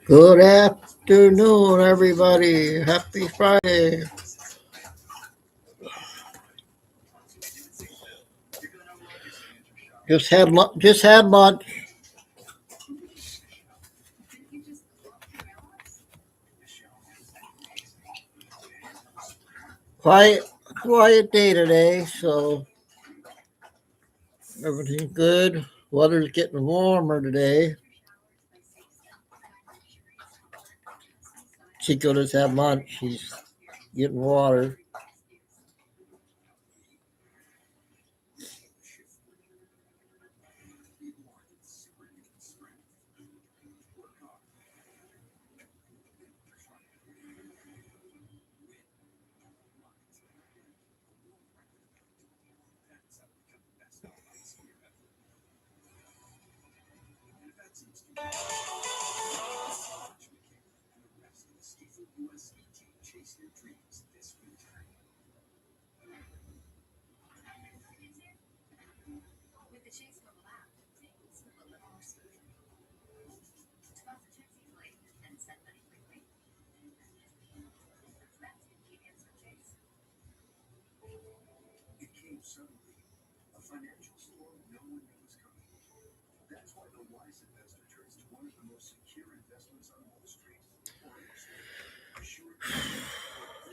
Good afternoon, everybody. Happy Friday. Just had lunch. Quiet day today, so everything's good. Weather's getting warmer today. Chico just had lunch. He's getting water.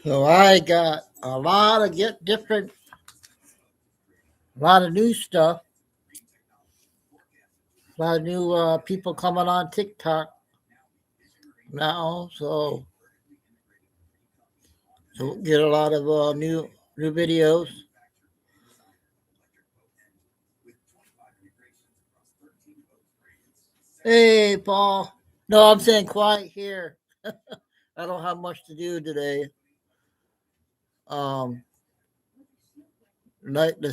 So I got a lot of new stuff. A lot of new people coming on TikTok now, so we'll get a lot of new videos. Hey, Paul. No, I'm saying quiet here. I don't have much to do today. The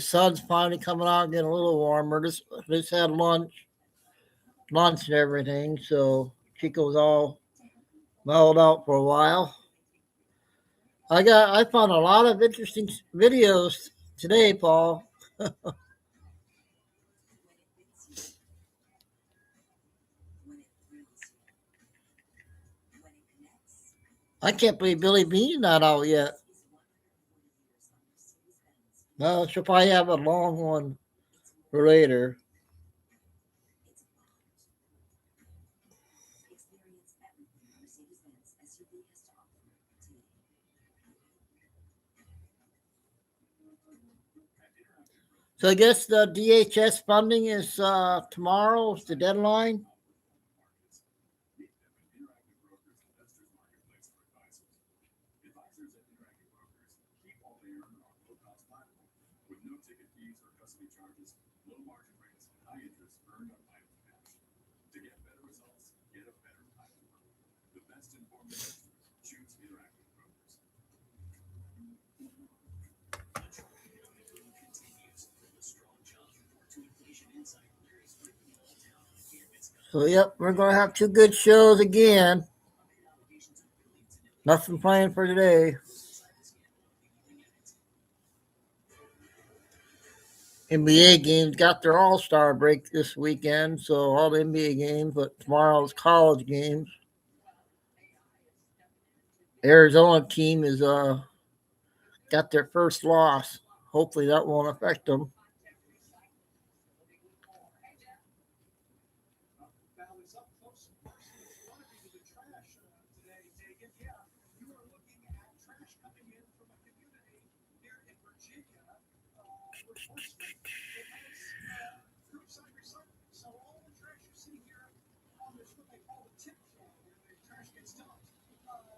sun's finally coming out, getting a little warmer. Just had lunch and everything. So Chico's all mellowed out for a while. I found a lot of interesting videos today, Paul. I can't believe Billy Bean's not out yet. No, she'll probably have a long one for later. So I guess the DHS funding is tomorrow. Is the deadline. So, yep, we're going to have two good shows again. Nothing planned for today. NBA games got their All-Star break this weekend, so all the NBA games, but tomorrow's college games. Arizona team is got their first loss. Hopefully that won't affect them.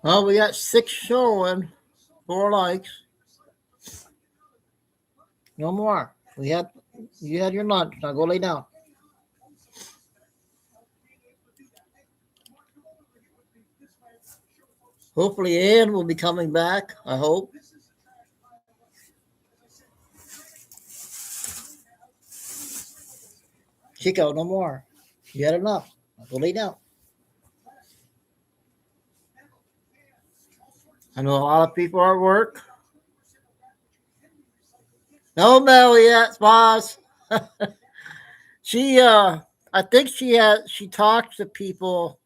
Well, we got 6 showing, 4 likes. No more. You had your lunch. Now go lay down. Hopefully Ann will be coming back. I hope. Chico, no more. You had enough. Now go lay down. I know a lot of people are at work. No Mel yet, boss. I I think she talks to people.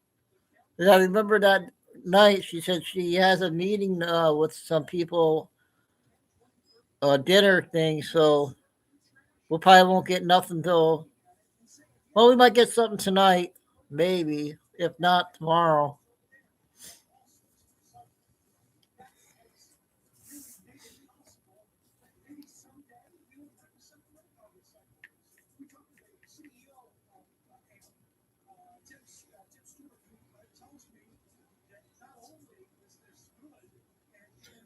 I remember that night she said she has a meeting with some people, dinner thing. So we'll probably won't get nothing till. Well, we might get something tonight, maybe. If not tomorrow.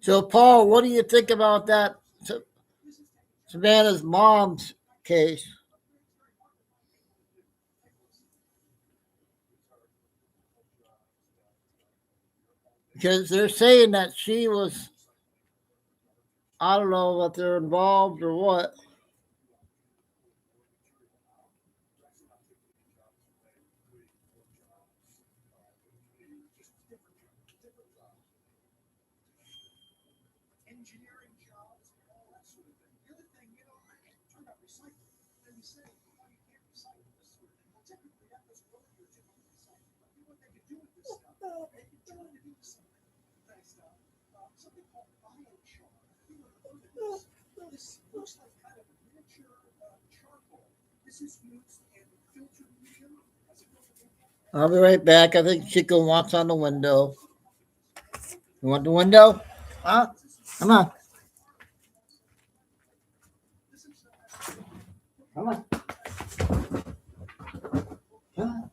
So, Paul, what do you think about that Savannah's mom's case? Because they're saying that she was, I don't know if they're involved or what. I'll be right back. I think Chico wants on the window. You want the window? Huh? Come on. Come on. Come on.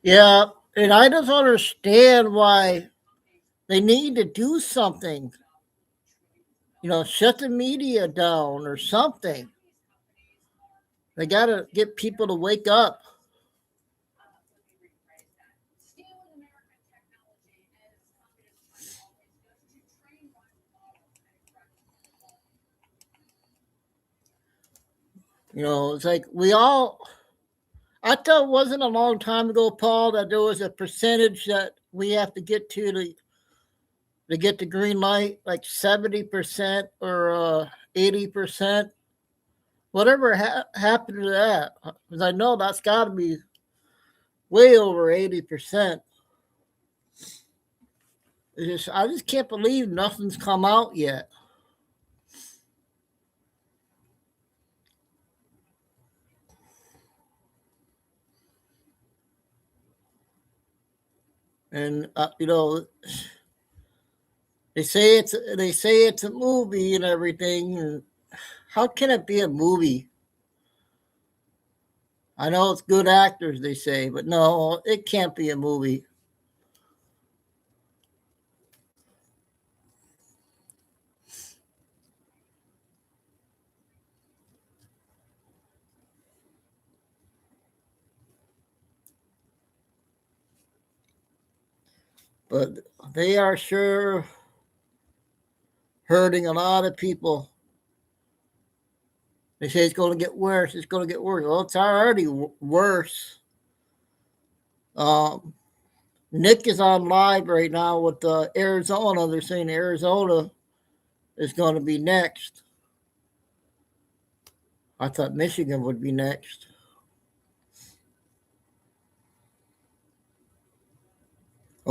Yeah, and I just understand why they need to do something. Shut the media down or something. They got to get people to wake up. It's like we all. I thought it wasn't a long time ago, Paul, that there was a percentage that we have to get to get the green light, like 70% or 80%. Whatever happened to that? Because I know that's got to be way over 80%. I just can't believe nothing's come out yet. And they say it's a movie and everything. And how can it be a movie? I know it's good actors, they say, but no, it can't be a movie. But they are sure hurting a lot of people. They say it's going to get worse. It's going to get worse. Well, it's already worse. Um, Nick is on live right now with Arizona. They're saying Arizona is going to be next. I thought Michigan would be next.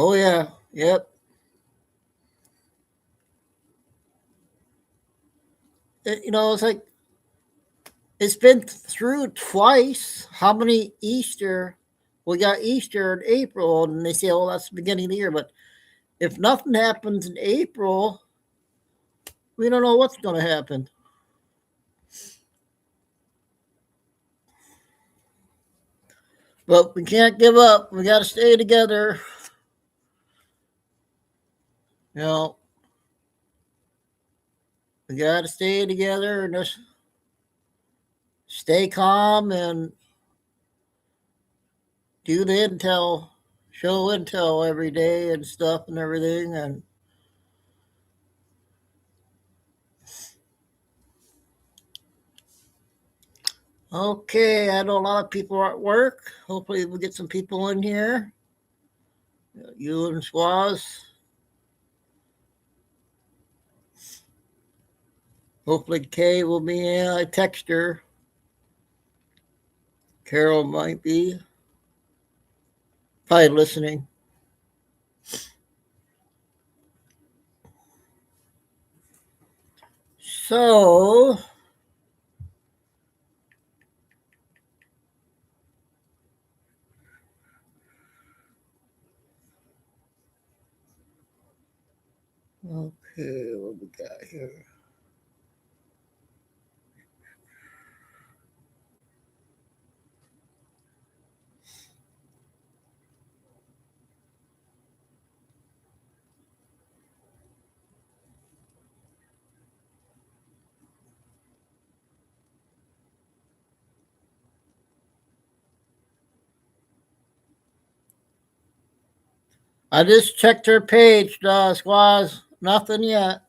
Oh yeah, yep. It's like it's been through twice. How many Easter? We got Easter in April, and they say, "Oh, that's the beginning of the year." But if nothing happens in April, we don't know what's going to happen. But we can't give up. We got to stay together. You know, we got to stay together and just stay calm and do the intel, show intel every day and stuff and everything. And okay, I know a lot of people are at work. Hopefully, we'll get some people in here. You and Swaz. Hopefully Kay will be in. I text her. Carol might be. Probably listening. So, okay, what we got here? I just checked her page, Squaz. Nothing yet.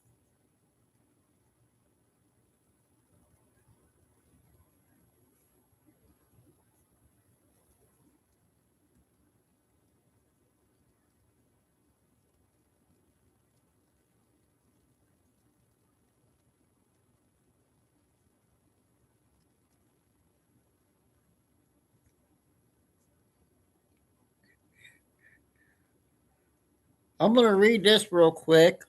I'm going to read this real quick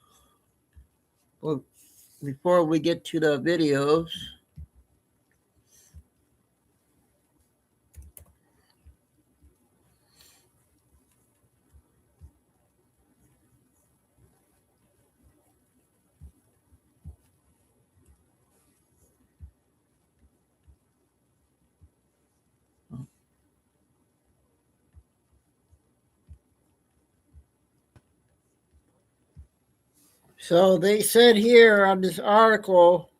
before we get to the videos. So they said here on this article,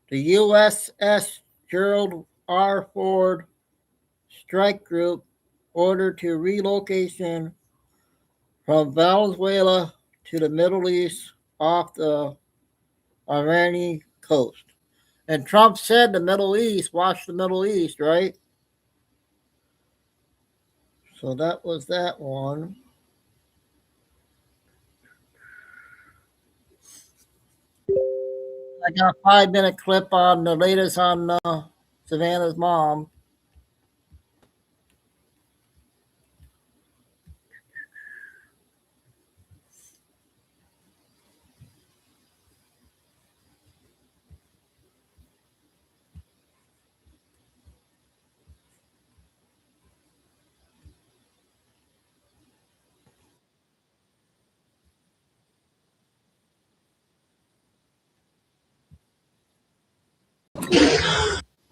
the USS Gerald R. Ford strike group ordered to relocation from Venezuela to the Middle East off the Iranian coast. And Trump said the Middle East, watch the Middle East, right? So that was that one. I got a 5-minute clip on the latest on Savannah's mom.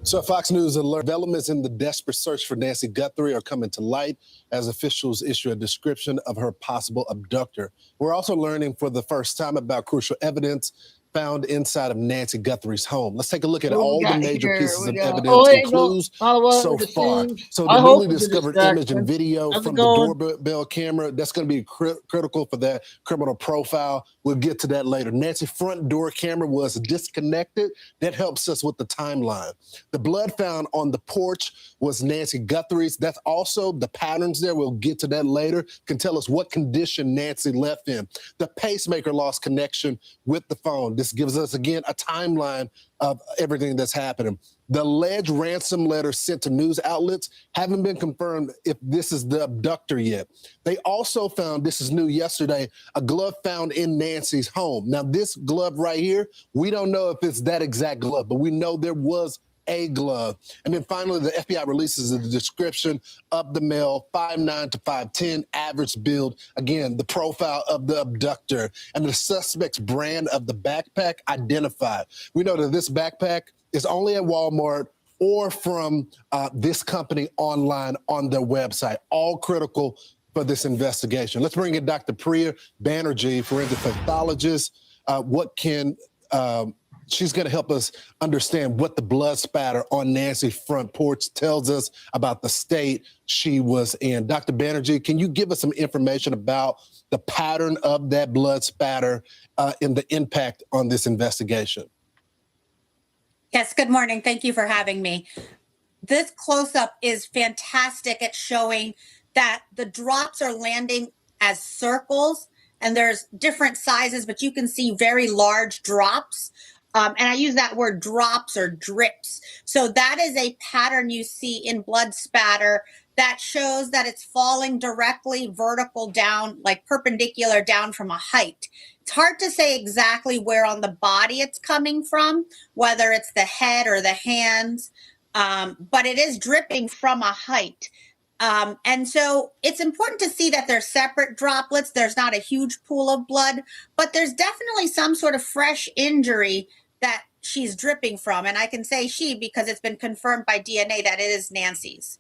So Fox News alert: developments in the desperate search for Nancy Guthrie are coming to light as officials issue a description of her possible abductor. We're also learning for the first time about crucial evidence found inside of Nancy Guthrie's home. Let's take a look at all the major pieces of evidence and clues so far. So the newly discovered image and video from the doorbell camera, that's going to be critical for that criminal profile. We'll get to that later. Nancy's front door camera was disconnected. That helps us with the timeline. The blood found on the porch was Nancy Guthrie's. That's also the patterns there. We'll get to that later. Can tell us what condition Nancy left in. The pacemaker lost connection with the phone. This gives us, again, a timeline of everything that's happening. The alleged ransom letters sent to news outlets haven't been confirmed if this is the abductor yet. They also found, this is new yesterday, a glove found in Nancy's home. Now, this glove right here, we don't know if it's that exact glove, but we know there was a glove. And then finally, the FBI releases the description of the male, 5'9" to 5'10", average build. Again, the profile of the abductor and the suspect's brand of the backpack identified. We know that this backpack is only at Walmart or from this company online on their website. All critical for this investigation. Let's bring in Dr. Priya Banerjee, forensic pathologist. She's going to help us understand what the blood spatter on Nancy's front porch tells us about the state she was in. Dr. Banerjee, can you give us some information about the pattern of that blood spatter and the impact on this investigation? Yes, good morning. Thank you for having me. this close-up is fantastic at showing that the drops are landing as circles, and there's different sizes, but you can see very large drops. And I use that word drops or drips. So that is a pattern you see in blood spatter that shows that it's falling directly vertical down, like perpendicular down from a height. It's hard to say exactly where on the body it's coming from, whether it's the head or the hands, but it is dripping from a height. And so it's important to see that they're separate droplets. There's not a huge pool of blood, but there's definitely some sort of fresh injury that she's dripping from. And I can say she because it's been confirmed by DNA that it is Nancy's.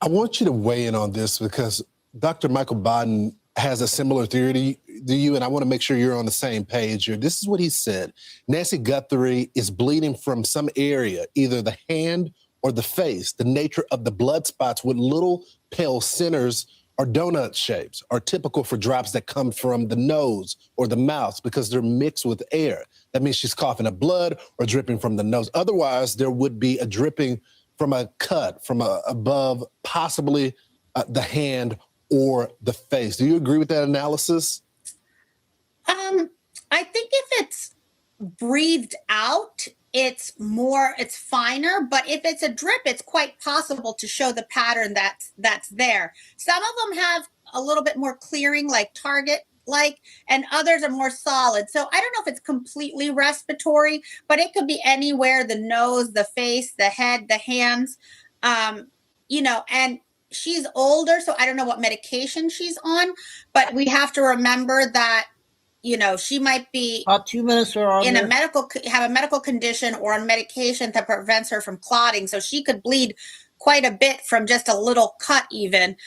I want you to weigh in on this because Dr. Michael Baden has a similar theory to you, and I want to make sure you're on the same page here. This is what he said. Nancy Guthrie is bleeding from some area, either the hand or the face. The nature of the blood spots with little pale centers or donut shapes are typical for drops that come from the nose or the mouth because they're mixed with air. That means she's coughing up blood or dripping from the nose. Otherwise, there would be a dripping from a cut from above, possibly the hand or the face. Do you agree with that analysis? I think if it's breathed out, it's finer, but if it's a drip, it's quite possible to show the pattern that's there. Some of them have a little bit more clearing, like target-like, and others are more solid. So I don't know if it's completely respiratory, but it could be anywhere: the nose, the face, the head, the hands, and she's older, so I don't know what medication she's on, but we have to remember that, she might be about 2 minutes or in have a medical condition or on medication that prevents her from clotting. So she could bleed quite a bit from just a little cut even,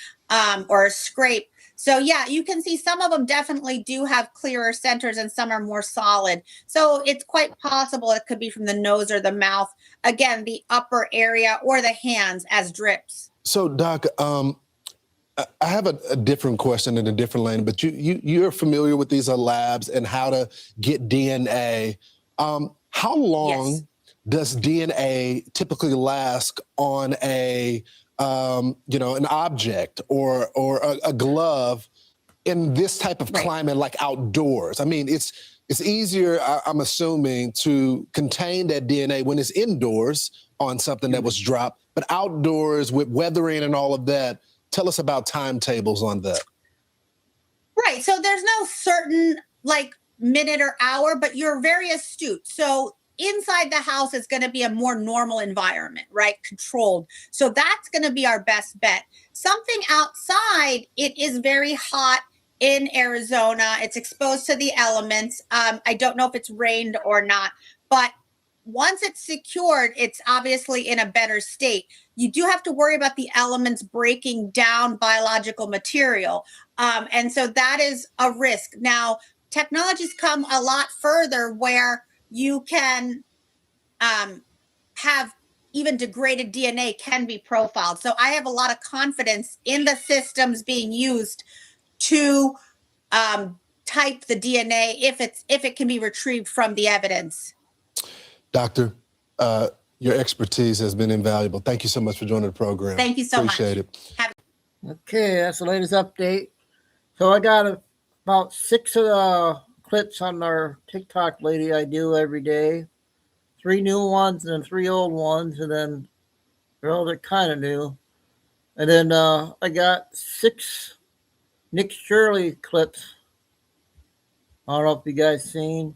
or a scrape. So yeah, you can see some of them definitely do have clearer centers and some are more solid. So it's quite possible it could be from the nose or the mouth. Again, the upper area or the hands as drips. So Doc, I have a different question in a different lane, but you're familiar with these labs and how to get DNA. How long does DNA typically last on an object or a glove in this type of climate, like outdoors? I mean, it's easier, I'm assuming, to contain that DNA when it's indoors on something that was dropped, but outdoors with weathering and all of that. Tell us about timetables on that. Right. So there's no certain minute or hour, but you're very astute. So inside the house is going to be a more normal environment, right? Controlled. So that's going to be our best bet. Something outside, it is very hot in Arizona. It's exposed to the elements. I don't know if it's rained or not, but once it's secured, it's obviously in a better state. You do have to worry about the elements breaking down biological material. And so that is a risk. Now, technology's come a lot further where you can have even degraded DNA can be profiled. So I have a lot of confidence in the systems being used to type the DNA if it can be retrieved from the evidence. Doctor, your expertise has been invaluable. Thank you so much for joining the program. Thank you so much. Appreciate it. Okay, that's the latest update. So I got about 6 clips on our TikTok lady I do every day. 3 new ones and then 3 old ones, and then they're kind of new. And then I got 6 Nick Shirley clips. I don't know if you guys seen.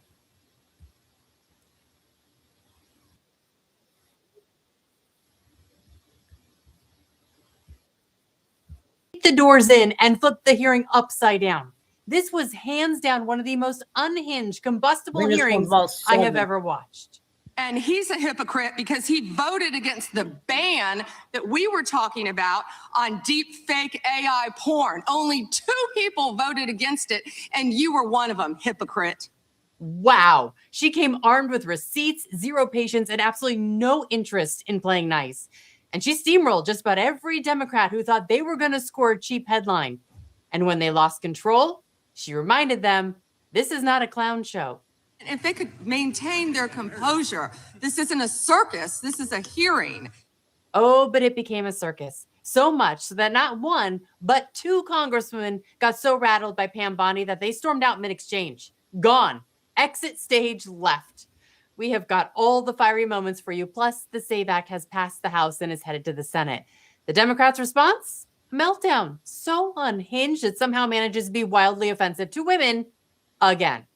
The doors in and flip the hearing upside down. This was hands down one of the most unhinged, combustible hearings I have ever watched. And he's a hypocrite because he voted against the ban that we were talking about on deep fake AI porn. Only 2 people voted against it, and you were one of them, hypocrite. Wow. She came armed with receipts, 0 patience, and absolutely no interest in playing nice. And she steamrolled just about every Democrat who thought they were going to score a cheap headline. And when they lost control, she reminded them, this is not a clown show. If they could maintain their composure, this isn't a circus, this is a hearing. Oh, but it became a circus. So much so that not one, but two congresswomen got so rattled by Pam Bondi that they stormed out mid-exchange. Gone. Exit stage left. We have got all the fiery moments for you, plus the SAVE Act has passed the House and is headed to the Senate. The Democrats' response? Meltdown. So unhinged it somehow manages to be wildly offensive to women again.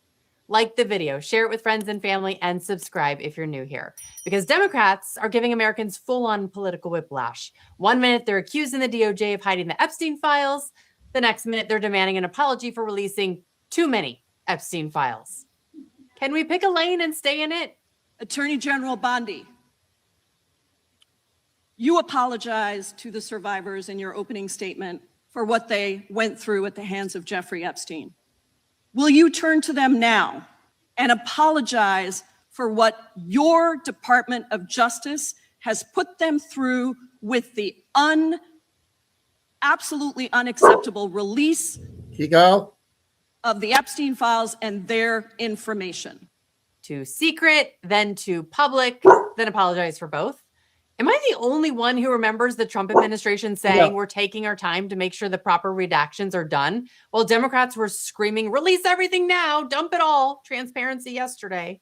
Like the video, share it with friends and family, and subscribe if you're new here. Because Democrats are giving Americans full-on political whiplash. 1 minute, they're accusing the DOJ of hiding the Epstein files. The next minute, they're demanding an apology for releasing too many Epstein files. Can we pick a lane and stay in it? Attorney General Bondi, you apologized to the survivors in your opening statement for what they went through at the hands of Jeffrey Epstein. Will you turn to them now and apologize for what your Department of Justice has put them through with the absolutely unacceptable release of the Epstein files and their information? To secret, then to public, then apologize for both. Am I the only one who remembers the Trump administration saying we're taking our time to make sure the proper redactions are done, while Democrats were screaming, release everything now, dump it all, transparency yesterday?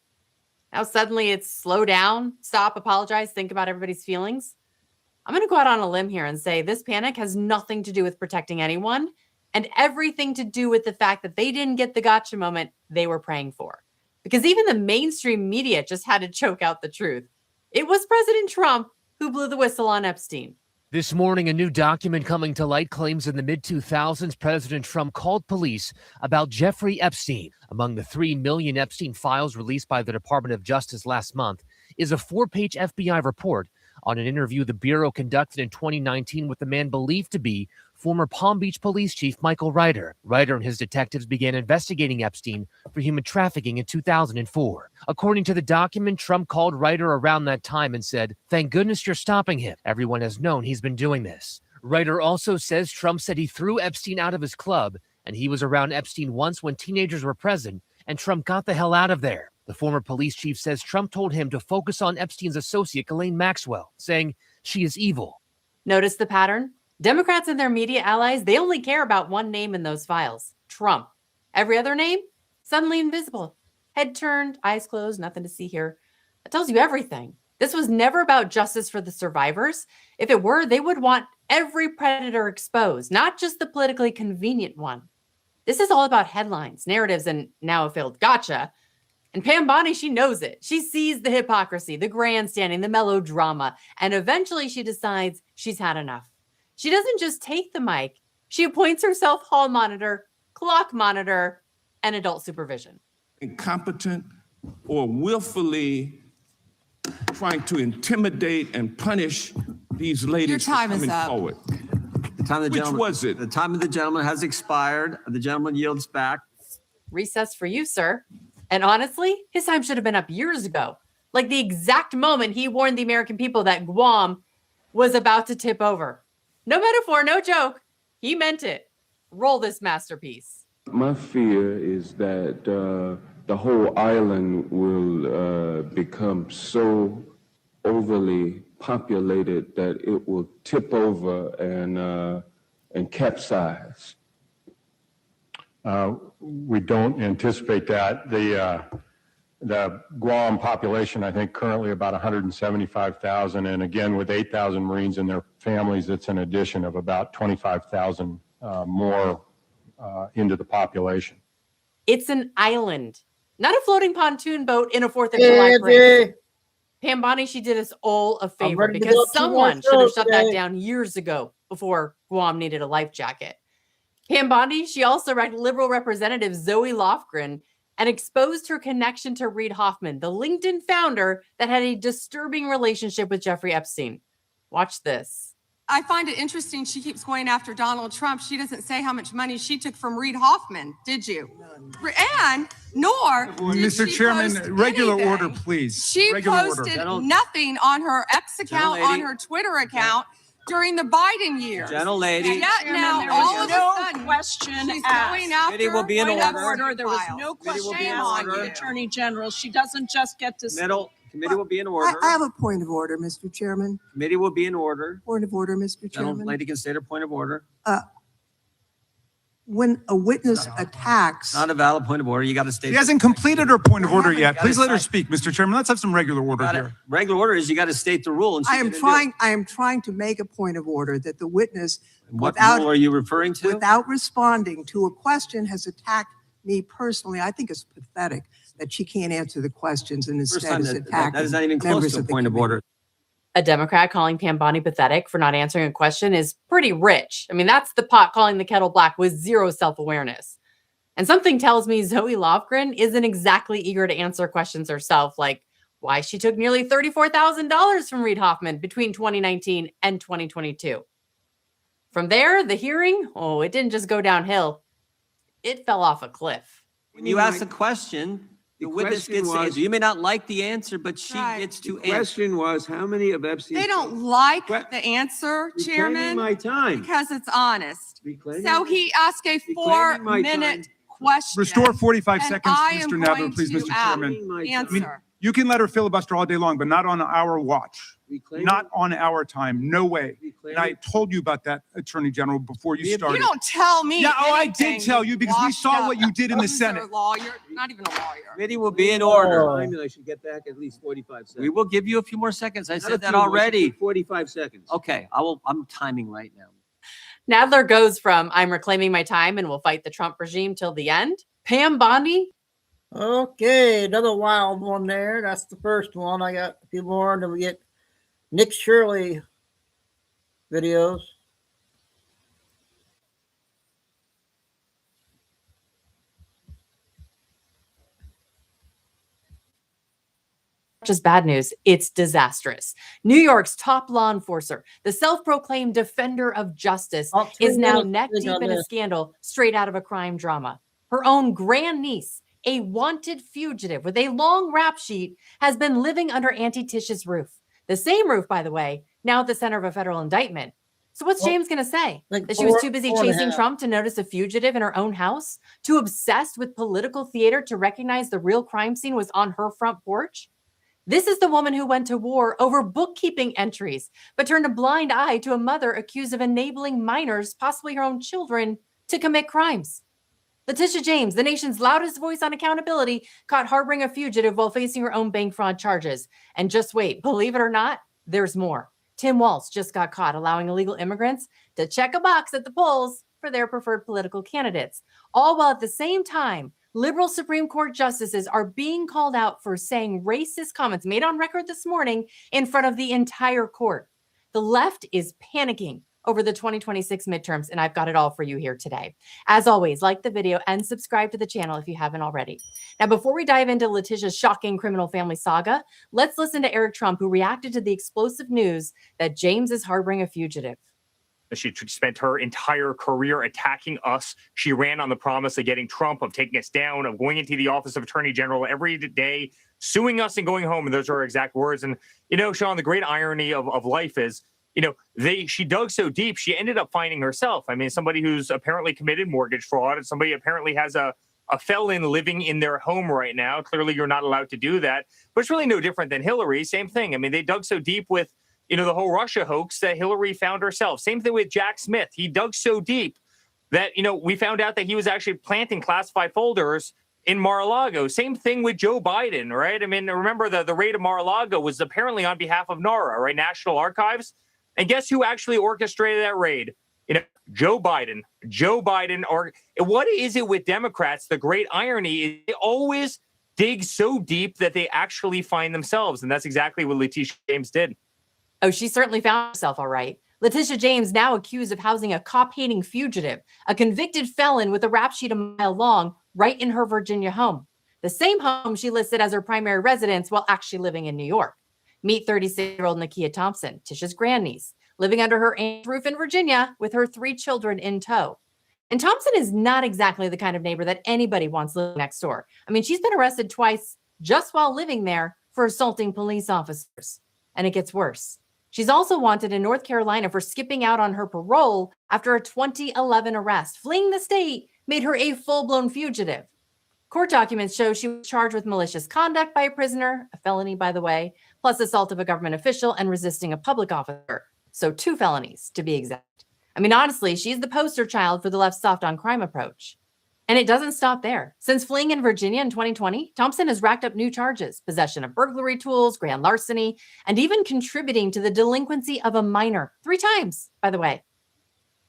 Now suddenly it's slow down, stop, apologize, think about everybody's feelings. I'm going to go out on a limb here and say this panic has nothing to do with protecting anyone and everything to do with the fact that they didn't get the gotcha moment they were praying for. Because even the mainstream media just had to choke out the truth. It was President Trump who blew the whistle on Epstein. This morning, a new document coming to light claims in the mid-2000s, President Trump called police about Jeffrey Epstein. Among the 3 million Epstein files released by the Department of Justice last month is a 4-page FBI report on an interview the Bureau conducted in 2019 with the man believed to be former Palm Beach Police Chief Michael Ryder. Ryder and his detectives began investigating Epstein for human trafficking in 2004. According to the document, Trump called Ryder around that time and said, "Thank goodness you're stopping him. Everyone has known he's been doing this." Ryder also says Trump said he threw Epstein out of his club, and he was around Epstein once when teenagers were present, and Trump got the hell out of there. The former police chief says Trump told him to focus on Epstein's associate, Ghislaine Maxwell, saying she is evil. Notice the pattern? Democrats and their media allies, they only care about one name in those files, Trump. Every other name, suddenly invisible. Head turned, eyes closed, nothing to see here. That tells you everything. This was never about justice for the survivors. If it were, they would want every predator exposed, not just the politically convenient one. This is all about headlines, narratives, and now a failed gotcha. And Pam Bondi, she knows it. She sees the hypocrisy, the grandstanding, the melodrama, and eventually she decides she's had enough. She doesn't just take the mic. She appoints herself hall monitor, clock monitor, and adult supervision. Incompetent or willfully trying to intimidate and punish these ladies. Your time for is coming up. forward. The time of the Which gentleman, was it? The time of the gentleman has expired. The gentleman yields back. Recess for you, sir. And honestly, his time should have been up years ago. Like the exact moment he warned the American people that Guam was about to tip over. No metaphor, no joke. He meant it. Roll this masterpiece. My fear is that the whole island will become so overly populated that it will tip over and capsize. We don't anticipate that. The Guam population, I think, currently about 175,000, and again, with 8,000 Marines and their families, it's an addition of about 25,000 more into the population. It's an island, not a floating pontoon boat in a 4th of July parade. Pam Bondi, she did us all a favor because someone should have shut that down years ago before Guam needed a life jacket. Pam Bondi, she also read Liberal Representative Zoe Lofgren and exposed her connection to Reid Hoffman, the LinkedIn founder that had a disturbing relationship with Jeffrey Epstein. Watch this. I find it interesting she keeps going after Donald Trump. She doesn't say how much money she took from Reid Hoffman, did you? And nor did Mr. she Chairman, post regular anything. order, please. She Regular posted order. nothing on her X account, Gentlelady. on her Twitter account during the Biden years. Gentlelady. And yet now There all was of no a sudden question she's asked. going after Committee will be in Point of order. order. There was no Committee will question be in asked of order. the Attorney General. She doesn't just get to Middle Committee will be in order. I have a point of order, Mr. Chairman. Committee will be in order. Point of order, Mr. Chairman. Lady can state her point of order. When a witness attacks, Not a valid point of order. You got to state. She hasn't completed her point of order yet. Please let her speak, Mr. Chairman. Let's have some regular order here. Regular order is you got to state the rule. And she I am didn't do it. trying to make a point of order that the witness, What without- rule are you referring to? without responding to a question, has attacked me personally. I think it's pathetic that she can't answer the questions and First instead time is that attacking is not even close members to a of the point of committee. order. A Democrat calling Pam Bondi pathetic for not answering a question is pretty rich. I mean, that's the pot calling the kettle black with zero self-awareness. And something tells me Zoe Lofgren isn't exactly eager to answer questions herself, like why she took nearly $34,000 from Reid Hoffman between 2019 and 2022. From there, the hearing, it didn't just go downhill. It fell off a cliff. When you ask a question, the witness gets to answer. You may not like the answer, but she gets to answer. The question was, how many of Epstein's... They don't like the answer, Chairman, my time. because it's honest. Reclaiming So he asked a Reclaiming my 4-minute question. Restore 45 and seconds, I Mr. am Nadler, going please, to Mr. Chairman. answer. You can let her filibuster all day long, but not on our watch. Reclaiming- Not on our time. No way. And I Reclaiming- told you about that, Attorney General, before you started. You don't tell me. Yeah, I anything, did tell you because we washed saw up what you did in the loser Senate. Lawyer, not even a lawyer. Committee will be in order. I should get back at least 45 seconds. We will give you a few more seconds. I Not a said that few more, already. 45 seconds. Okay, I'm timing right now. Nadler goes from I'm reclaiming my time and will fight the Trump regime till the end. Pam Bondi, Okay, another wild one there. That's the first one. I got a few more, and then we get Nick Shirley videos. just bad news, it's disastrous. New York's top law enforcer, the self-proclaimed defender of justice, is now neck deep in a scandal straight out of a crime drama. Her own grandniece, a wanted fugitive with a long rap sheet, has been living under Auntie Tish's roof. The same roof, by the way, now at the center of a federal indictment. So what's James going to say? That she was too busy chasing Trump to notice a fugitive in her own house? Too obsessed with political theater to recognize the real crime scene was on her front porch? This is the woman who went to war over bookkeeping entries, but turned a blind eye to a mother accused of enabling minors, possibly her own children, to commit crimes. Letitia James, the nation's loudest voice on accountability, caught harboring a fugitive while facing her own bank fraud charges. And just wait, believe it or not, there's more. Tim Walz just got caught allowing illegal immigrants to check a box at the polls for their preferred political candidates, all while at the same time, liberal Supreme Court justices are being called out for saying racist comments made on record this morning in front of the entire court. The left is panicking over the 2026 midterms, and I've got it all for you here today. As always, like the video and subscribe to the channel if you haven't already. Now, before we dive into Letitia's shocking criminal family saga, let's listen to Eric Trump, who reacted to the explosive news that James is harboring a fugitive. She spent her entire career attacking us. She ran on the promise of getting Trump, of taking us down, of going into the office of Attorney General every day, suing us and going home. And those are her exact words. And, you know, Sean, the great irony of life is, you know, she dug so deep, she ended up finding herself. I mean, somebody who's apparently committed mortgage fraud, and somebody apparently has a felon living in their home right now. Clearly, you're not allowed to do that. But it's really no different than Hillary. Same thing. I mean, they dug so deep with, you know, the whole Russia hoax that Hillary found herself. Same thing with Jack Smith. He dug so deep that, you know, we found out that he was actually planting classified folders in Mar-a-Lago. Same thing with Joe Biden, right? I mean, remember the raid of Mar-a-Lago was apparently on behalf of NARA, right? National Archives. And guess who actually orchestrated that raid? You know, Joe Biden. Or what is it with Democrats? The great irony is they always dig so deep that they actually find themselves. And that's exactly what Letitia James did. Oh, she certainly found herself all right. Letitia James, now accused of housing a cop-hating fugitive, a convicted felon with a rap sheet a mile long, right in her Virginia home. The same home she listed as her primary residence while actually living in New York. Meet 36-year-old Nakia Thompson, Tisha's grandniece, living under her aunt's roof in Virginia with her 3 children in tow. And Thompson is not exactly the kind of neighbor that anybody wants living next door. I mean, she's been arrested twice just while living there for assaulting police officers. And it gets worse. She's also wanted in North Carolina for skipping out on her parole after a 2011 arrest. Fleeing the state made her a full-blown fugitive. Court documents show she was charged with malicious conduct by a prisoner, a felony, by the way, plus assault of a government official and resisting a public officer. So 2 felonies, to be exact. I mean, honestly, she's the poster child for the left's soft on crime approach. And it doesn't stop there. Since fleeing in Virginia in 2020, Thompson has racked up new charges: possession of burglary tools, grand larceny, and even contributing to the delinquency of a minor 3 times, by the way.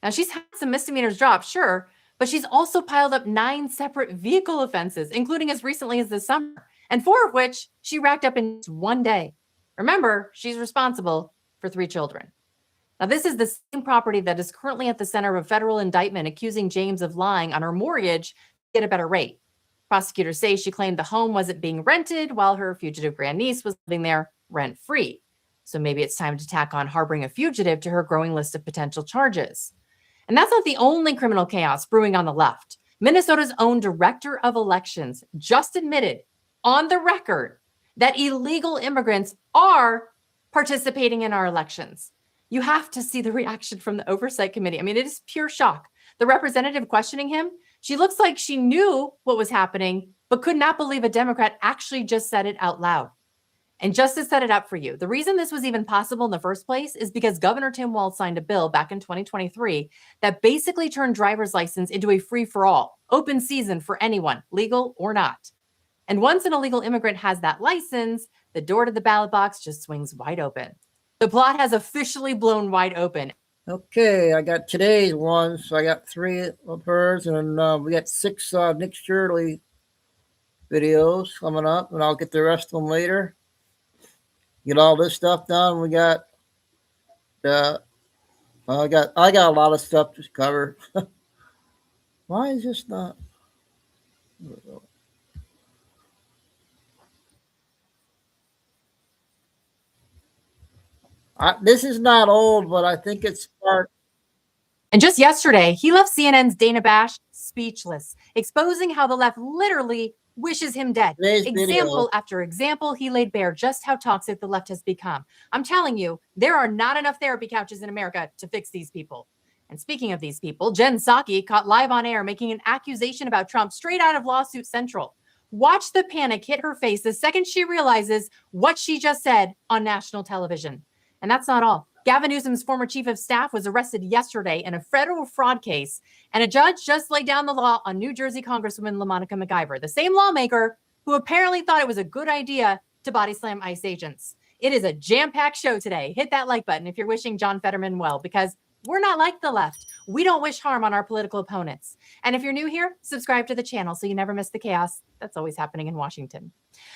Now, she's had some misdemeanors dropped, sure, but she's also piled up 9 separate vehicle offenses, including as recently as this summer, and 4 of which she racked up in one day. Remember, she's responsible for 3 children. Now, this is the same property that is currently at the center of a federal indictment accusing James of lying on her mortgage to get a better rate. Prosecutors say she claimed the home wasn't being rented while her fugitive grandniece was living there rent-free. So maybe it's time to tack on harboring a fugitive to her growing list of potential charges. And that's not the only criminal chaos brewing on the left. Minnesota's own director of elections just admitted on the record that illegal immigrants are participating in our elections. You have to see the reaction from the oversight committee. I mean, it is pure shock. The representative questioning him, she looks like she knew what was happening, but could not believe a Democrat actually just said it out loud. And just to set it up for you, the reason this was even possible in the first place is because Governor Tim Walz signed a bill back in 2023 that basically turned driver's license into a free-for-all, open season for anyone, legal or not. And once an illegal immigrant has that license, the door to the ballot box just swings wide open. The plot has officially blown wide open. Okay, I got today's one, so I got 3 of hers, and we got 6 Nick Shirley videos coming up, and I'll get the rest of them later. Get all this stuff done. We got I got a lot of stuff to cover. Why is this not? This is not old, but I think it's part. And just yesterday, he left CNN's Dana Bash speechless, exposing how the left literally wishes him dead. Example after example, he laid bare just how toxic the left has become. I'm telling you, there are not enough therapy couches in America to fix these people. And speaking of these people, Jen Psaki caught live on air making an accusation about Trump straight out of Lawsuit Central. Watch the panic hit her face the second she realizes what she just said on national television. And that's not all. Gavin Newsom's former chief of staff was arrested yesterday in a federal fraud case, and a judge just laid down the law on New Jersey Congresswoman LaMonica McIver, the same lawmaker who apparently thought it was a good idea to body slam ICE agents. It is a jam-packed show today. Hit that like button if you're wishing John Fetterman well, because we're not like the left. We don't wish harm on our political opponents. And if you're new here, subscribe to the channel so you never miss the chaos that's always happening in Washington.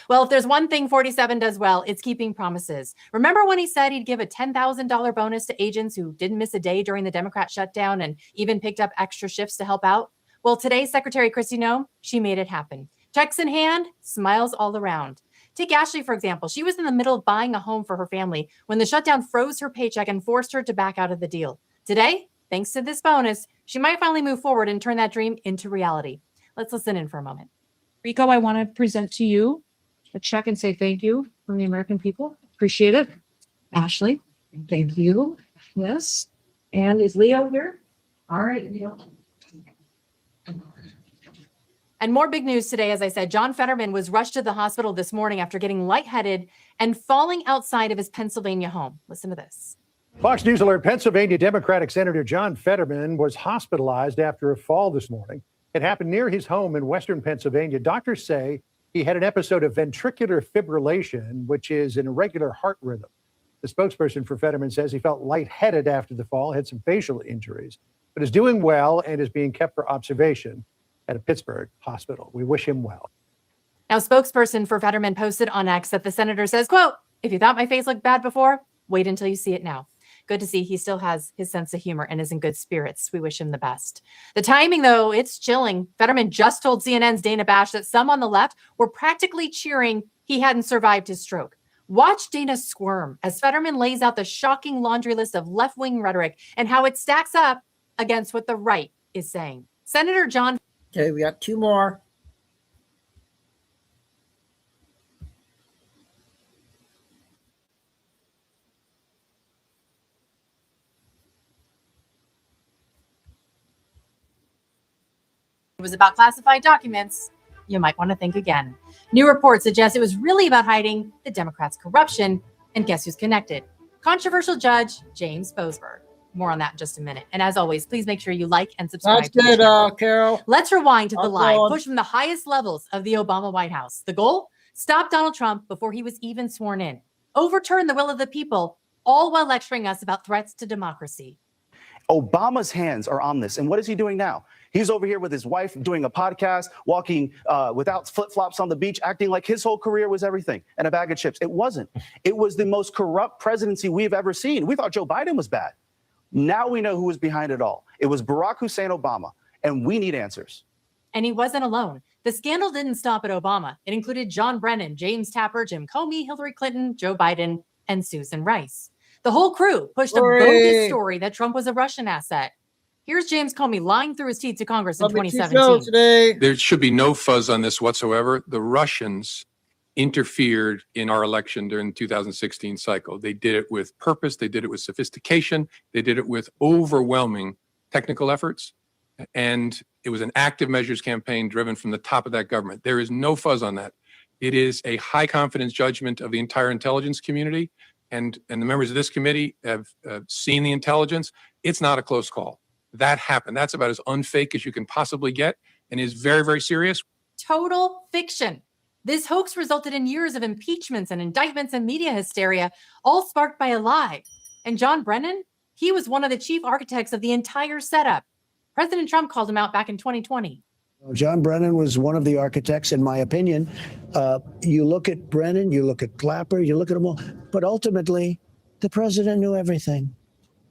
Well, if there's one thing 47 does well, it's keeping promises. Remember when he said he'd give a $10,000 bonus to agents who didn't miss a day during the Democrat shutdown and even picked up extra shifts to help out? Well, today, Secretary Kristi Noem, she made it happen. Checks in hand, smiles all around. Take Ashley, for example. She was in the middle of buying a home for her family when the shutdown froze her paycheck and forced her to back out of the deal. Today, thanks to this bonus, she might finally move forward and turn that dream into reality. Let's listen in for a moment. Rico, I want to present to you a check and say thank you from the American people. Appreciate it. Ashley, thank you. Yes. And is Leo here? All right, Leo. And more big news today, as I said, John Fetterman was rushed to the hospital this morning after getting lightheaded and falling outside of his Pennsylvania home. Listen to this. Fox News alert, Pennsylvania Democratic Senator John Fetterman was hospitalized after a fall this morning. It happened near his home in western Pennsylvania. Doctors say he had an episode of ventricular fibrillation, which is an irregular heart rhythm. The spokesperson for Fetterman says he felt lightheaded after the fall, had some facial injuries, but is doing well and is being kept for observation at a Pittsburgh hospital. We wish him well. Now, spokesperson for Fetterman posted on X that the senator says, quote, "If you thought my face looked bad before, wait until you see it now." Good to see he still has his sense of humor and is in good spirits. We wish him the best. The timing, though, it's chilling. Fetterman just told CNN's Dana Bash that some on the left were practically cheering he hadn't survived his stroke. Watch Dana squirm as Fetterman lays out the shocking laundry list of left-wing rhetoric and how it stacks up against what the right is saying. Senator John. Okay, we got 2 more. It was about classified documents. you might want to think again. New reports suggest it was really about hiding the Democrats' corruption. And guess who's connected? Controversial judge James Boasberg. More on that in just a minute. And as always, please make sure you like and subscribe. That's good, Carol. Let's rewind to the lie going. pushed from the highest levels of the Obama White House. The goal? Stop Donald Trump before he was even sworn in. Overturn the will of the people, all while lecturing us about threats to democracy. Obama's hands are on this. And what is he doing now? He's over here with his wife doing a podcast, walking without flip-flops on the beach, acting like his whole career was everything and a bag of chips. It wasn't. It was the most corrupt presidency we've ever seen. We thought Joe Biden was bad. Now we know who was behind it all. It was Barack Hussein Obama, and we need answers. And he wasn't alone. The scandal didn't stop at Obama. It included John Brennan, James Tapper, Jim Comey, Hillary Clinton, Joe Biden, and Susan Rice. The whole crew pushed a bogus story that Trump was a Russian asset. Here's James Comey lying through his teeth to Congress in 2017. There should be no fuzz on this whatsoever. The Russians interfered in our election during the 2016 cycle. They did it with purpose. They did it with sophistication. They did it with overwhelming technical efforts. And it was an active measures campaign driven from the top of that government. There is no fuzz on that. It is a high confidence judgment of the entire intelligence community. And the members of this committee have seen the intelligence. It's not a close call. That happened. That's about as unfake as you can possibly get and is very, very serious. Total fiction. This hoax resulted in years of impeachments and indictments and media hysteria, all sparked by a lie. And John Brennan, he was one of the chief architects of the entire setup. President Trump called him out back in 2020. John Brennan was one of the architects, in my opinion. You look at Brennan, you look at Clapper, you look at them all. But ultimately, the president knew everything.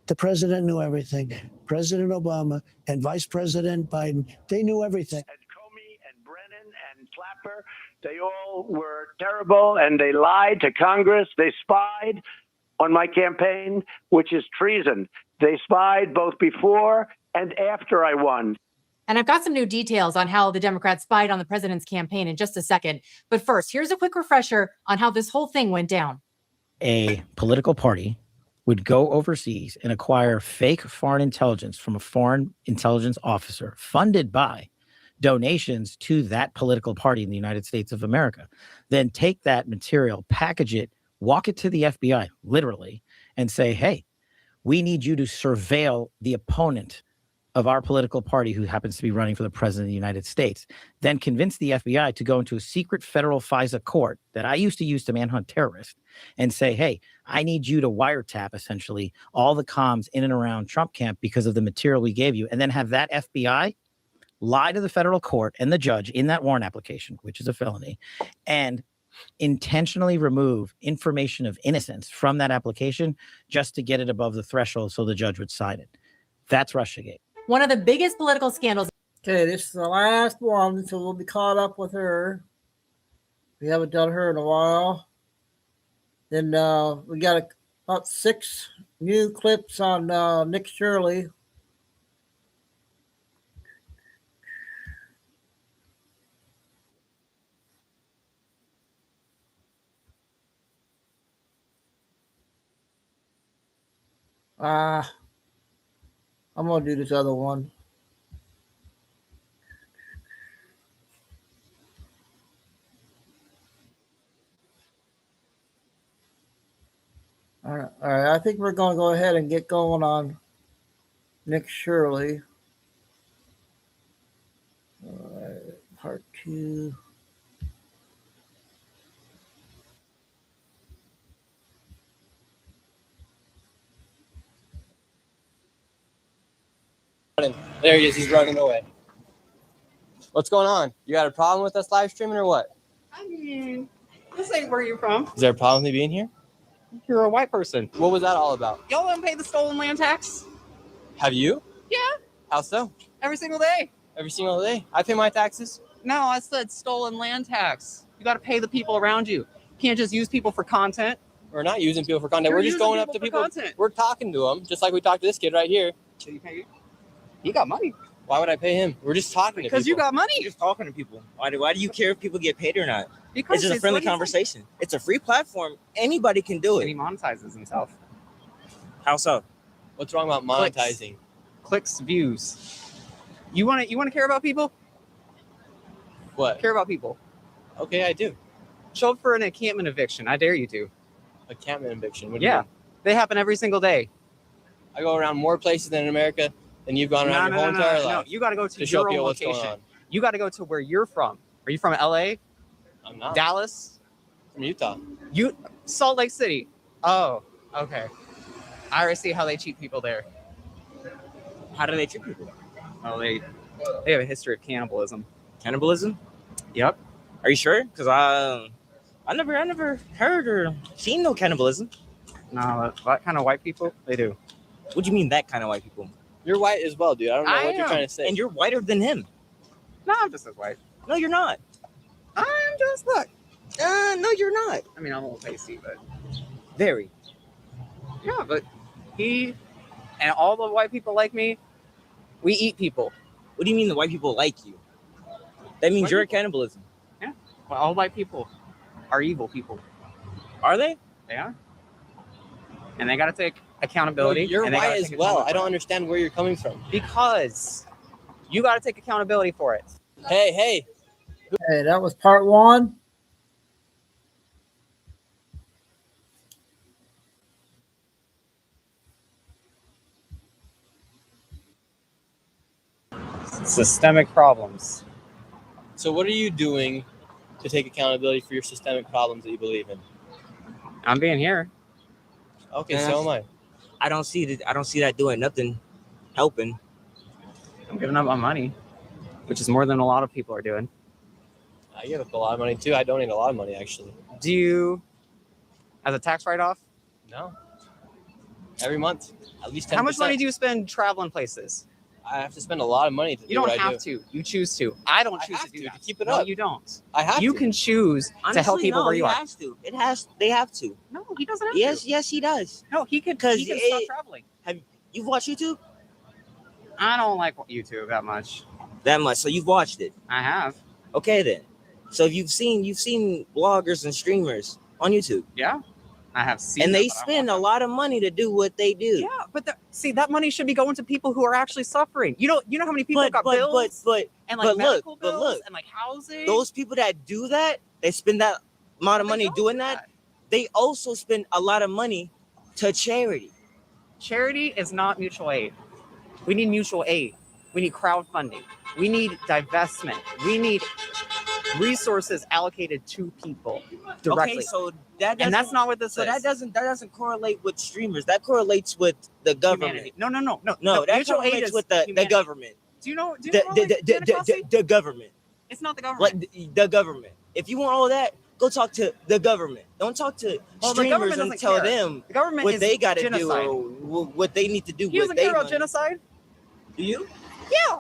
The president knew everything. President Obama and Vice President Biden, they knew everything. And Comey and Brennan and Clapper, they all were terrible, and they lied to Congress. They spied on my campaign, which is treason. They spied both before and after I won. And I've got some new details on how the Democrats spied on the president's campaign in just a second. But first, here's a quick refresher on how this whole thing went down. A political party would go overseas and acquire fake foreign intelligence from a foreign intelligence officer funded by donations to that political party in the United States of America, then take that material, package it, walk it to the FBI, literally, and say, hey, we need you to surveil the opponent of our political party who happens to be running for the president of the United States, then convince the FBI to go into a secret federal FISA court that I used to use to manhunt terrorists and say, hey, I need you to wiretap essentially all the comms in and around Trump camp because of the material we gave you, and then have that FBI lie to the federal court and the judge in that warrant application, which is a felony, and intentionally remove information of innocence from that application just to get it above the threshold so the judge would sign it. That's Russiagate. One of the biggest political scandals. Okay, this is the last one, so we'll be caught up with her. We haven't done her in a while. Then we got about 6 new clips on Nick Shirley. I'm going to do this other one. All right. I think we're going to go ahead and get going on Nick Shirley. All right, part 2. There he is. He's running away. What's going on? You got a problem with us live streaming or what? I mean, this ain't where you're from. Is there a problem with me being here? You're a white person. What was that all about? Y'all don't pay the stolen land tax? Have you? Yeah, How so? every single day. Every single day. I pay my taxes. No, I said stolen land tax. You got to pay the people around you. You can't just use people for content. We're not using people for content. You're We're just using going up to people for people. content. We're talking to them, just like we talked to this kid right here. So you pay? He got money. Why would I pay him? We're just talking to people. Because you got money. You're just talking to people. Why do you care if people get paid or not? Because It's just a friendly conversation. It's a free platform. Anybody can do And he it. monetizes himself. How so? What's wrong about monetizing? Clicks, views. You want to care about people? What? Care about people. Okay, I do. Show up for an encampment eviction. I dare you to. Encampment eviction. What do you Yeah. mean? They happen every single day. I go around more places than in America than you've gone around your whole entire life. No, you got to go to show your own people what's going location. on. You got to go to where you're from. Are you from LA? I'm not. Dallas? From Utah. Salt Lake City. Oh, okay. I already see how they treat people there. How do they treat people? Oh, they have a history of cannibalism. Cannibalism? Yep. Are you sure? Because I never heard or seen no cannibalism. No, that kind of white people, they do. What do you mean that kind of white people? You're white as well, dude. I don't know what you're trying to say. And you're whiter than him. No, I'm just as white. No, you're not. I'm just look. No, you're not. I mean, I'm a little pasty, but Very. yeah, but he and all the white people like me, we eat people. What do you mean the white people like you? That means White you're people. a cannibalism. Yeah. Well, all white people are evil people. Are they? They are. And they got to take accountability. You're and they gotta white as take well. I accountability. don't understand where you're coming from. Because you got to take accountability for it. Hey. Hey, that was part 1. Systemic problems. So what are you doing to take accountability for your systemic problems that you believe in? I'm being here. Okay, so am I. I don't see that doing nothing, helping. I'm giving up my money, which is more than a lot of people are doing. I give up a lot of money too. I donate a lot of money actually. Do you, as a tax write-off? No. Every month, at least 10%. How much money do you spend traveling places? I have to spend a lot of money to do You don't what I have do. to. You choose to. I don't choose to do that. keep it no, up. you don't. I have You to. can choose to help people where you are. He has to. They have to. No, he doesn't have Yes, to. yes, he does. No, he can Because stop traveling. You've watched YouTube? I don't like YouTube that much. That much. So you've watched it. I have. Okay then. So you've seen bloggers and streamers on YouTube. Yeah. I have seen And it, they but I spend a lot of money to do what they do. Yeah, but see, that money should be going to people who are actually suffering. You know how many people got bills and like medical bills and like housing. Those people that do that, they spend that amount of money doing that. They also spend a lot of money to charity. Charity is not mutual aid. We need mutual aid. We need crowdfunding. We need divestment. We need resources allocated to people directly. Okay, so that and that's not what this is. So that doesn't correlate with streamers. That correlates with the government. Humanity. No. No, that mutual aid correlates is with the humanity. government. Do you know? The government. It's not the government. Like the government. If you want all that, go talk to the government. Don't talk to the streamers government and doesn't tell care. them The government what is they got to do genocide. or what they need to do. He with doesn't their care about money. genocide. Do you? Yeah.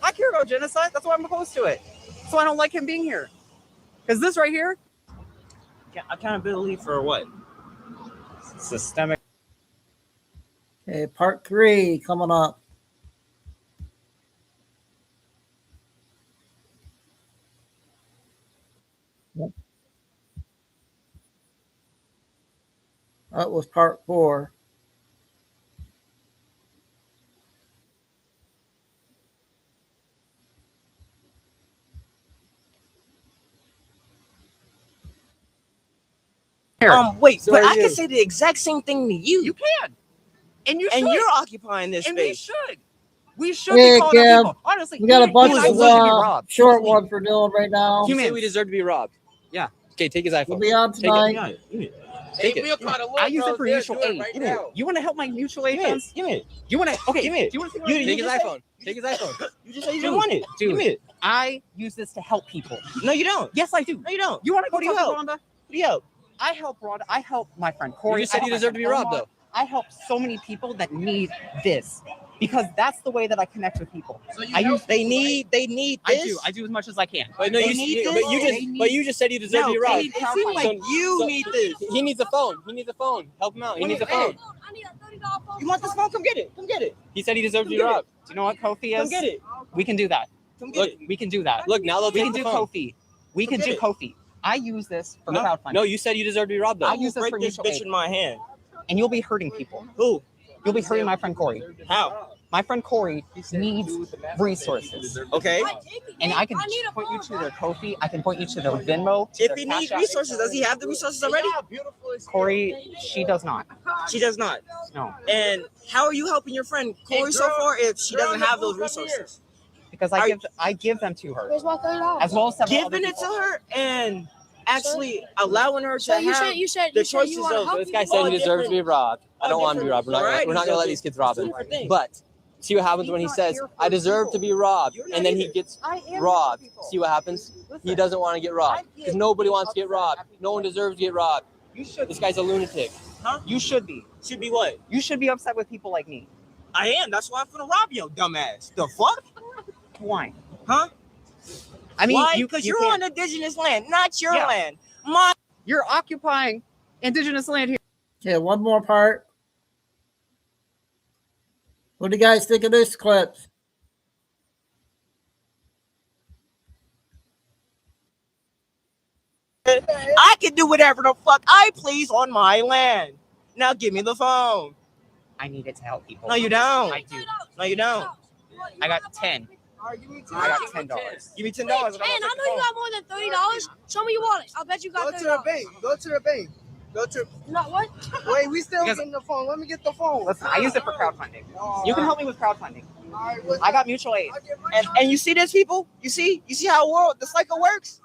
I care about genocide. That's why I'm opposed to it. That's why I don't like him being here. Because this right here. Accountability for what? Systemic. Okay, part 3 coming up. That was part 4. Wait, So but are I you. can say the exact same thing to you. You can. And And you're occupying this and space. we should Hey, be calling Kev, out people. Honestly, we got a bunch I of deserve to be robbed. short ones for doing right now. You say we deserve to be robbed. Yeah. Okay, take his iPhone. We'll be on Take tonight. it. Take it. I use it for mutual aid. You want to help my mutual aid funds? Give me it. You want to? Okay. Give me it. Do you want to Take his iPhone. Take his iPhone. You just said you didn't want it. Give me Dude, it. I use this to help people. No, you don't. Yes, I do. No, you don't. You want to go Who do you talk to help? Rhonda? Who do you help? I help Rhonda. I help my friend Corey. You just said I you help my deserve to be friend robbed, Omar. though. I help so many people that need this because that's the way that I connect with people. They need this. I do as much as I can. But no, They you need you just said you deserve to be robbed. It seems like you need this. He needs a phone. He needs a phone. Help him out. He needs a phone. You want this phone? Come get it. Come get it. He said he deserves to be Come get it. robbed. Do you know what Kofi is? Come get it. We can do that. Come get Look, it. We can do that. Look, now they'll We take can the do phone. Kofi. We Come can do get it. Kofi. I use this for No, crowdfunding. no, you said you deserve to be robbed, though. I use this Break for this mutual bitch aid. in my hand. And you'll be hurting people. Who? You'll be hurting my friend Corey. How? My friend Corey needs resources. Okay. And I can point you to their Ko-fi. I can point you to their Venmo. To If their he Cash needs App. resources, does he have the resources already? Corey, she does not. She does not. No. And how are you helping your friend Corey so far if she doesn't have those resources? Because I give them to her. As well as several other Giving it to people. her and actually allowing her to So you have said- you said- the you said you choices wanna of help This guy said he deserves to be robbed. I don't want him to be robbed. We're not gonna let these kids rob him. But see what happens when he says, "I deserve to be robbed," and then he gets robbed. See what happens? He doesn't want to get robbed because nobody wants to get robbed. No one deserves to get robbed. This guy's a lunatic. Huh? You should be. Should be what? You should be upset with people like me. I am. That's why I'm gonna rob you, dumbass. The fuck? Why? Huh? I mean, why? you- Because you you're can't. on indigenous land, not your Yeah. land. My. You're occupying indigenous land here. Okay, one more part. What do you guys think of this clip? I can do whatever the fuck I please on my land. Now give me the phone. I need it to help people. No, you don't. I do. No, you don't. I got 10. I got $10. Give me $10. Hey, I know you got more than $30. Show me your wallet. I'll bet you got $30. Go to the bank. Go to the bank. Go to. No, what? Wait, we still Because- getting the phone. Let me get the phone. Listen, I use it for crowdfunding. You can help me with crowdfunding. Alright, what's I got mutual aid. And you see this, people? You see how the cycle works?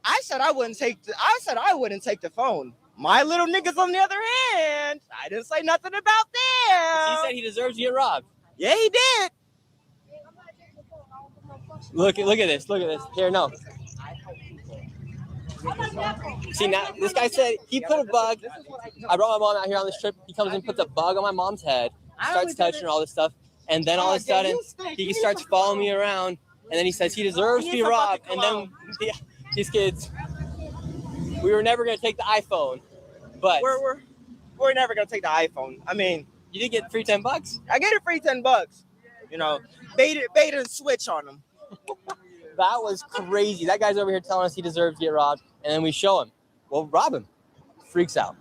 I said I wouldn't take the phone. My little niggas on the other hand, I didn't say nothing about them. He said he deserves to get robbed. Yeah, he did. Look at this. Look at this. Here, no. See now, this guy said he put a bug. I brought my mom out here on this trip. He comes and puts a bug on my mom's head, starts touching her, all this stuff, and then all of a sudden he starts following me around, and then he says he deserves to be robbed. And then these kids, we were never gonna take the iPhone, but we're never gonna take the iPhone. I mean, you did get free $10. I get a free $10. You know, bait and switch on them. That was crazy. That guy's over here telling us he deserves to get robbed, and then we show him. Well, rob him. Freaks out.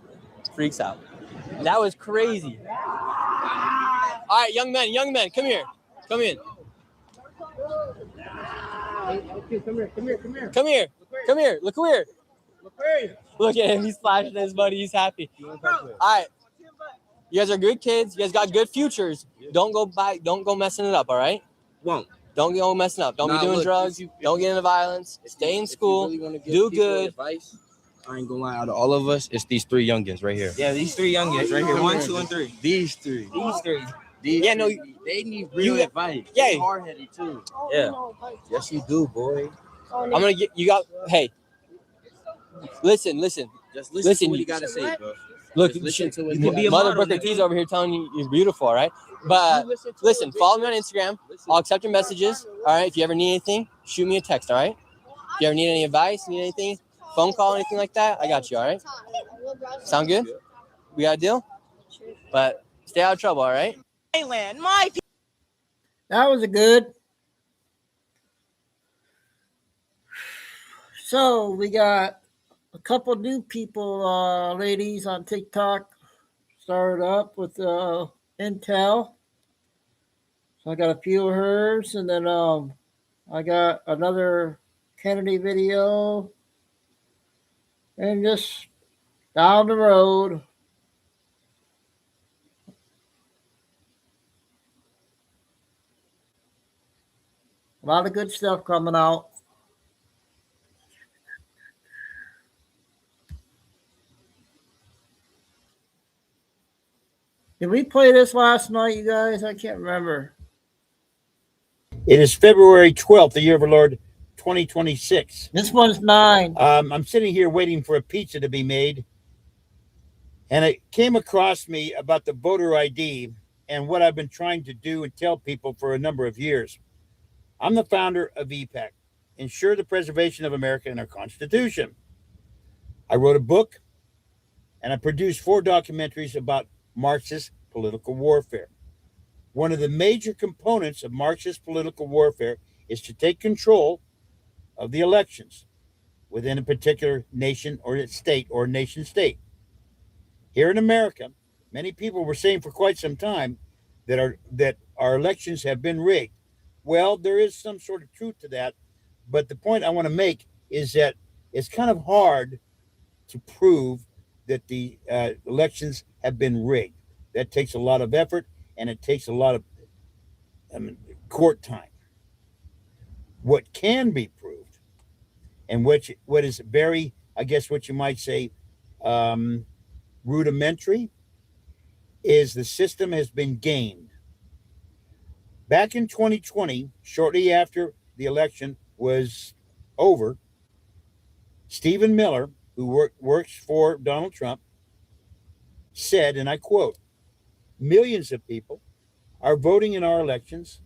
That was crazy. All right, young men, come here. Come in. Come here. Look here. Look at him. He's flashing at his buddy. He's happy. All right. You guys are good kids. You guys got good futures. Don't go messing it up, all right? Won't. Don't go messing up. Don't be doing drugs. Don't get into violence. Stay in school. Do good. Advice, I ain't gonna lie, out of all of us, it's these three youngins right here. Yeah, these three youngins right here. 1, 2, and 3. These three. Yeah, no, They need real advice. Yeah. They hard-headed too. yeah. Yes, you do, boy. I'm gonna get you got. Hey, listen. Just listen to what you gotta say, bro. Look, Just listen to what you can be a Mother model, Booker nigga. T's over here telling you you're beautiful, all right? But listen, follow me on Instagram. I'll accept your messages. All right. If you ever need anything, shoot me a text. All right. If you ever need any advice, need anything, phone call, anything like that, I got you. All right. Sound good? We got a deal? But stay out of trouble. All right. Land, my people. That was a good. So we got a couple new people, ladies on TikTok, started up with Intel. So I got a few of hers, and then I got another Kennedy video, and just down the road. A lot of good stuff coming out. Did we play this last night, you guys? I can't remember. It is February 12th, the year of our Lord 2026. This one's 9. I'm sitting here waiting for a pizza to be made. And it came across me about the voter ID and what I've been trying to do and tell people for a number of years. I'm the founder of EPAC, Ensure the Preservation of America and our Constitution. I wrote a book and I produced 4 documentaries about Marxist political warfare. One of the major components of Marxist political warfare is to take control of the elections within a particular nation or its state or nation state. Here in America, many people were saying for quite some time that our elections have been rigged. Well, there is some sort of truth to that, but the point I want to make is that it's kind of hard to prove that the elections have been rigged. That takes a lot of effort, and it takes a lot of court time. What can be proved, and what is very, I guess, what you might say, rudimentary, is the system has been gamed. Back in 2020, shortly after the election was over, Stephen Miller, who works for Donald Trump, said, and I quote, "Millions of people are voting in our elections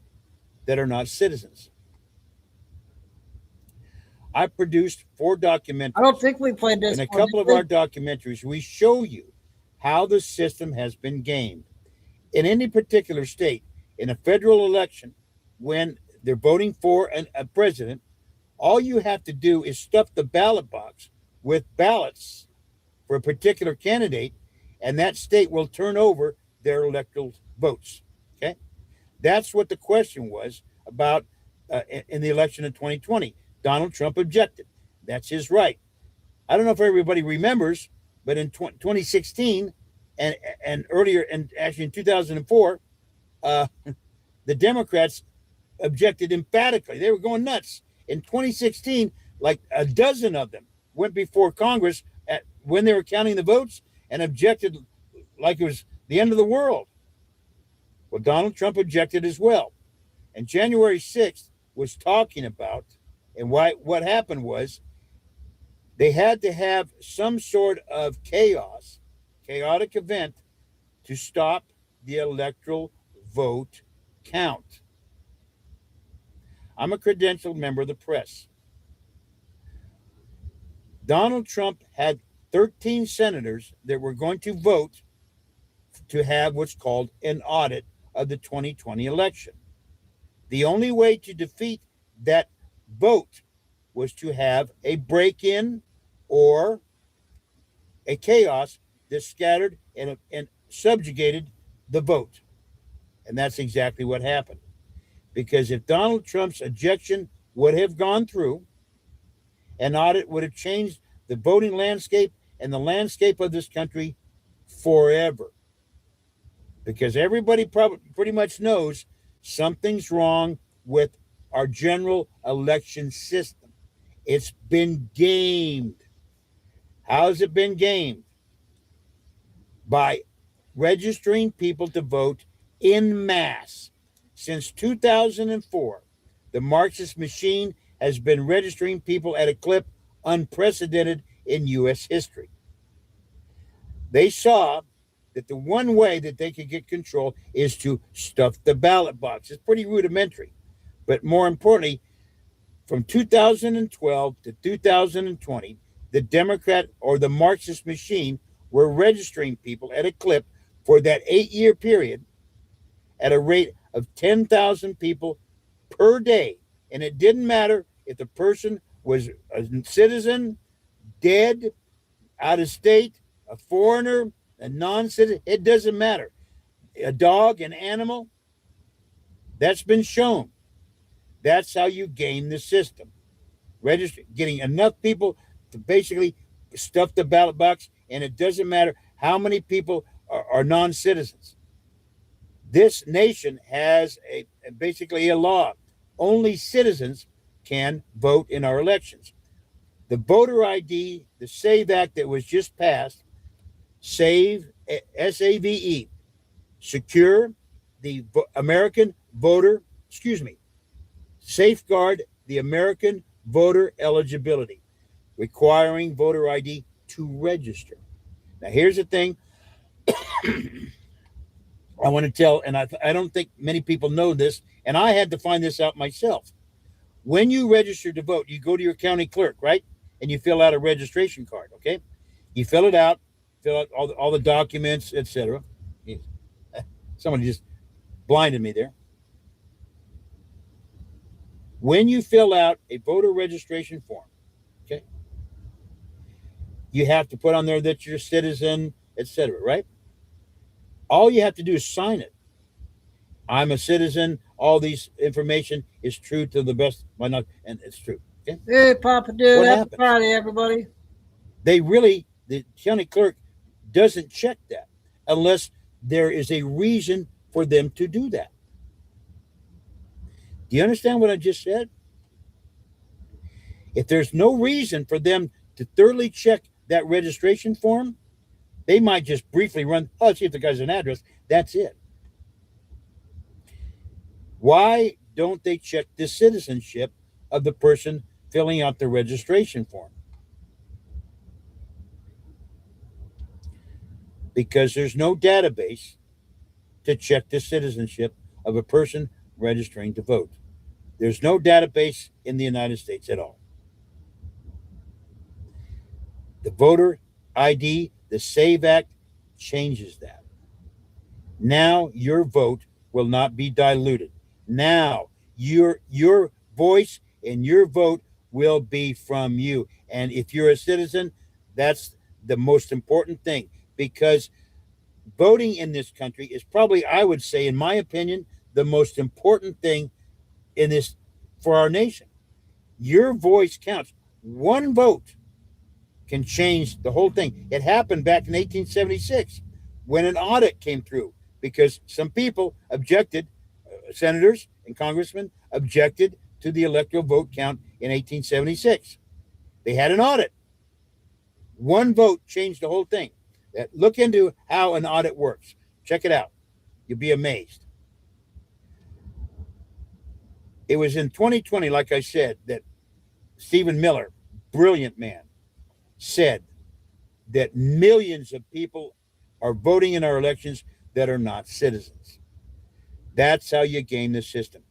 that are not citizens." I produced 4 documentaries. I don't think we played this. In a couple of our documentaries, we show you how the system has been gamed. In any particular state, in a federal election, when they're voting for a president, all you have to do is stuff the ballot box with ballots for a particular candidate, and that state will turn over their electoral votes. Okay, that's what the question was about in the election of 2020. Donald Trump objected. That's his right. I don't know if everybody remembers, but in 2016 and earlier, and actually in 2004, the Democrats objected emphatically. They were going nuts. In 2016, like a dozen of them went before Congress when they were counting the votes and objected like it was the end of the world. Well, Donald Trump objected as well. And January 6th was talking about, and what happened was they had to have some sort of chaotic event to stop the electoral vote count. I'm a credentialed member of the press. Donald Trump had 13 senators that were going to vote to have what's called an audit of the 2020 election. The only way to defeat that vote was to have a break-in or a chaos that scattered and subjugated the vote. And that's exactly what happened. Because if Donald Trump's objection would have gone through, an audit would have changed the voting landscape and the landscape of this country forever. Because everybody pretty much knows something's wrong with our general election system. It's been gamed. How has it been gamed? By registering people to vote en masse. Since 2004, the Marxist machine has been registering people at a clip unprecedented in U.S. history. They saw that the one way that they could get control is to stuff the ballot box. It's pretty rudimentary. But more importantly, from 2012 to 2020, the Democrat or the Marxist machine were registering people at a clip for that 8-year period at a rate of 10,000 people per day. And it didn't matter if the person was a citizen, dead, out of state, a foreigner, a non-citizen, it doesn't matter. A dog, an animal, that's been shown. That's how you game the system. Getting enough people to basically stuff the ballot box, and it doesn't matter how many people are non-citizens. This nation has basically a law. Only citizens can vote in our elections. The voter ID, the SAVE Act that was just passed, SAVE, S-A-V-E, secure the American voter, safeguard the American voter eligibility, requiring voter ID to register. Now, here's the thing I want to tell, and I don't think many people know this, and I had to find this out myself. When you register to vote, you go to your county clerk, right? And you fill out a registration card, okay? You fill it out, fill out all the documents, etc. Somebody just blinded me there. When you fill out a voter registration form, okay, you have to put on there that you're a citizen, etc., right? All you have to do is sign it. I'm a citizen. All these information is true to the best. Why not? And it's true. Okay? Hey, Papa Dude. What Happy happens? Friday, everybody. The county clerk doesn't check that unless there is a reason for them to do that. Do you understand what I just said? If there's no reason for them to thoroughly check that registration form, they might just briefly run, oh, see if the guy's an address. That's it. Why don't they check the citizenship of the person filling out the registration form? Because there's no database to check the citizenship of a person registering to vote. There's no database in the United States at all. The voter ID, the SAVE Act, changes that. Now your vote will not be diluted. Now your voice and your vote will be from you. And if you're a citizen, that's the most important thing, because voting in this country is probably, I would say, in my opinion, the most important thing in this for our nation. Your voice counts. One vote can change the whole thing. It happened back in 1876 when an audit came through because some people objected, senators and congressmen objected to the electoral vote count in 1876. They had an audit. One vote changed the whole thing. Look into how an audit works. Check it out. You'll be amazed. It was in 2020, like I said, that Stephen Miller, brilliant man, said that millions of people are voting in our elections that are not citizens. That's how you game the system.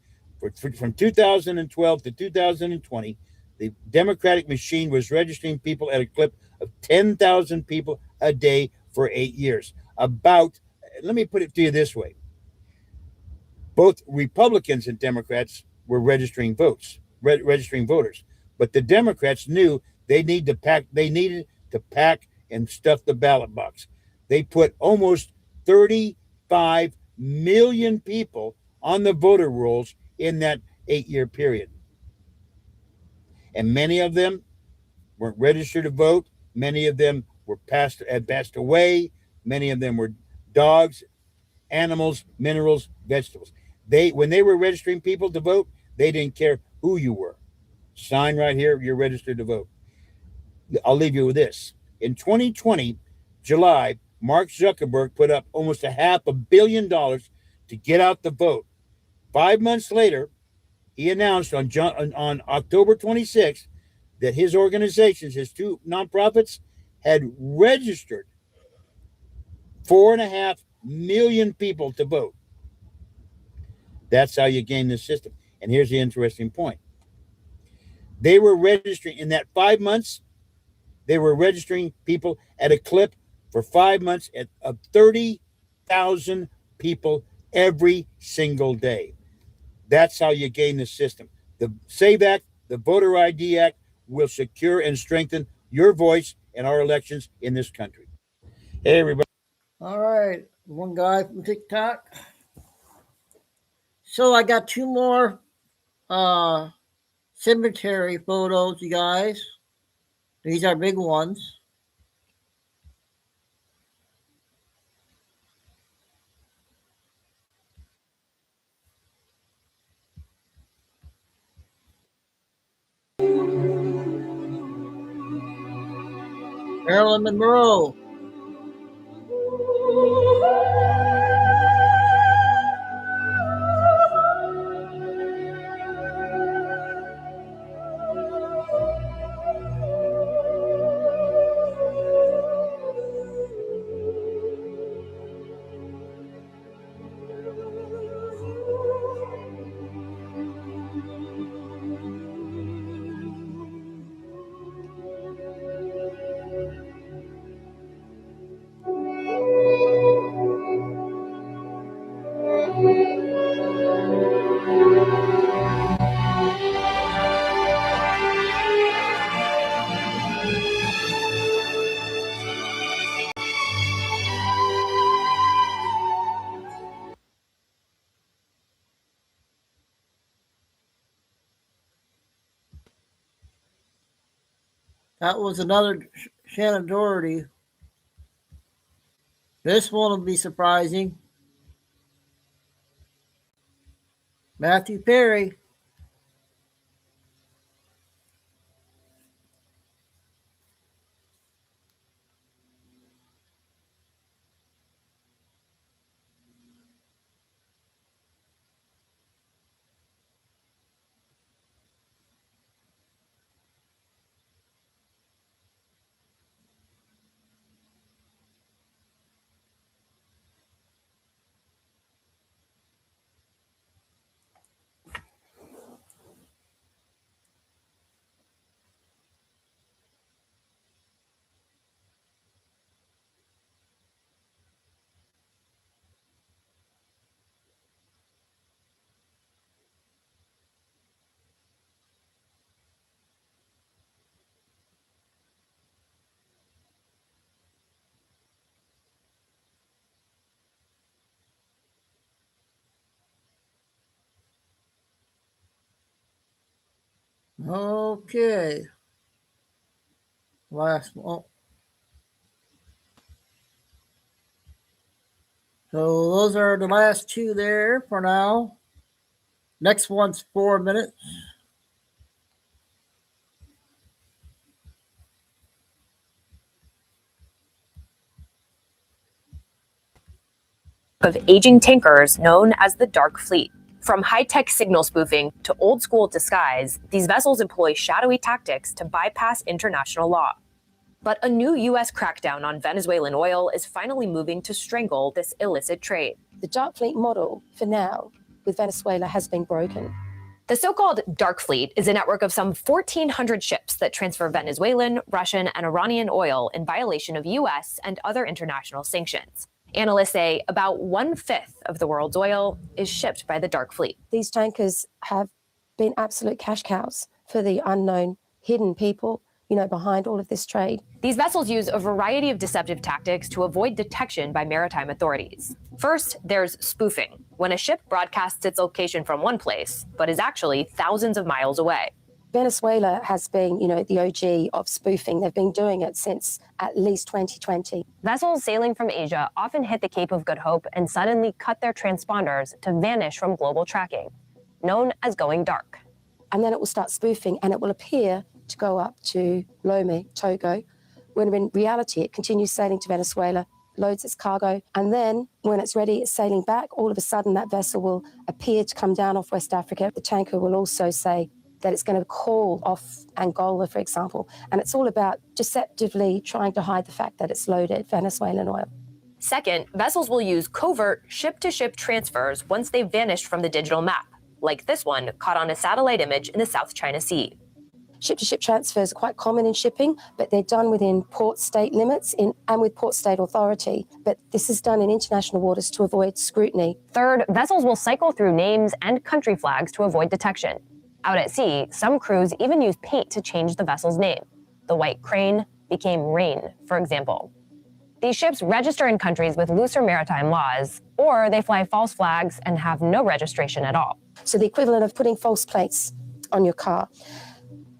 From 2012 to 2020, the Democratic machine was registering people at a clip of 10,000 people a day for 8 years. Let me put it to you this way. Both Republicans and Democrats were registering voters. But the Democrats knew they needed to pack and stuff the ballot box. They put almost 35 million people on the voter rolls in that 8-year period. And many of them weren't registered to vote. Many of them had passed away. Many of them were dogs, animals, minerals, vegetables. When they were registering people to vote, they didn't care who you were. Sign right here, you're registered to vote. I'll leave you with this. In 2020, July, Mark Zuckerberg put up almost $500 million to get out the vote. 5 months later, he announced on October 26th that his organizations, his two nonprofits, had registered 4.5 million people to vote. That's how you game the system. And here's the interesting point. They were registering in that 5 months. They were registering people at a clip for 5 months of 30,000 people every single day. That's how you game the system. The SAVE Act, the Voter ID Act will secure and strengthen your voice in our elections in this country. Hey, everybody. All right. One guy from TikTok. So I got two more cemetery photos, you guys. These are big ones. Marilyn Monroe. That was another Shannon Doherty. This one will be surprising. Matthew Perry. Okay. Last one. So those are the last two there for now. Next one's 4 minutes. Of aging tankers known as the Dark Fleet. From high-tech signal spoofing to old-school disguise, these vessels employ shadowy tactics to bypass international law. But a new U.S. crackdown on Venezuelan oil is finally moving to strangle this illicit trade. The Dark Fleet model, for now, with Venezuela has been broken. The so-called Dark Fleet is a network of some 1,400 ships that transfer Venezuelan, Russian, and Iranian oil in violation of U.S. and other international sanctions. Analysts say about 1/5 of the world's oil is shipped by the Dark Fleet. These tankers have been absolute cash cows for the unknown, hidden people, behind all of this trade. These vessels use a variety of deceptive tactics to avoid detection by maritime authorities. First, there's spoofing, when a ship broadcasts its location from one place, but is actually thousands of miles away. Venezuela has been, the OG of spoofing. They've been doing it since at least 2020. Vessels sailing from Asia often hit the Cape of Good Hope and suddenly cut their transponders to vanish from global tracking, known as going dark. And then it will start spoofing and it will appear to go up to Lome, Togo, when in reality it continues sailing to Venezuela, loads its cargo, and then when it's ready, it's sailing back. All of a sudden, that vessel will appear to come down off West Africa. The tanker will also say that it's going to call off Angola, for example, and it's all about deceptively trying to hide the fact that it's loaded Venezuelan oil. Second, vessels will use covert ship-to-ship transfers once they've vanished from the digital map, like this one caught on a satellite image in the South China Sea. Ship-to-ship transfers are quite common in shipping, but they're done within port state limits and with port state authority. But this is done in international waters to avoid scrutiny. Third, vessels will cycle through names and country flags to avoid detection. Out at sea, some crews even use paint to change the vessel's name. The White Crane became Rain, for example. These ships register in countries with looser maritime laws, or they fly false flags and have no registration at all. So the equivalent of putting false plates on your car.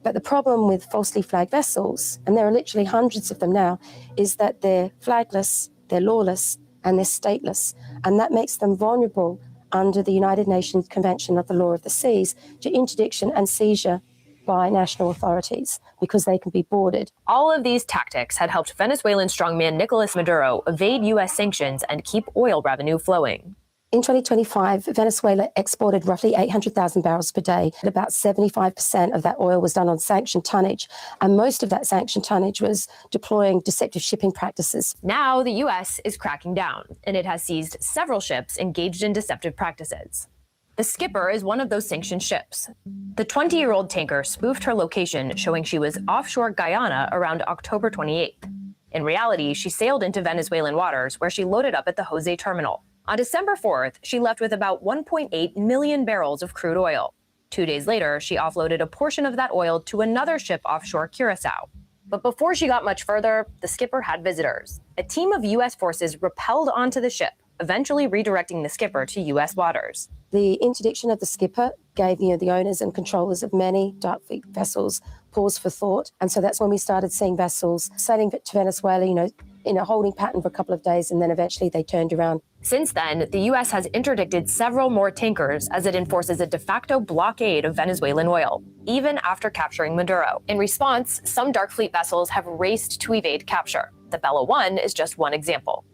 But the problem with falsely flagged vessels, and there are literally hundreds of them now, is that they're flagless, they're lawless, and they're stateless. And that makes them vulnerable under the United Nations Convention of the Law of the Seas to interdiction and seizure by national authorities because they can be boarded. All of these tactics had helped Venezuelan strongman Nicolas Maduro evade U.S. sanctions and keep oil revenue flowing. In 2025, Venezuela exported roughly 800,000 barrels per day. About 75% of that oil was done on sanctioned tonnage, and most of that sanctioned tonnage was deploying deceptive shipping practices. Now the U.S. is cracking down, and it has seized several ships engaged in deceptive practices. The Skipper is one of those sanctioned ships. The 20-year-old tanker spoofed her location, showing she was offshore Guyana around October 28th. In reality, she sailed into Venezuelan waters, where she loaded up at the Jose terminal. On December 4th, she left with about 1.8 million barrels of crude oil. 2 days later, she offloaded a portion of that oil to another ship offshore Curacao. But before she got much further, the Skipper had visitors. A team of U.S. forces rappelled onto the ship, eventually redirecting the Skipper to U.S. waters. The interdiction of the skipper gave the owners and controllers of many dark fleet vessels pause for thought. And so that's when we started seeing vessels sailing to Venezuela, in a holding pattern for a couple of days, and then eventually they turned around. Since then, the U.S. has interdicted several more tankers as it enforces a de facto blockade of Venezuelan oil, even after capturing Maduro. In response, some dark fleet vessels have raced to evade capture. The Bella One is just one example.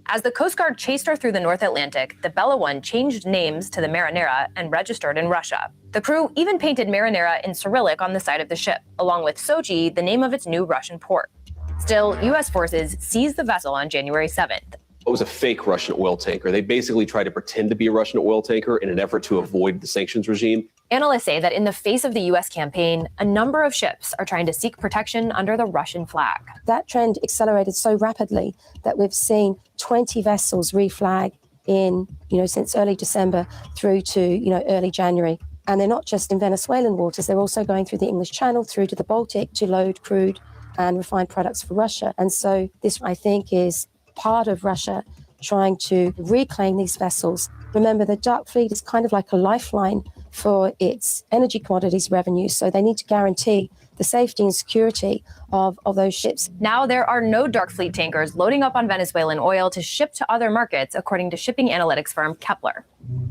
As the Coast Guard chased her through the North Atlantic, the Bella One changed names to the Marinera and registered in Russia. The crew even painted Marinera in Cyrillic on the side of the ship, along with Sochi, the name of its new Russian port. Still, U.S. forces seized the vessel on January 7th. It was a fake Russian oil tanker. They basically tried to pretend to be a Russian oil tanker in an effort to avoid the sanctions regime. Analysts say that in the face of the U.S. campaign, a number of ships are trying to seek protection under the Russian flag. That trend accelerated so rapidly that we've seen 20 vessels reflag since early December through to, early January. And they're not just in Venezuelan waters, they're also going through the English Channel, through to the Baltic to load crude and refined products for Russia. And so this, I think, is part of Russia trying to reclaim these vessels. Remember, the dark fleet is kind of like a lifeline for its energy commodities revenue, so they need to guarantee the safety and security of those ships. Now there are no dark fleet tankers loading up on Venezuelan oil to ship to other markets, according to shipping analytics firm Kepler.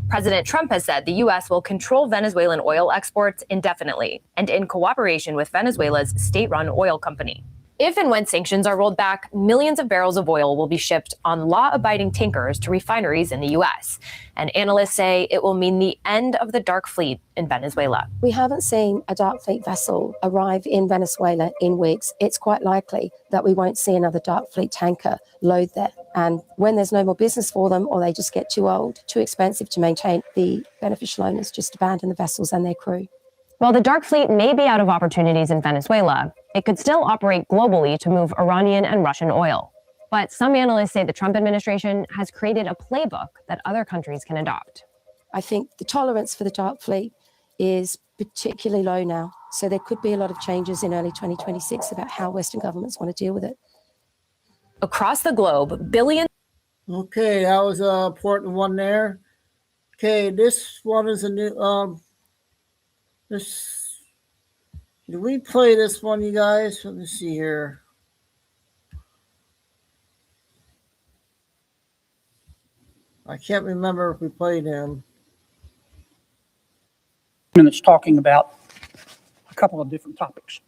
President Trump has said the U.S. will control Venezuelan oil exports indefinitely and in cooperation with Venezuela's state-run oil company. If and when sanctions are rolled back, millions of barrels of oil will be shipped on law-abiding tankers to refineries in the U.S. And analysts say it will mean the end of the dark fleet in Venezuela. We haven't seen a dark fleet vessel arrive in Venezuela in weeks. It's quite likely that we won't see another dark fleet tanker load there. And when there's no more business for them, or they just get too old, too expensive to maintain, the beneficial owners just abandon the vessels and their crew. While the dark fleet may be out of opportunities in Venezuela, it could still operate globally to move Iranian and Russian oil. But some analysts say the Trump administration has created a playbook that other countries can adopt. I think the tolerance for the dark fleet is particularly low now. So there could be a lot of changes in early 2026 about how Western governments want to deal with it. Across the globe, billions. Okay, that was an important one there. Okay, this one is a new, did we play this one, you guys? Let me see here. I can't remember if we played him. Minutes talking about a couple of different topics.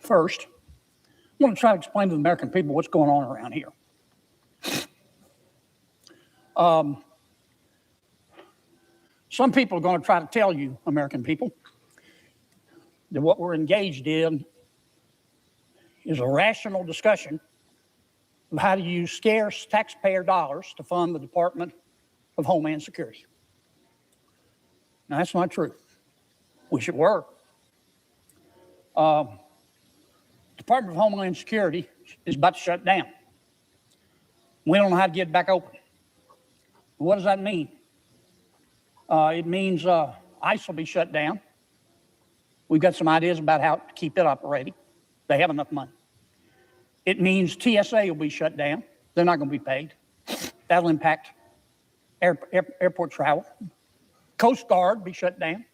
First, I want to try to explain to the American people what's going on around here. Some people are going to try to tell you, American people, that what we're engaged in is a rational discussion of how to use scarce taxpayer dollars to fund the Department of Homeland Security. Now, that's not true. Wish it were. Department of Homeland Security is about to shut down. We don't know how to get it back open. What does that mean? It means ICE will be shut down. We've got some ideas about how to keep it operating. They have enough money. It means TSA will be shut down. They're not going to be paid. That'll impact airport travel. Coast Guard will be shut down.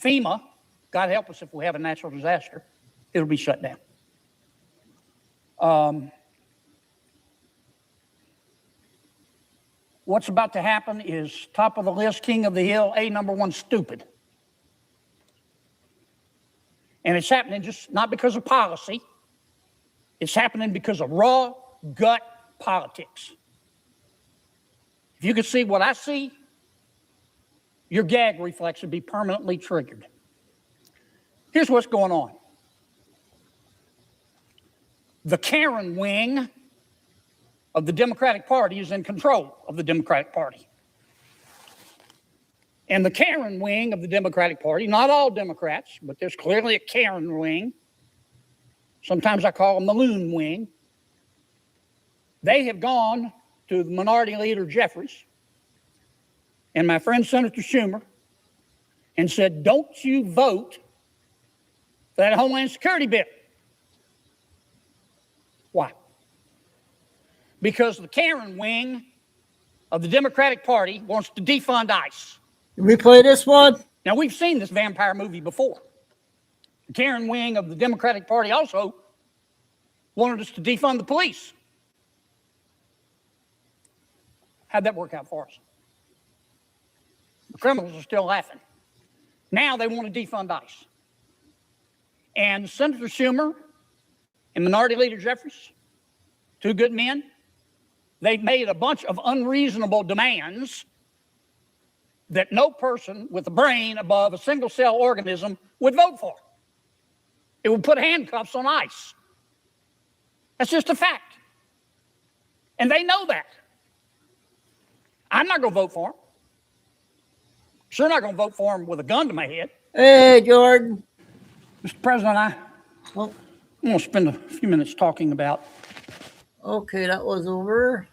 FEMA, God help us if we have a natural disaster, it'll be shut down. What's about to happen is top of the list, king of the hill, number one, stupid. And it's happening just not because of policy. It's happening because of raw gut politics. If you could see what I see, your gag reflex would be permanently triggered. Here's what's going on. The Karen wing of the Democratic Party is in control of the Democratic Party. And the Karen wing of the Democratic Party, not all Democrats, but there's clearly a Karen wing. Sometimes I call them the loon wing. They have gone to the Minority Leader Jeffries and my friend Senator Schumer and said, don't you vote for that Homeland Security bill. Why? Because the Karen wing of the Democratic Party wants to defund ICE. Can we play this one? Now, we've seen this vampire movie before. The Karen wing of the Democratic Party also wanted us to defund the police. How'd that work out for us? The criminals are still laughing. Now they want to defund ICE. And Senator Schumer and Minority Leader Jeffries, two good men, they've made a bunch of unreasonable demands that no person with a brain above a single cell organism would vote for. It would put handcuffs on ICE. That's just a fact. And they know that. I'm not going to vote for them. Sure not going to vote for them with a gun to my head. Hey, Jordan. Mr. President, I'm going to spend a few minutes talking about. Okay, that was over.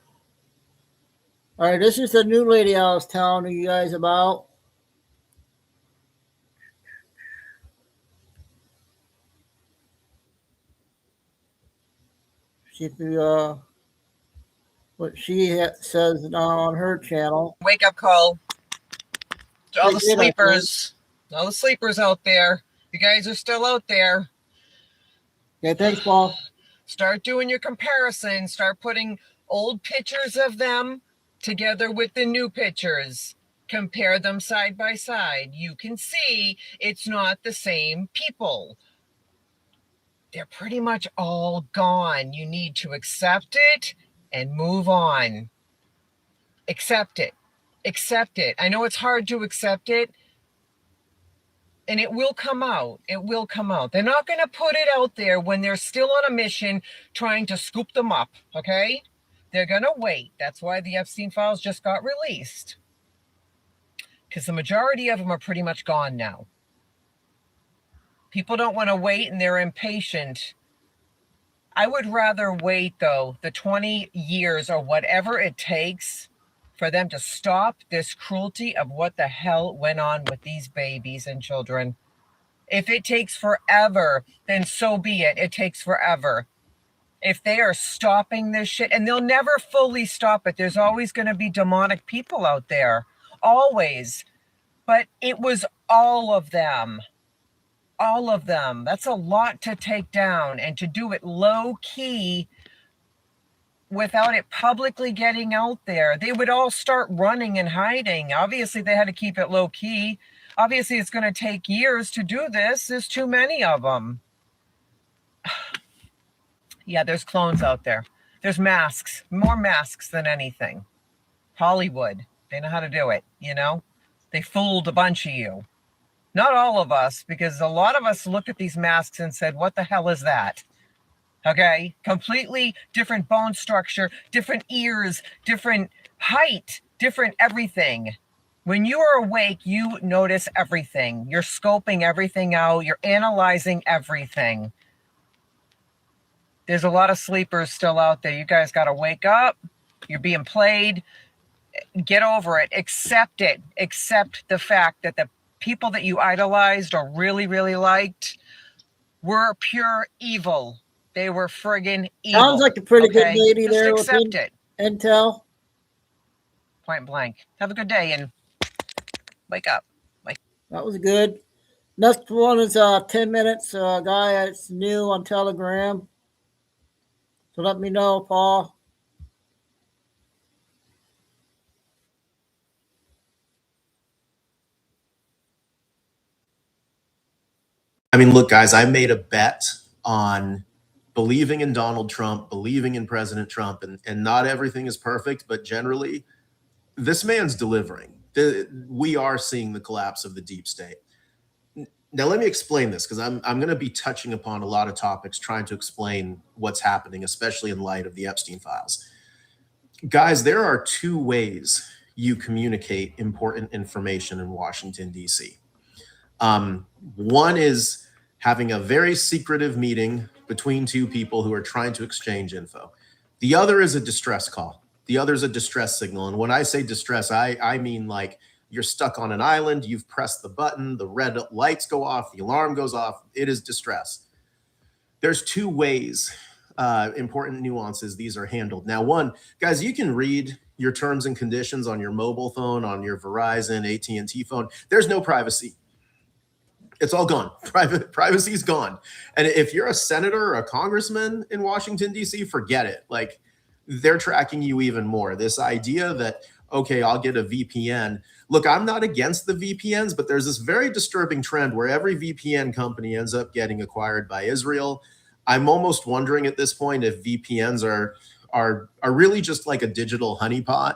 All right, this is the new lady I was telling you guys about. See if you, what she says now on her channel. Wake up call to all the Pretty good, I think. sleepers. All the sleepers out there. You guys are still out there. Okay, thanks, Paul. Start doing your comparisons. Start putting old pictures of them together with the new pictures. Compare them side by side. You can see it's not the same people. They're pretty much all gone. You need to accept it and move on. Accept it. Accept it. I know it's hard to accept it. And it will come out. It will come out. They're not going to put it out there when they're still on a mission trying to scoop them up, okay? They're going to wait. That's why the Epstein files just got released. Because the majority of them are pretty much gone now. People don't want to wait and they're impatient. I would rather wait, though, the 20 years or whatever it takes for them to stop this cruelty of what the hell went on with these babies and children. If it takes forever, then so be it. It takes forever. If they are stopping this shit, and they'll never fully stop it. There's always going to be demonic people out there. Always. But it was all of them. All of them. That's a lot to take down, and to do it low key without it publicly getting out there. They would all start running and hiding. Obviously, they had to keep it low key. Obviously, it's going to take years to do this. There's too many of them. Yeah, there's clones out there. There's masks. More masks than anything. Hollywood. They know how to do it, you know? They fooled a bunch of you. Not all of us, because a lot of us looked at these masks and said, what the hell is that? Okay, completely different bone structure, different ears, different height, different everything. When you are awake, you notice everything. You're scoping everything out. You're analyzing everything. There's a lot of sleepers still out there. You guys got to wake up. You're being played. Get over it. Accept it. Accept the fact that the people that you idolized or really, really liked were pure evil. They were friggin' evil. Sounds like a pretty good lady Just there. accept with it. Intel. Point blank. Have a good day and wake up. Bye. That was good. Next one is 10 minutes. A guy that's new on Telegram. So let me know, Paul. I mean, look, guys, I made a bet on believing in Donald Trump, believing in President Trump, and not everything is perfect, but generally, this man's delivering. We are seeing the collapse of the deep state. Now, let me explain this, because I'm going to be touching upon a lot of topics, trying to explain what's happening, especially in light of the Epstein files. Guys, there are two ways you communicate important information in Washington, D.C. One is having a very secretive meeting between two people who are trying to exchange info. The other is a distress call. The other is a distress signal. And when I say distress, I mean like you're stuck on an island, you've pressed the button, the red lights go off, the alarm goes off. It is distress. There's two ways, important nuances these are handled. Now, one, guys, you can read your terms and conditions on your mobile phone, on your Verizon, AT&T phone, there's no privacy. It's all gone. Privacy's gone. And if you're a senator or a congressman in Washington, D.C., forget it. Like, they're tracking you even more. This idea that, okay, I'll get a VPN. Look, I'm not against the VPNs, but there's this very disturbing trend where every VPN company ends up getting acquired by Israel. I'm almost wondering at this point if VPNs are really just like a digital honeypot,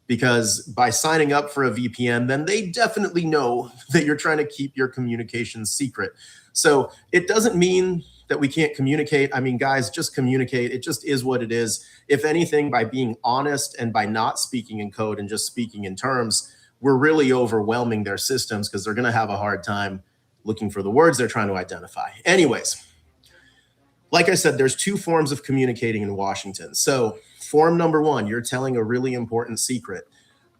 because by signing up for a VPN, then they definitely know that you're trying to keep your communications secret. So it doesn't mean that we can't communicate. I mean, guys, just communicate. It just is what it is. If anything, by being honest and by not speaking in code and just speaking in terms, we're really overwhelming their systems, because they're going to have a hard time looking for the words they're trying to identify. Anyways, like I said, there's two forms of communicating in Washington. So form number one, you're telling a really important secret.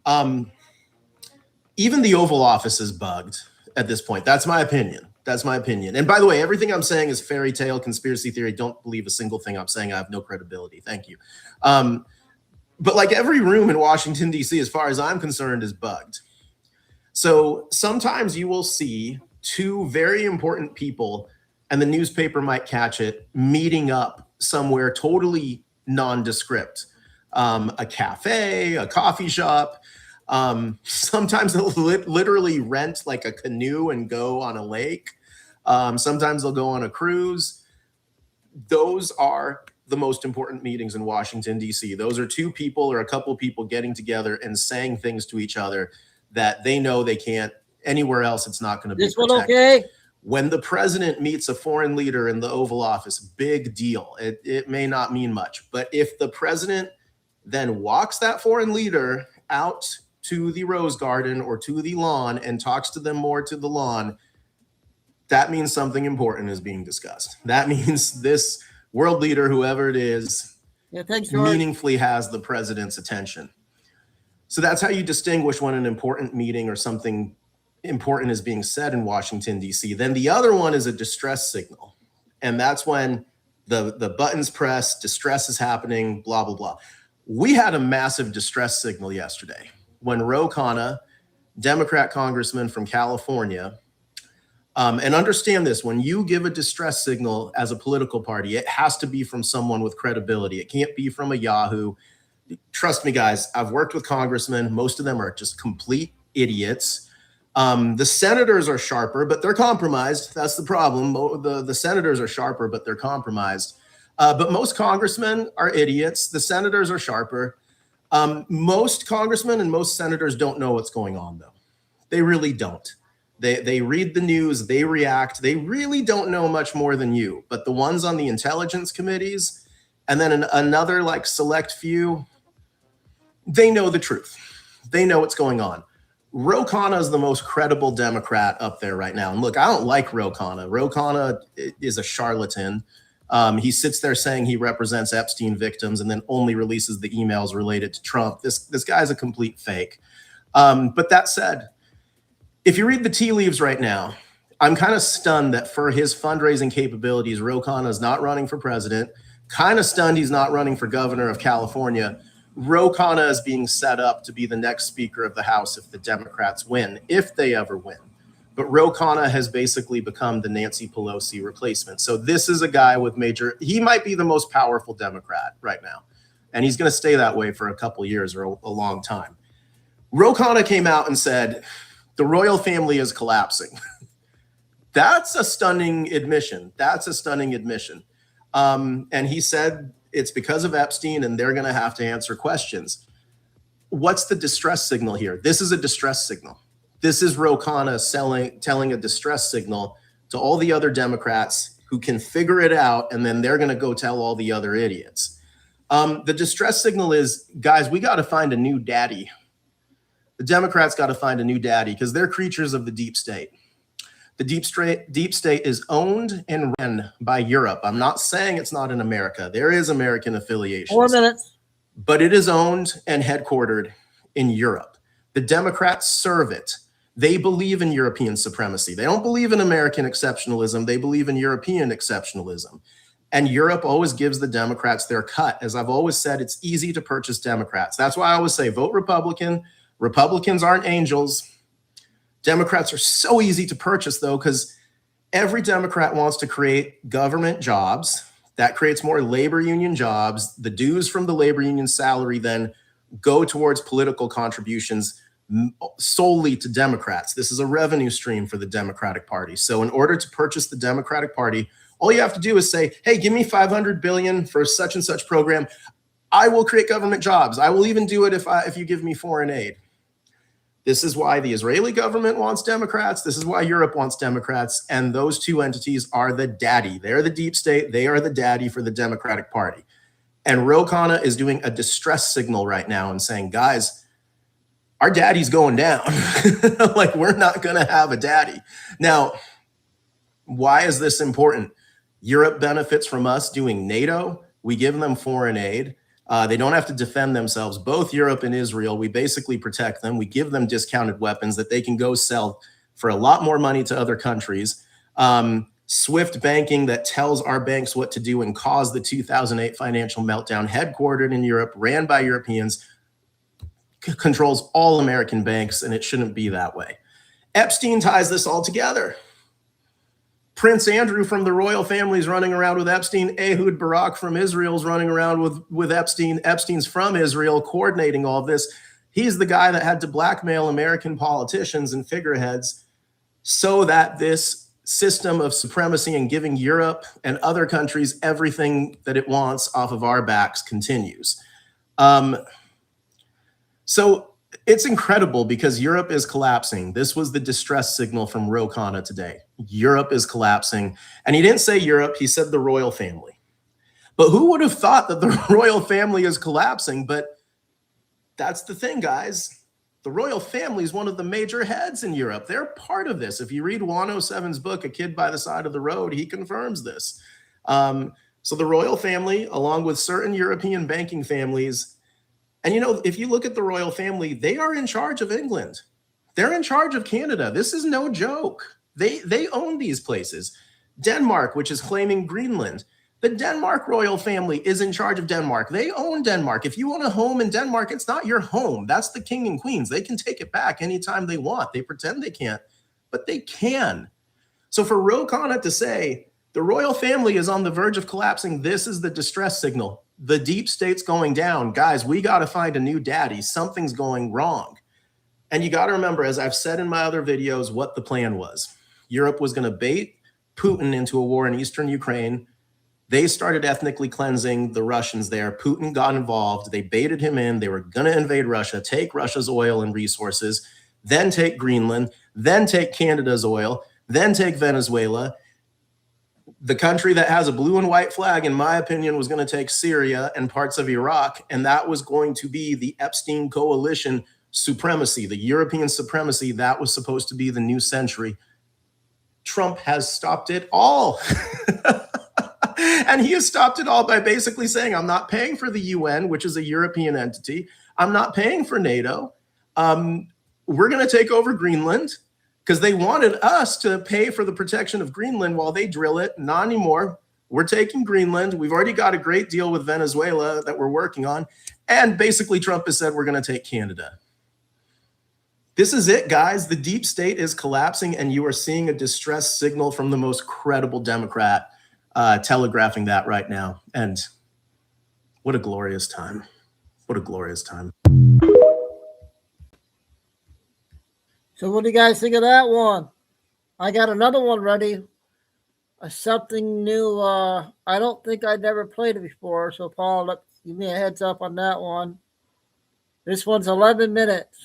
Even the Oval Office is bugged at this point. That's my opinion. That's my opinion. And by the way, everything I'm saying is fairy tale, conspiracy theory. Don't believe a single thing I'm saying. I have no credibility. Thank you. But like every room in Washington, D.C., as far as I'm concerned, is bugged. So sometimes you will see two very important people, and the newspaper might catch it, meeting up somewhere totally nondescript. A cafe, a coffee shop. Sometimes they'll literally rent like a canoe and go on a lake. Sometimes they'll go on a cruise. Those are the most important meetings in Washington, D.C. Those are two people or a couple people getting together and saying things to each other that they know they can't anywhere else. It's not going to be This one protected. okay? When the president meets a foreign leader in the Oval Office, big deal. It may not mean much, but if the president then walks that foreign leader out to the Rose Garden or to the lawn and talks to them more to the lawn, that means something important is being discussed. That means this world leader, whoever it is, meaningfully has the president's attention. So that's how you distinguish when an important meeting or something important is being said in Washington, D.C. Then the other one is a distress signal. And that's when the buttons press, distress is happening, blah, blah, blah. We had a massive distress signal yesterday when Ro Khanna, Democrat congressman from California, and understand this, when you give a distress signal as a political party, it has to be from someone with credibility. It can't be from a Yahoo. Trust me, guys, I've worked with congressmen. Most of them are just complete idiots. The senators are sharper, but they're compromised. That's the problem. The senators are sharper, but they're compromised. But most congressmen are idiots. The senators are sharper. Most congressmen and most senators don't know what's going on, though. They really don't. They read the news, they react. They really don't know much more than you. But the ones on the intelligence committees, and then another like select few, they know the truth. They know what's going on. Ro Khanna is the most credible Democrat up there right now. And look, I don't like Ro Khanna. Ro Khanna is a charlatan. He sits there saying he represents Epstein victims and then only releases the emails related to Trump. This guy's a complete fake. But that said, if you read the tea leaves right now, I'm kind of stunned that for his fundraising capabilities, Ro Khanna is not running for president. Kind of stunned he's not running for governor of California. Ro Khanna is being set up to be the next Speaker of the House if the Democrats win, if they ever win. But Ro Khanna has basically become the Nancy Pelosi replacement. So this is a guy with he might be the most powerful Democrat right now. And he's going to stay that way for a couple years or a long time. Ro Khanna came out and said, the royal family is collapsing. That's a stunning admission. That's a stunning admission. And he said it's because of Epstein and they're going to have to answer questions. What's the distress signal here? This is a distress signal. This is Ro Khanna telling a distress signal to all the other Democrats who can figure it out, and then they're going to go tell all the other idiots. The distress signal is, guys, we got to find a new daddy. The Democrats got to find a new daddy because they're creatures of the deep state. The deep state is owned and run by Europe. I'm not saying it's not in America. There is American affiliations. 4 minutes. But it is owned and headquartered in Europe. The Democrats serve it. They believe in European supremacy. They don't believe in American exceptionalism. They believe in European exceptionalism. And Europe always gives the Democrats their cut. As I've always said, it's easy to purchase Democrats. That's why I always say vote Republican. Republicans aren't angels. Democrats are so easy to purchase, though, because every Democrat wants to create government jobs. That creates more labor union jobs. The dues from the labor union salary then go towards political contributions solely to Democrats. This is a revenue stream for the Democratic Party. So in order to purchase the Democratic Party, all you have to do is say, hey, give me $500 billion for such and such program. I will create government jobs. I will even do it if you give me foreign aid. This is why the Israeli government wants Democrats. This is why Europe wants Democrats. And those two entities are the daddy. They're the deep state. They are the daddy for the Democratic Party. And Ro Khanna is doing a distress signal right now and saying, guys, our daddy's going down. Like, we're not going to have a daddy. Now, why is this important? Europe benefits from us doing NATO. We give them foreign aid. They don't have to defend themselves. Both Europe and Israel, we basically protect them. We give them discounted weapons that they can go sell for a lot more money to other countries. SWIFT banking that tells our banks what to do and caused the 2008 financial meltdown, headquartered in Europe, ran by Europeans, controls all American banks, and it shouldn't be that way. Epstein ties this all together. Prince Andrew from the royal family is running around with Epstein. Ehud Barak from Israel is running around with Epstein. Epstein's from Israel, coordinating all of this. He's the guy that had to blackmail American politicians and figureheads so that this system of supremacy and giving Europe and other countries everything that it wants off of our backs continues. So it's incredible because Europe is collapsing. This was the distress signal from Ro Khanna today. Europe is collapsing. And he didn't say Europe, he said the royal family. But who would have thought that the royal family is collapsing? But that's the thing, guys. The royal family is one of the major heads in Europe. They're part of this. If you read 107's book, A Kid by the Side of the Road, he confirms this. So the royal family, along with certain European banking families, and, you know, if you look at the royal family, they are in charge of England. They're in charge of Canada. This is no joke. They own these places. Denmark, which is claiming Greenland. The Denmark royal family is in charge of Denmark. They own Denmark. If you own a home in Denmark, it's not your home. That's the king and queens. They can take it back anytime they want. They pretend they can't, but they can. So for Ro Khanna to say the royal family is on the verge of collapsing, this is the distress signal. The deep state's going down. Guys, we got to find a new daddy. Something's going wrong. And you got to remember, as I've said in my other videos, what the plan was. Europe was going to bait Putin into a war in eastern Ukraine. They started ethnically cleansing the Russians there. Putin got involved. They baited him in. They were going to invade Russia, take Russia's oil and resources, then take Greenland, then take Canada's oil, then take Venezuela. The country that has a blue and white flag, in my opinion, was going to take Syria and parts of Iraq, and that was going to be the Epstein coalition supremacy, the European supremacy. That was supposed to be the new century. Trump has stopped it all. And he has stopped it all by basically saying, I'm not paying for the UN, which is a European entity. I'm not paying for NATO. We're going to take over Greenland, because they wanted us to pay for the protection of Greenland while they drill it. Not anymore. We're taking Greenland. We've already got a great deal with Venezuela that we're working on. And basically Trump has said we're going to take Canada. This is it, guys. The deep state is collapsing, and you are seeing a distress signal from the most credible Democrat telegraphing that right now. And what a glorious time. What a glorious time. So what do you guys think of that one? I got another one ready. Something new. I don't think I'd never played it before. So Paul, give me a heads up on that one. This one's 11 minutes.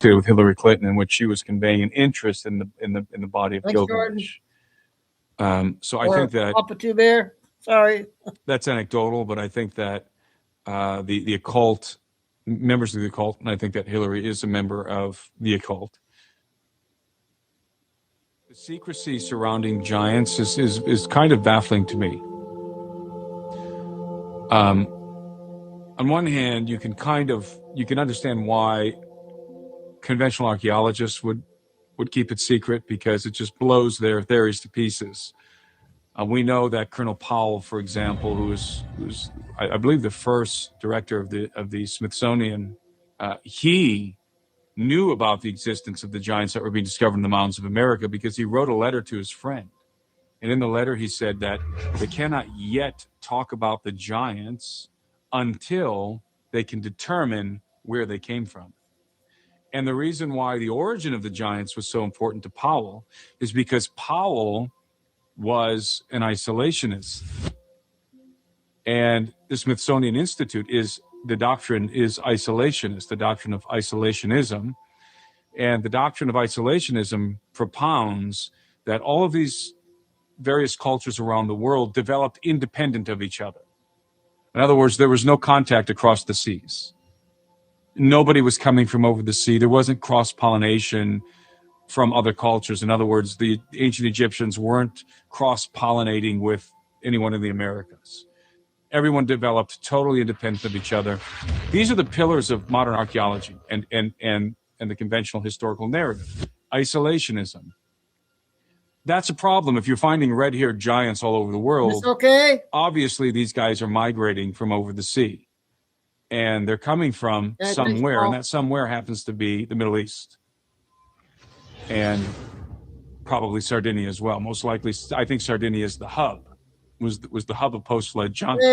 With Hillary Clinton, in which she was conveying an interest in the body of Thanks, Gilgamesh. So I think that Papa Two Bear. Sorry. that's anecdotal, but I think that the occult, members of the occult, and I think that Hillary is a member of the occult. secrecy surrounding giants is kind of baffling to me. On one hand, you can understand why conventional archaeologists would keep it secret, because it just blows their theories to pieces. We know that Colonel Powell, for example, who's I believe the first director of the Smithsonian, he knew about the existence of the giants that were being discovered in the mountains of America because he wrote a letter to his friend. And in the letter, he said that they cannot yet talk about the giants until they can determine where they came from. And the reason why the origin of the giants was so important to Powell is because Powell was an isolationist. And the Smithsonian Institute the doctrine is isolationist, the doctrine of isolationism. And the doctrine of isolationism propounds that all of these various cultures around the world developed independent of each other. In other words, there was no contact across the seas. Nobody was coming from over the sea. There wasn't cross-pollination from other cultures. In other words, the ancient Egyptians weren't cross-pollinating with anyone in the Americas. Everyone developed totally independent of each other. These are the pillars of modern archaeology and the conventional historical narrative. Isolationism. That's a problem. If you're finding red-haired giants all over the world, it's okay. Obviously these guys are migrating from over the sea. And they're coming from somewhere, and that somewhere happens to be the Middle East. And probably Sardinia as well. Most likely, I think Sardinia is the hub. Was the hub of post-flood giants.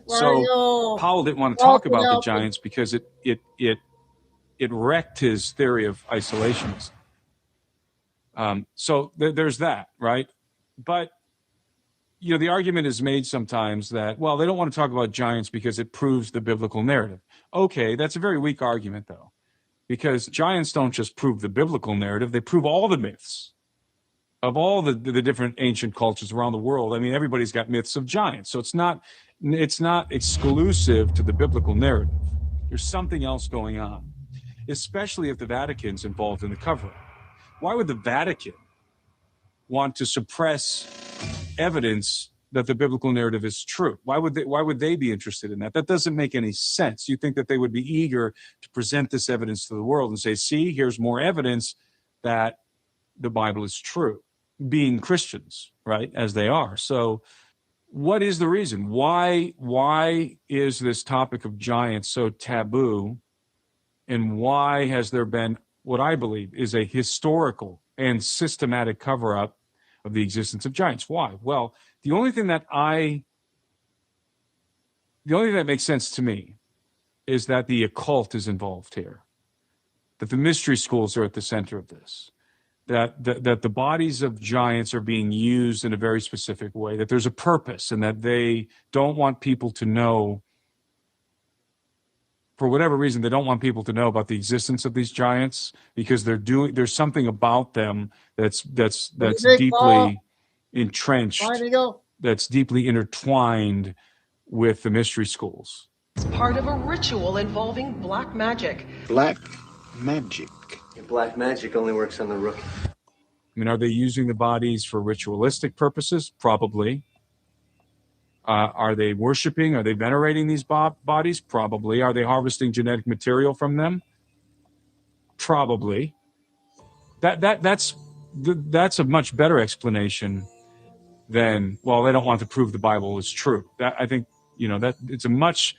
So Powell didn't want to talk about the giants because it wrecked his theory of isolationism. So there's that, right? But the argument is made sometimes that, well, they don't want to talk about giants because it proves the biblical narrative. Okay, that's a very weak argument, though, because giants don't just prove the biblical narrative; they prove all the myths of all the different ancient cultures around the world. I mean, everybody's got myths of giants, so it's not exclusive to the biblical narrative. There's something else going on, especially if the Vatican's involved in the cover-up. Why would the Vatican want to suppress evidence that the biblical narrative is true? Why would they be interested in that? That doesn't make any sense. You think that they would be eager to present this evidence to the world and say, see, here's more evidence that the Bible is true, being Christians, right, as they are. So what is the reason? Why is this topic of giants so taboo? And why has there been what I believe is a historical and systematic cover-up of the existence of giants? Why? Well, the only thing that makes sense to me is that the occult is involved here, that the mystery schools are at the center of this, that the bodies of giants are being used in a very specific way, that there's a purpose, and that they don't want people to know, for whatever reason, they don't want people to know about the existence of these giants because there's something about them that's deeply entrenched, that's deeply intertwined with the mystery schools. It's part of a ritual involving black magic. Black magic. Black magic only works on the rookie. I mean, are they using the bodies for ritualistic purposes? Probably. Are they worshiping? Are they venerating these bodies? Probably. Are they harvesting genetic material from them? Probably. That's a much better explanation than, well, they don't want to prove the Bible is true. That, I think, that it's a much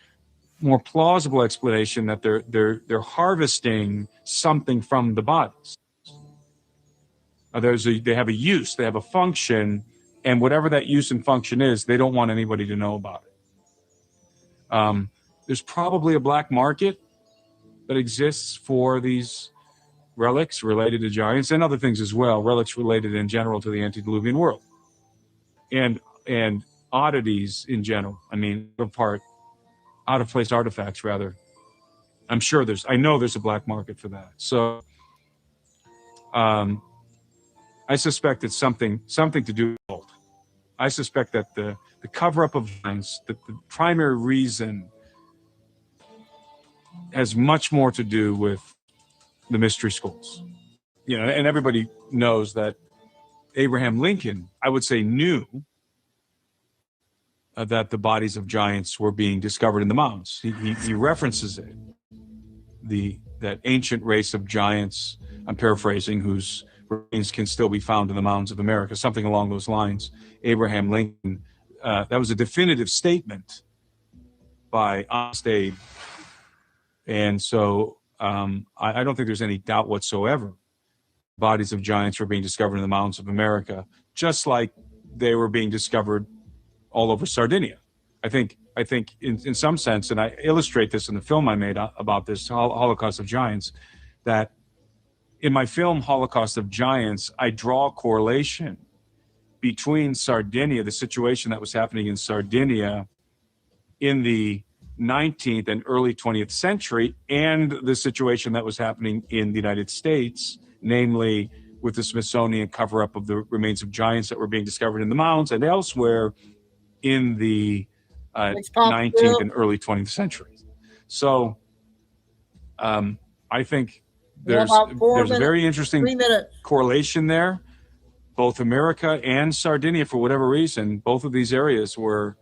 more plausible explanation that they're harvesting something from the bodies. They have a use, they have a function, and whatever that use and function is, they don't want anybody to know about it. There's probably a black market that exists for these relics related to giants and other things as well, relics related in general to the antediluvian world. And oddities in general. I mean, out of place artifacts, rather. I know there's a black market for that. So I suspect it's something to do with gold. I suspect that the cover-up of giants, the primary reason, has much more to do with the mystery schools. And everybody knows that Abraham Lincoln, I would say, knew that the bodies of giants were being discovered in the mountains. He references it, that ancient race of giants, I'm paraphrasing, whose remains can still be found in the mountains of America, something along those lines. Abraham Lincoln, that was a definitive statement by Honest Abe. And so I don't think there's any doubt whatsoever bodies of giants were being discovered in the mountains of America, just like they were being discovered all over Sardinia. I think in some sense, and I illustrate this in the film I made about this, Holocaust of Giants, that in my film, Holocaust of Giants, I draw a correlation between Sardinia, the situation that was happening in Sardinia in the 19th and early 20th century, and the situation that was happening in the United States, namely with the Smithsonian cover-up of the remains of giants that were being discovered in the mountains and elsewhere in the 19th and early 20th centuries. So I think there's a very interesting correlation there. Both America and Sardinia, for whatever reason, both of these areas were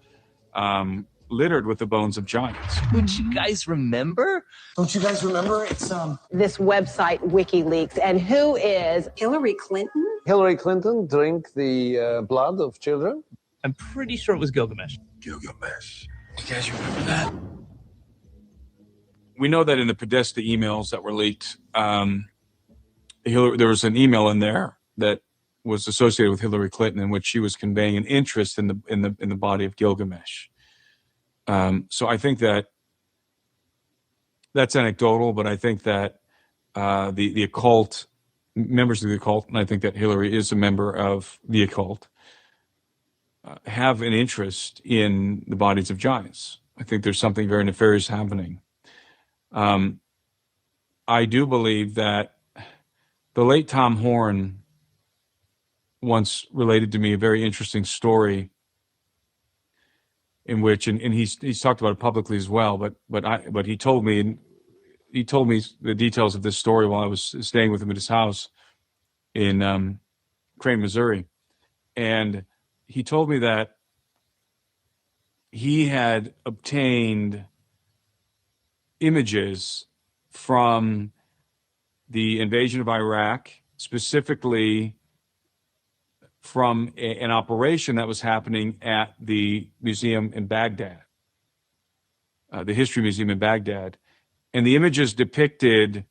littered with the bones of giants. Don't you guys remember? Don't you guys remember? It's this website, WikiLeaks, and who is Hillary Clinton? Hillary Clinton drank the blood of children? I'm pretty sure it was Gilgamesh. Gilgamesh. You guys remember that? We know that in the Podesta emails that were leaked, there was an email in there that was associated with Hillary Clinton in which she was conveying an interest in the body of Gilgamesh. So I think that that's anecdotal, but I think that the occult, members of the occult, and I think that Hillary is a member of the occult, have an interest in the bodies of giants. I think there's something very nefarious happening. I do believe that the late Tom Horn once related to me a very interesting story in which, and he's talked about it publicly as well, but he told me the details of this story while I was staying with him at his house in Crane, Missouri. And he told me that he had obtained images from the invasion of Iraq, specifically from an operation that was happening at the museum in Baghdad, the History Museum in Baghdad. And the images depicted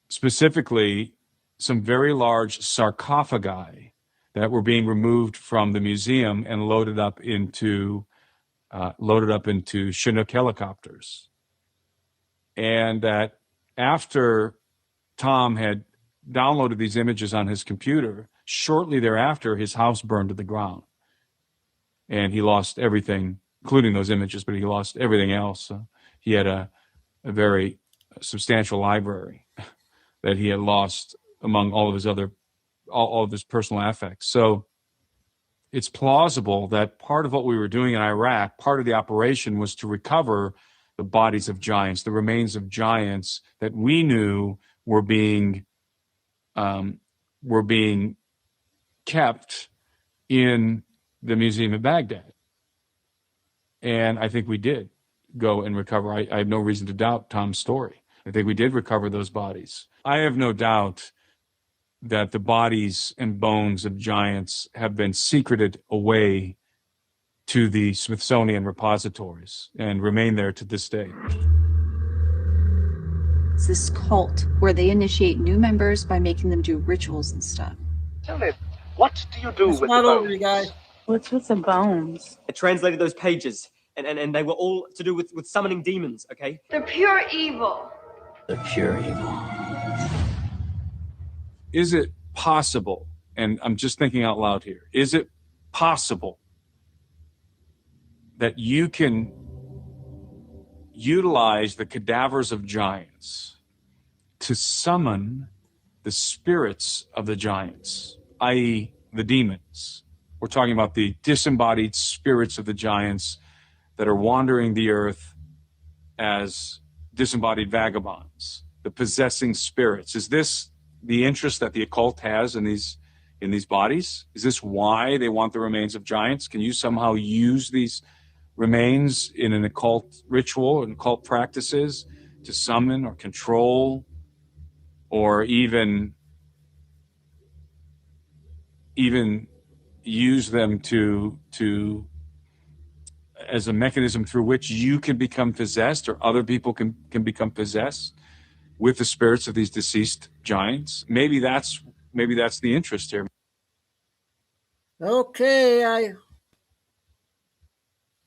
specifically some very large sarcophagi that were being removed from the museum and loaded up into Chinook helicopters. And that after Tom had downloaded these images on his computer, shortly thereafter, his house burned to the ground. And he lost everything, including those images, but he lost everything else. He had a very substantial library that he had lost among all of his personal affects. So it's plausible that part of what we were doing in Iraq, part of the operation was to recover the bodies of giants, the remains of giants that we knew were being kept in the museum in Baghdad. And I think we did go and recover. I have no reason to doubt Tom's story. I think we did recover those bodies. I have no doubt that the bodies and bones of giants have been secreted away to the Smithsonian repositories and remain there to this day. It's this cult where they initiate new members by making them do rituals and stuff. Tell me, what do you do with the over, you bones? guys. What's with the bones? I translated those pages, and they were all to do with summoning demons, okay? They're pure evil. The pure evil. Is it possible, and I'm just thinking out loud here, is it possible that you can utilize the cadavers of giants to summon the spirits of the giants, i.e. the demons? We're talking about the disembodied spirits of the giants that are wandering the earth as disembodied vagabonds, the possessing spirits. Is this the interest that the occult has in these in these bodies? Is this why they want the remains of giants? Can you somehow use these remains in an occult ritual and occult practices to summon or control or even use them to as a mechanism through which you can become possessed or other people can become possessed with the spirits of these deceased giants? Maybe that's the interest here. Okay, I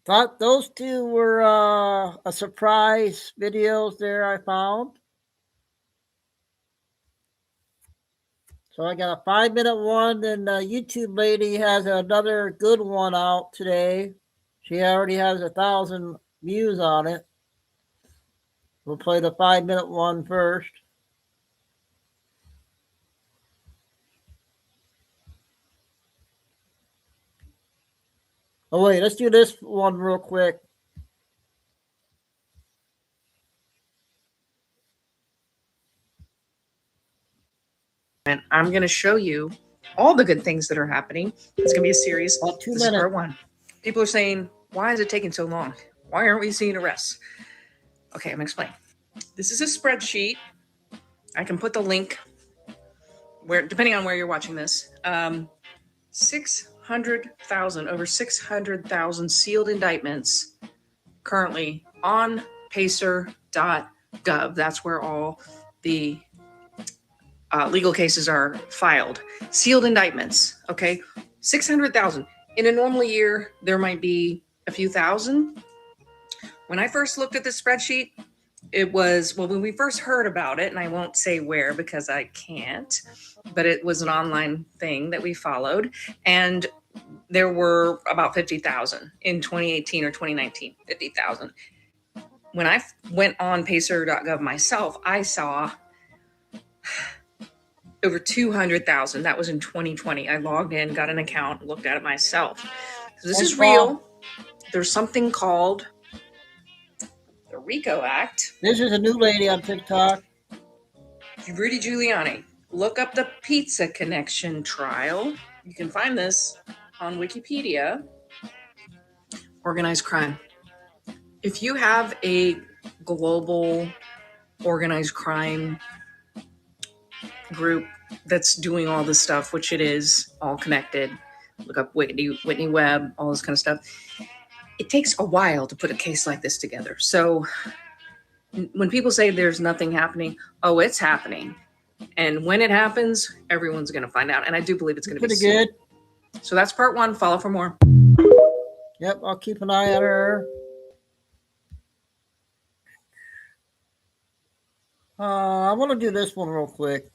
thought those two were a surprise videos there I found. So I got a 5-minute one, and the YouTube lady has another good one out today. She already has 1,000 views on it. We'll play the 5-minute one first. Oh wait, let's do this one real quick. And I'm going to show you all the good things that are happening. It's going to be a series. About 2 This is minutes. part one. People are saying, why is it taking so long? Why aren't we seeing arrests? Okay, I'm going to explain. This is a spreadsheet. I can put the link where, depending on where you're watching this, 600,000, over 600,000 sealed indictments currently on pacer.gov. That's where all the legal cases are filed. Sealed indictments, okay? 600,000. In a normal year, there might be a few thousand. When I first looked at this spreadsheet, it was, well, when we first heard about it, and I won't say where because I can't, but it was an online thing that we followed, and there were about 50,000 in 2018 or 2019, 50,000. When I went on pacer.gov myself, I saw over 200,000. That was in 2020. I logged in, got an account, looked at it myself. So this is real. There's something called the RICO Act. This is a new lady on TikTok. Rudy Giuliani. Look up the Pizza Connection trial. You can find this on Wikipedia. Organized crime. If you have a global organized crime group that's doing all this stuff, which it is, all connected, look up Whitney Webb, all this kind of stuff, it takes a while to put a case like this together. So when people say there's nothing happening, oh, it's happening. And when it happens, everyone's going to find out. And I do believe it's going to be pretty good. So that's part one. Follow for more. Yep, I'll keep an eye on her. I want to do this one real quick.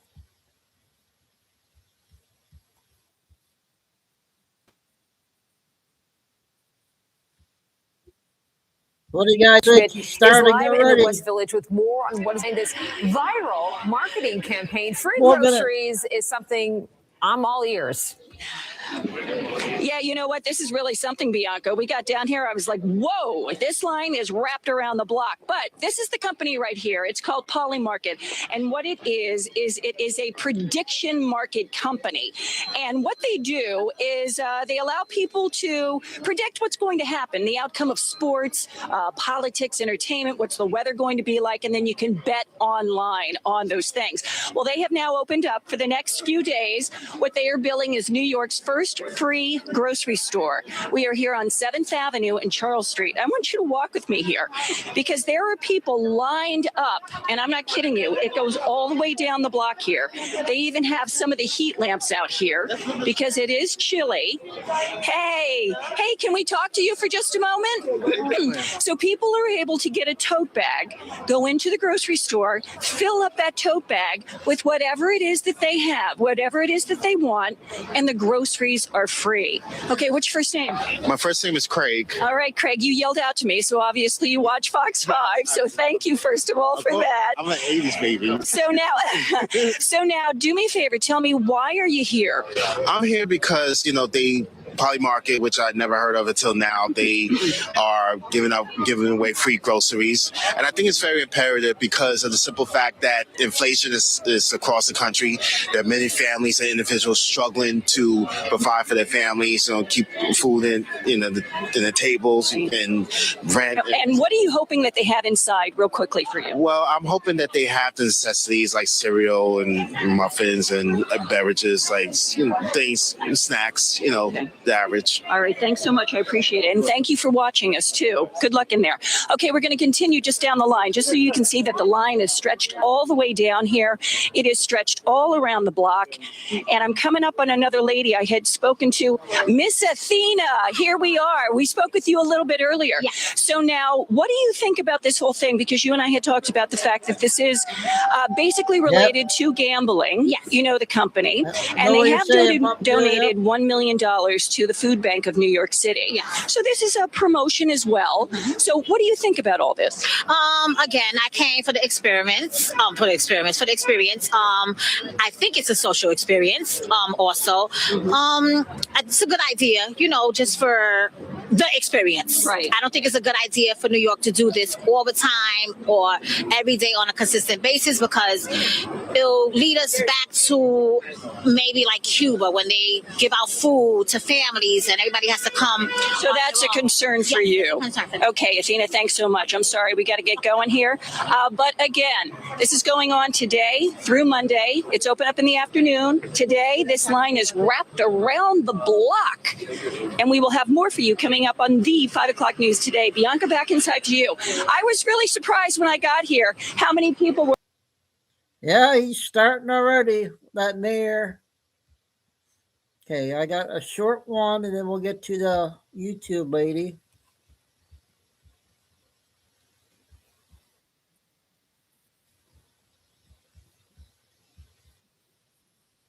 What do you guys think? He's starting live in already. the West Village with more on what is in this viral marketing campaign. Free More minute. groceries is something I'm all ears. Yeah, you know what? This is really something, Bianca. We got down here. I was like, whoa, this line is wrapped around the block. But this is the company right here. It's called Polymarket. And what it is it is a prediction market company. And what they do is they allow people to predict what's going to happen, the outcome of sports, politics, entertainment, what's the weather going to be like, and then you can bet online on those things. Well, they have now opened up for the next few days. What they are billing is New York's first free grocery store. We are here on 7th Avenue and Charles Street. I want you to walk with me here because there are people lined up, and I'm not kidding you. It goes all the way down the block here. They even have some of the heat lamps out here because it is chilly. Hey, can we talk to you for just a moment? So people are able to get a tote bag, go into the grocery store, fill up that tote bag with whatever it is that they have, whatever it is that they want, and the groceries are free. Okay, what's your first name? My first name is Craig. All right, Craig, you yelled out to me, so obviously you watch Fox 5. So thank you, first of all, for that. I'm an 80s baby. So now, do me a favor. Tell me, why are you here? I'm here because, they Poly Market, which I'd never heard of until now. They are giving away free groceries. And I think it's very imperative because of the simple fact that inflation is across the country. There are many families and individuals struggling to provide for their families, keep food in the tables and rent. And what are you hoping that they have inside real quickly for you? Well, I'm hoping that they have the necessities like cereal and muffins and beverages, like things, snacks, the average. All right. Thanks so much. I appreciate it. And thank you for watching us, too. Good luck in there. Okay, we're going to continue just down the line, just so you can see that the line is stretched all the way down here. It is stretched all around the block. And I'm coming up on another lady I had spoken to, Miss Athena. Here we are. We spoke with you a little bit earlier. Yeah. So now, what do you think about this whole thing? Because you and I had talked about the fact that this is basically related to gambling. Yes. You know the company. And know what they you're have saying, donated $1 million to the Food Bank of New York City. Yeah. So this is a promotion as well. So what do you think about all this? Again, I came for the experiments. For the experience. I think it's a social experience. Also, it's a good idea. Just for the experience. Right. I don't think it's a good idea for New York to do this all the time or every day on a consistent basis, because it'll lead us back to maybe like Cuba when they give out food to families and everybody has to come. So that's a concern for you. Okay, Athena, thanks so much. I'm sorry, we got to get going here. But again, this is going on today through Monday. It's open up in the afternoon. Today, this line is wrapped around the block. And we will have more for you coming up on the 5 o'clock news today. Bianca, back inside to you. I was really surprised when I got here how many people were. Yeah, he's starting already, that mayor. Okay, I got a short one, and then we'll get to the YouTube lady.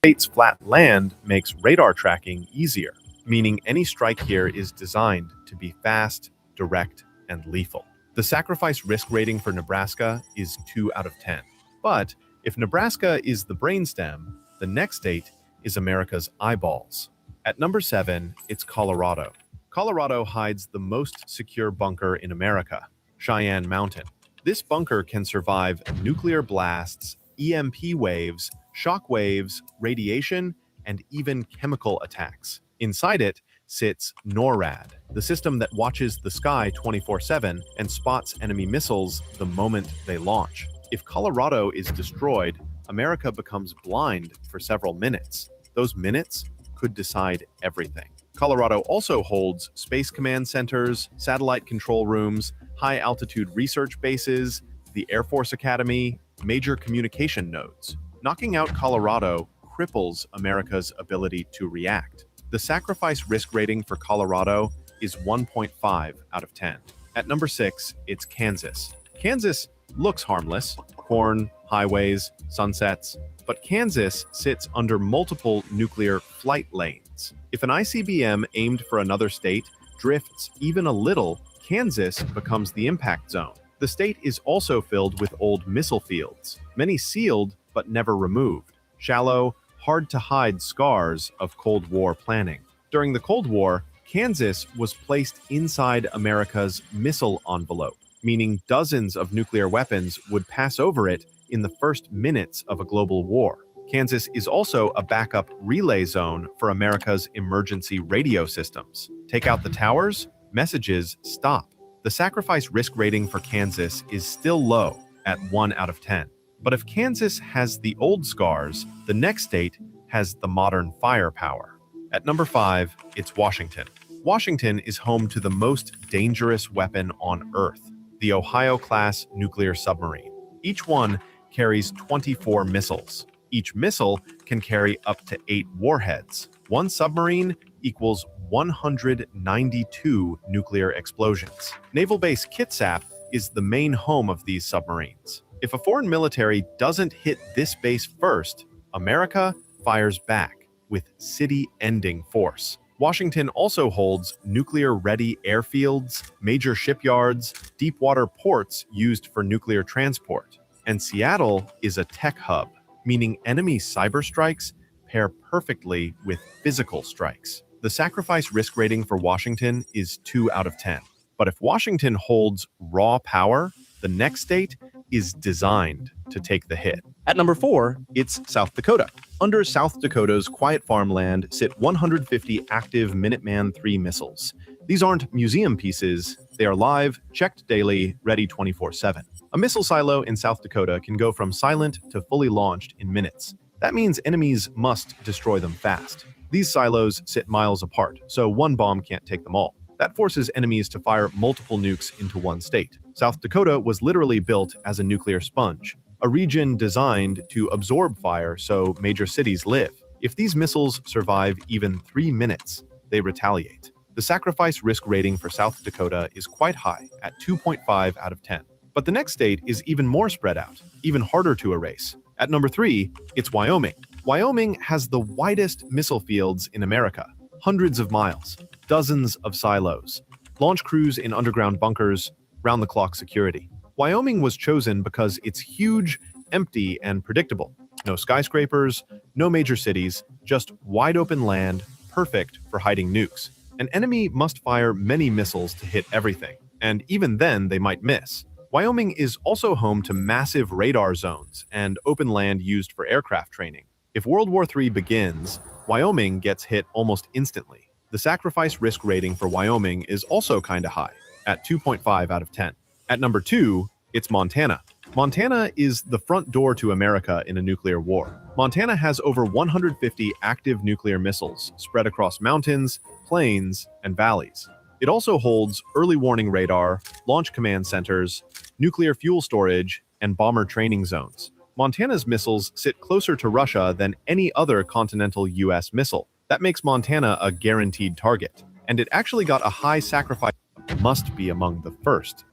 State's flat land makes radar tracking easier, meaning any strike here is designed to be fast, direct, and lethal. The sacrifice risk rating for Nebraska is 2 out of 10. But if Nebraska is the brainstem, the next state is America's eyeballs. At number 7, it's Colorado. Colorado hides the most secure bunker in America, Cheyenne Mountain. This bunker can survive nuclear blasts, EMP waves, shock waves, radiation, and even chemical attacks. Inside it sits NORAD, the system that watches the sky 24/7 and spots enemy missiles the moment they launch. If Colorado is destroyed, America becomes blind for several minutes. Those minutes could decide everything. Colorado also holds space command centers, satellite control rooms, high-altitude research bases, the Air Force Academy, major communication nodes. Knocking out Colorado cripples America's ability to react. The sacrifice risk rating for Colorado is 1.5 out of 10. At number 6, it's Kansas. Kansas looks harmless: corn, highways, sunsets. But Kansas sits under multiple nuclear flight lanes. If an ICBM aimed for another state drifts even a little, Kansas becomes the impact zone. The state is also filled with old missile fields, many sealed but never removed, shallow, hard-to-hide scars of Cold War planning. During the Cold War, Kansas was placed inside America's missile envelope, meaning dozens of nuclear weapons would pass over it in the first minutes of a global war. Kansas is also a backup relay zone for America's emergency radio systems. Take out the towers, messages stop. The sacrifice risk rating for Kansas is still low at 1 out of 10. But if Kansas has the old scars, the next state has the modern firepower. At number 5, it's Washington. Washington is home to the most dangerous weapon on Earth, the Ohio-class nuclear submarine. Each one carries 24 missiles. Each missile can carry up to 8 warheads. One submarine equals 192 nuclear explosions. Naval Base Kitsap is the main home of these submarines. If a foreign military doesn't hit this base first, America fires back with city-ending force. Washington also holds nuclear-ready airfields, major shipyards, deep-water ports used for nuclear transport. And Seattle is a tech hub, meaning enemy cyber strikes pair perfectly with physical strikes. The sacrifice risk rating for Washington is 2 out of 10. But if Washington holds raw power, the next state is designed to take the hit. At number 4, it's South Dakota. Under South Dakota's quiet farmland sit 150 active Minuteman III missiles. These aren't museum pieces, they are live, checked daily, ready 24/7. A missile silo in South Dakota can go from silent to fully launched in minutes. That means enemies must destroy them fast. These silos sit miles apart, so one bomb can't take them all. That forces enemies to fire multiple nukes into one state. South Dakota was literally built as a nuclear sponge, a region designed to absorb fire so major cities live. If these missiles survive even 3 minutes, they retaliate. The sacrifice risk rating for South Dakota is quite high, at 2.5 out of 10. But the next state is even more spread out, even harder to erase. At number 3, it's Wyoming. Wyoming has the widest missile fields in America, hundreds of miles, dozens of silos, launch crews in underground bunkers, round-the-clock security. Wyoming was chosen because it's huge, empty, and predictable. No skyscrapers, no major cities, just wide-open land, perfect for hiding nukes. An enemy must fire many missiles to hit everything, and even then they might miss. Wyoming is also home to massive radar zones and open land used for aircraft training. If World War III begins, Wyoming gets hit almost instantly. The sacrifice risk rating for Wyoming is also kinda high, at 2.5 out of 10. At number 2, it's Montana. Montana is the front door to America in a nuclear war. Montana has over 150 active nuclear missiles spread across mountains, plains, and valleys. It also holds early warning radar, launch command centers, nuclear fuel storage, and bomber training zones. Montana's missiles sit closer to Russia than any other continental US missile. That makes Montana a guaranteed target. And it actually got a high sacrifice, must be among the first.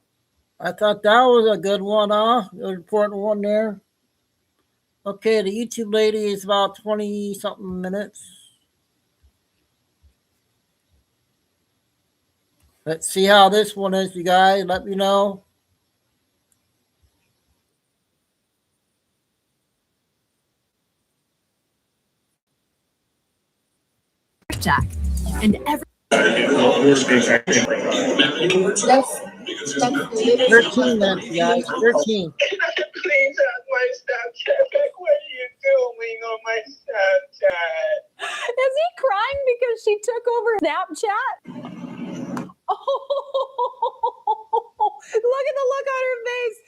I thought that was a good one, An important one there. Okay, the YouTube lady is about 20-something minutes. Let's see how this one is, you guys. Let me know. Jack. And every 13 minutes, you guys. 13. Please have my Snapchat. What are you doing on my Snapchat? Is he crying because she took over Snapchat? Oh, look at the look on her face.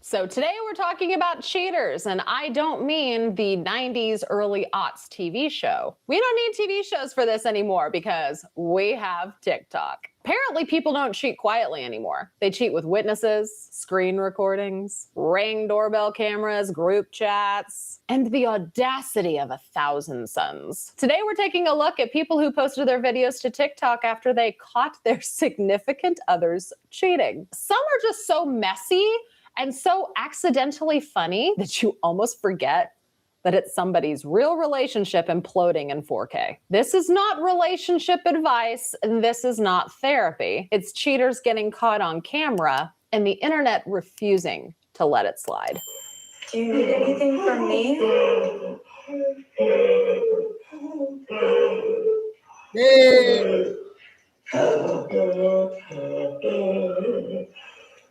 So today we're talking about cheaters, and I don't mean the 90s, early aughts TV show. We don't need TV shows for this anymore because we have TikTok. Apparently people don't cheat quietly anymore. They cheat with witnesses, screen recordings, Ring doorbell cameras, group chats, and the audacity of 1,000 suns. Today we're taking a look at people who posted their videos to TikTok after they caught their significant others cheating. Some are just so messy and so accidentally funny that you almost forget that it's somebody's real relationship imploding in 4K. This is not relationship advice, and this is not therapy. It's cheaters getting caught on camera and the internet refusing to let it slide. Do you need anything from me? Hey.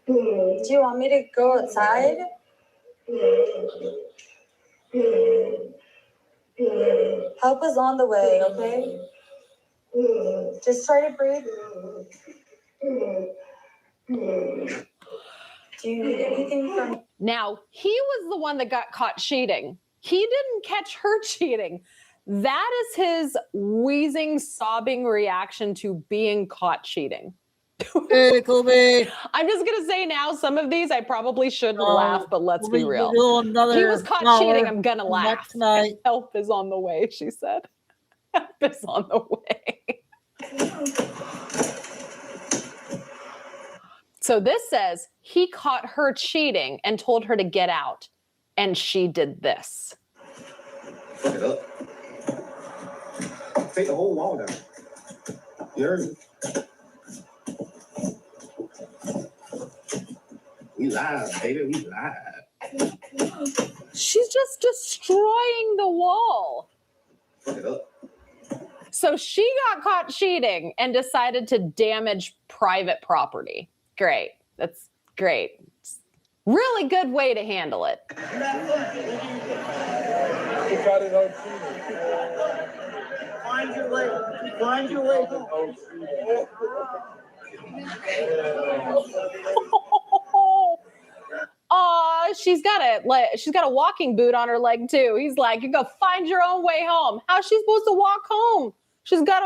Do you want me to go outside? Help is on the way, okay? Just try to breathe. Do you need anything from me? Now, he was the one that got caught cheating. He didn't catch her cheating. That is his wheezing, sobbing reaction to being caught cheating. Hey, Kobe. I'm just going to say now, some of these I probably shouldn't laugh, but let's be real. He was caught cheating, I'm going to laugh. Help is on the way, she said. Help is on the way. So this says he caught her cheating and told her to get out, and she did this. Fuck it up. Take the whole wall down. You heard me? We live, baby. We live. She's just destroying the wall. Fuck it up. So she got caught cheating and decided to damage private property. Great. That's great. Really good way to handle it. Find your way. Find your way home. She's got a walking boot on her leg too. He's like, you go find your own way home. How's she supposed to walk home? She's got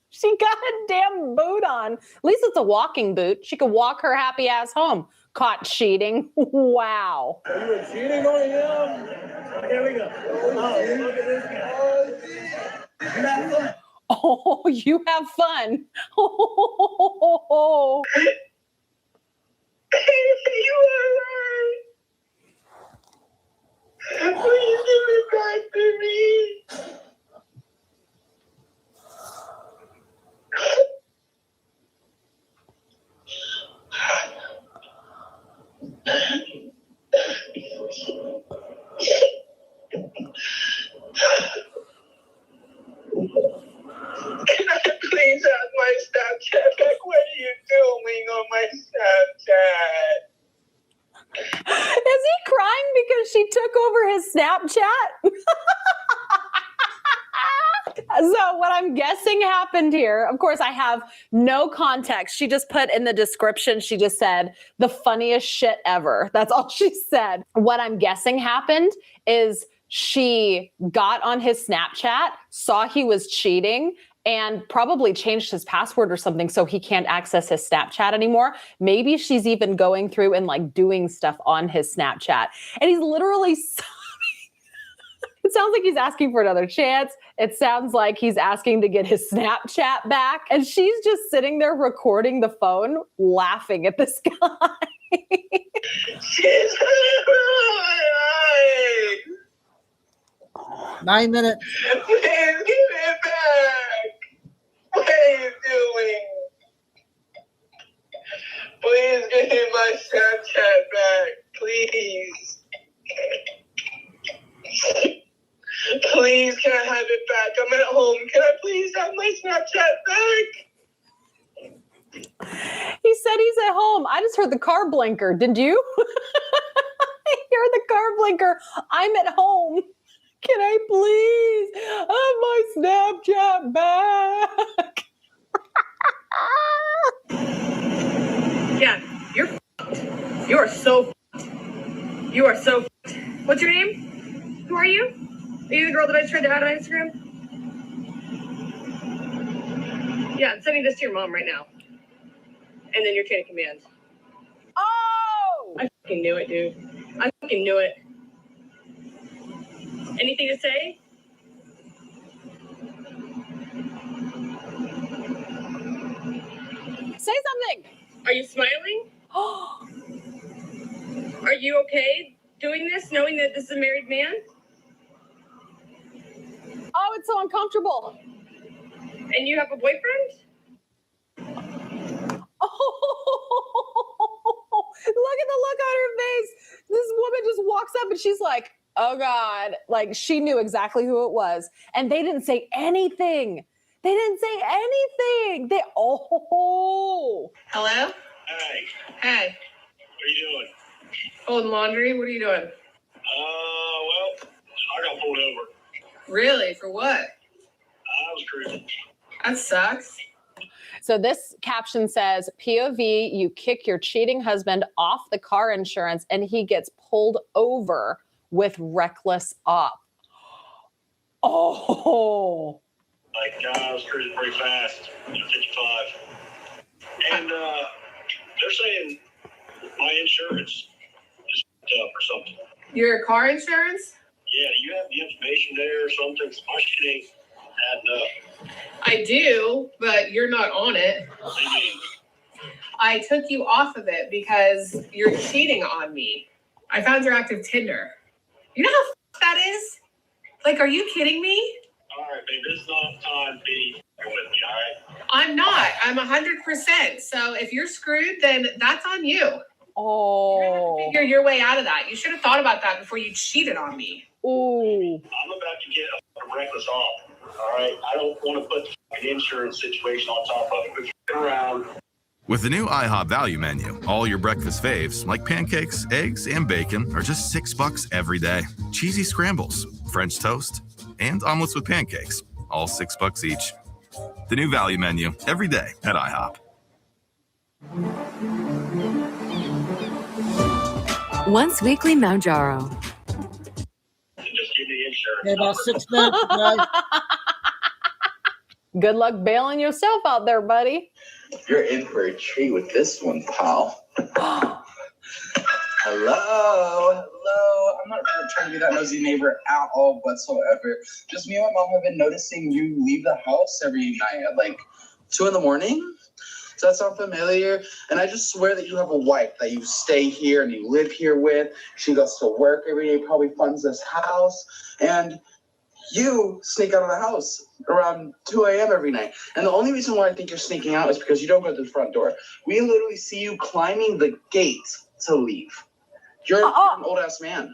she got a damn boot on. At least it's a walking boot. She could walk her happy ass home. Caught cheating. Wow. You were cheating on him. Here we go. Oh, look at this guy. You have fun. Oh, you have fun. Oh. You are right. Please give it back to me. Can I please have my Snapchat back? What are you doing on my Snapchat? Is he crying because she took over his Snapchat? So what I'm guessing happened here, of course, I have no context. She just put in the description, she just said, the funniest shit ever. That's all she said. What I'm guessing happened is she got on his Snapchat, saw he was cheating, and probably changed his password or something so he can't access his Snapchat anymore. Maybe she's even going through and like doing stuff on his Snapchat. And he's literally it sounds like he's asking for another chance. It sounds like he's asking to get his Snapchat back. And she's just sitting there recording the phone, laughing at this guy. She's 9 minutes. Please give it back. What are you doing? Please give me my Snapchat back. Please. Please, can I have it back? I'm at home. Can I please have my Snapchat back? He said he's at home. I just heard the car blinker. Did you? I hear the car blinker. I'm at home. Can I please have my Snapchat back? Yeah, you're f***ed. You are so f***ed. You are so f***ed. What's your name? Who are you? Are you the girl that I just tried to add on Instagram? Yeah, I'm sending this to your mom right now. And then your chain of command. Oh! I fucking knew it, dude. I fucking knew it. Anything to say? Say something. Are you smiling? Are you okay doing this, knowing that this is a married man? Oh, it's so uncomfortable. And you have a boyfriend? Oh, look at the look on her face. This woman just walks up and she's like, oh God. Like she knew exactly who it was. And they didn't say anything. They didn't say anything. Hello? Hey. Hey. What are you doing? Folding laundry? What are you doing? Well, I got pulled over. Really? For what? I was cruising. That sucks. So this caption says, POV, you kick your cheating husband off the car insurance and he gets pulled over with reckless op. Oh. Like, I was cruising pretty fast, 55. And they're saying my insurance is up or something. Your car insurance? Yeah, do you have the information there or something? My shit ain't adding up. I do, but you're not on it. What do you mean? I took you off of it because you're cheating on me. I found your active Tinder. You know how that is? Like, are you kidding me? All right, babe, this is not time to be with me, all right? I'm not. I'm 100%. So if you're screwed, then that's on you. Oh. Figure your way out of that. You should have thought about that before you cheated on me. Ooh. I'm about to get a reckless off. All right, I don't want to put the insurance situation on top of it. But around. With the new IHOP value menu, all your breakfast faves, like pancakes, eggs, and bacon, are just $6 every day. Cheesy scrambles, French toast, and omelets with pancakes, all $6 each. The new value menu, every day at IHOP. Once weekly Mounjaro. Just give me the insurance. Okay, about 6 minutes, guys. Good luck bailing yourself out there, buddy. You're in for a treat with this one, pal. Hello. I'm not trying to be that nosy neighbor at all whatsoever. Just me and my mom have been noticing you leave the house every night at like 2 in the morning. Does that sound familiar? And I just swear that you have a wife that you stay here and you live here with. She goes to work every day, probably funds this house. And you sneak out of the house around 2 a.m. every night. And the only reason why I think you're sneaking out is because you don't go to the front door. We literally see you climbing the gate to leave. You're an old-ass man.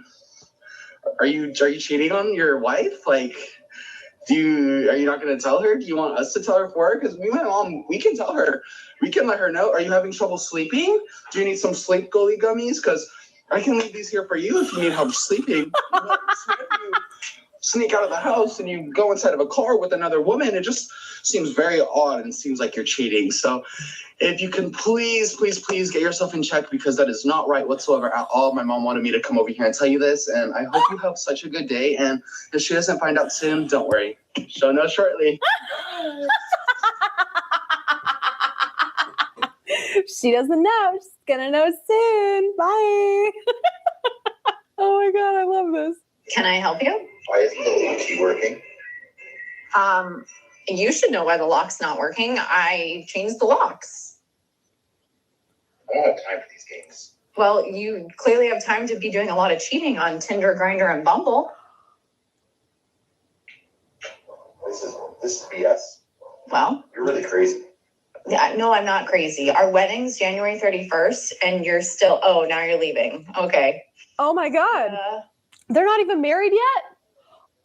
Are you cheating on your wife? Like, are you not going to tell her? Do you want us to tell her for her? Because me and my mom, we can tell her. We can let her know. Are you having trouble sleeping? Do you need some sleep goalie gummies? Because I can leave these here for you if you need help sleeping. Sneak out of the house and you go inside of a car with another woman, it just seems very odd and seems like you're cheating. So if you can please get yourself in check, because that is not right whatsoever at all. My mom wanted me to come over here and tell you this, and I hope you have such a good day. And if she doesn't find out soon, don't worry. She'll know shortly. She doesn't know. She's gonna know soon. Bye. Oh my God, I love this. Can I help you? Why isn't the lock key working? You should know why the lock's not working. I changed the locks. I don't have time for these games. Well, you clearly have time to be doing a lot of cheating on Tinder, Grindr, and Bumble. This is BS. Well, You're really crazy. yeah, no, I'm not crazy. Our wedding's January 31st, and you're still, now you're leaving. Okay. Oh my God. They're not even married yet?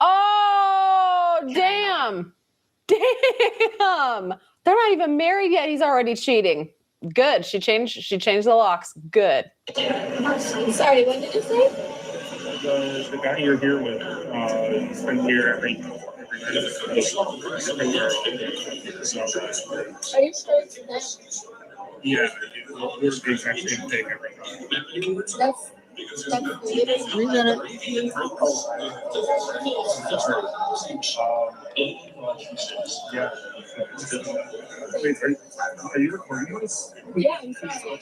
Oh, damn. Damn. They're not even married yet. He's already cheating. Good. She changed the locks. Good. Sorry, what did you say? The guy you're here with, he's been here every night. Are you sure it's that? Yeah, we're actually going to take every night. That's 3 minutes. Yeah. Wait, are you recording this? Yeah, I'm sorry.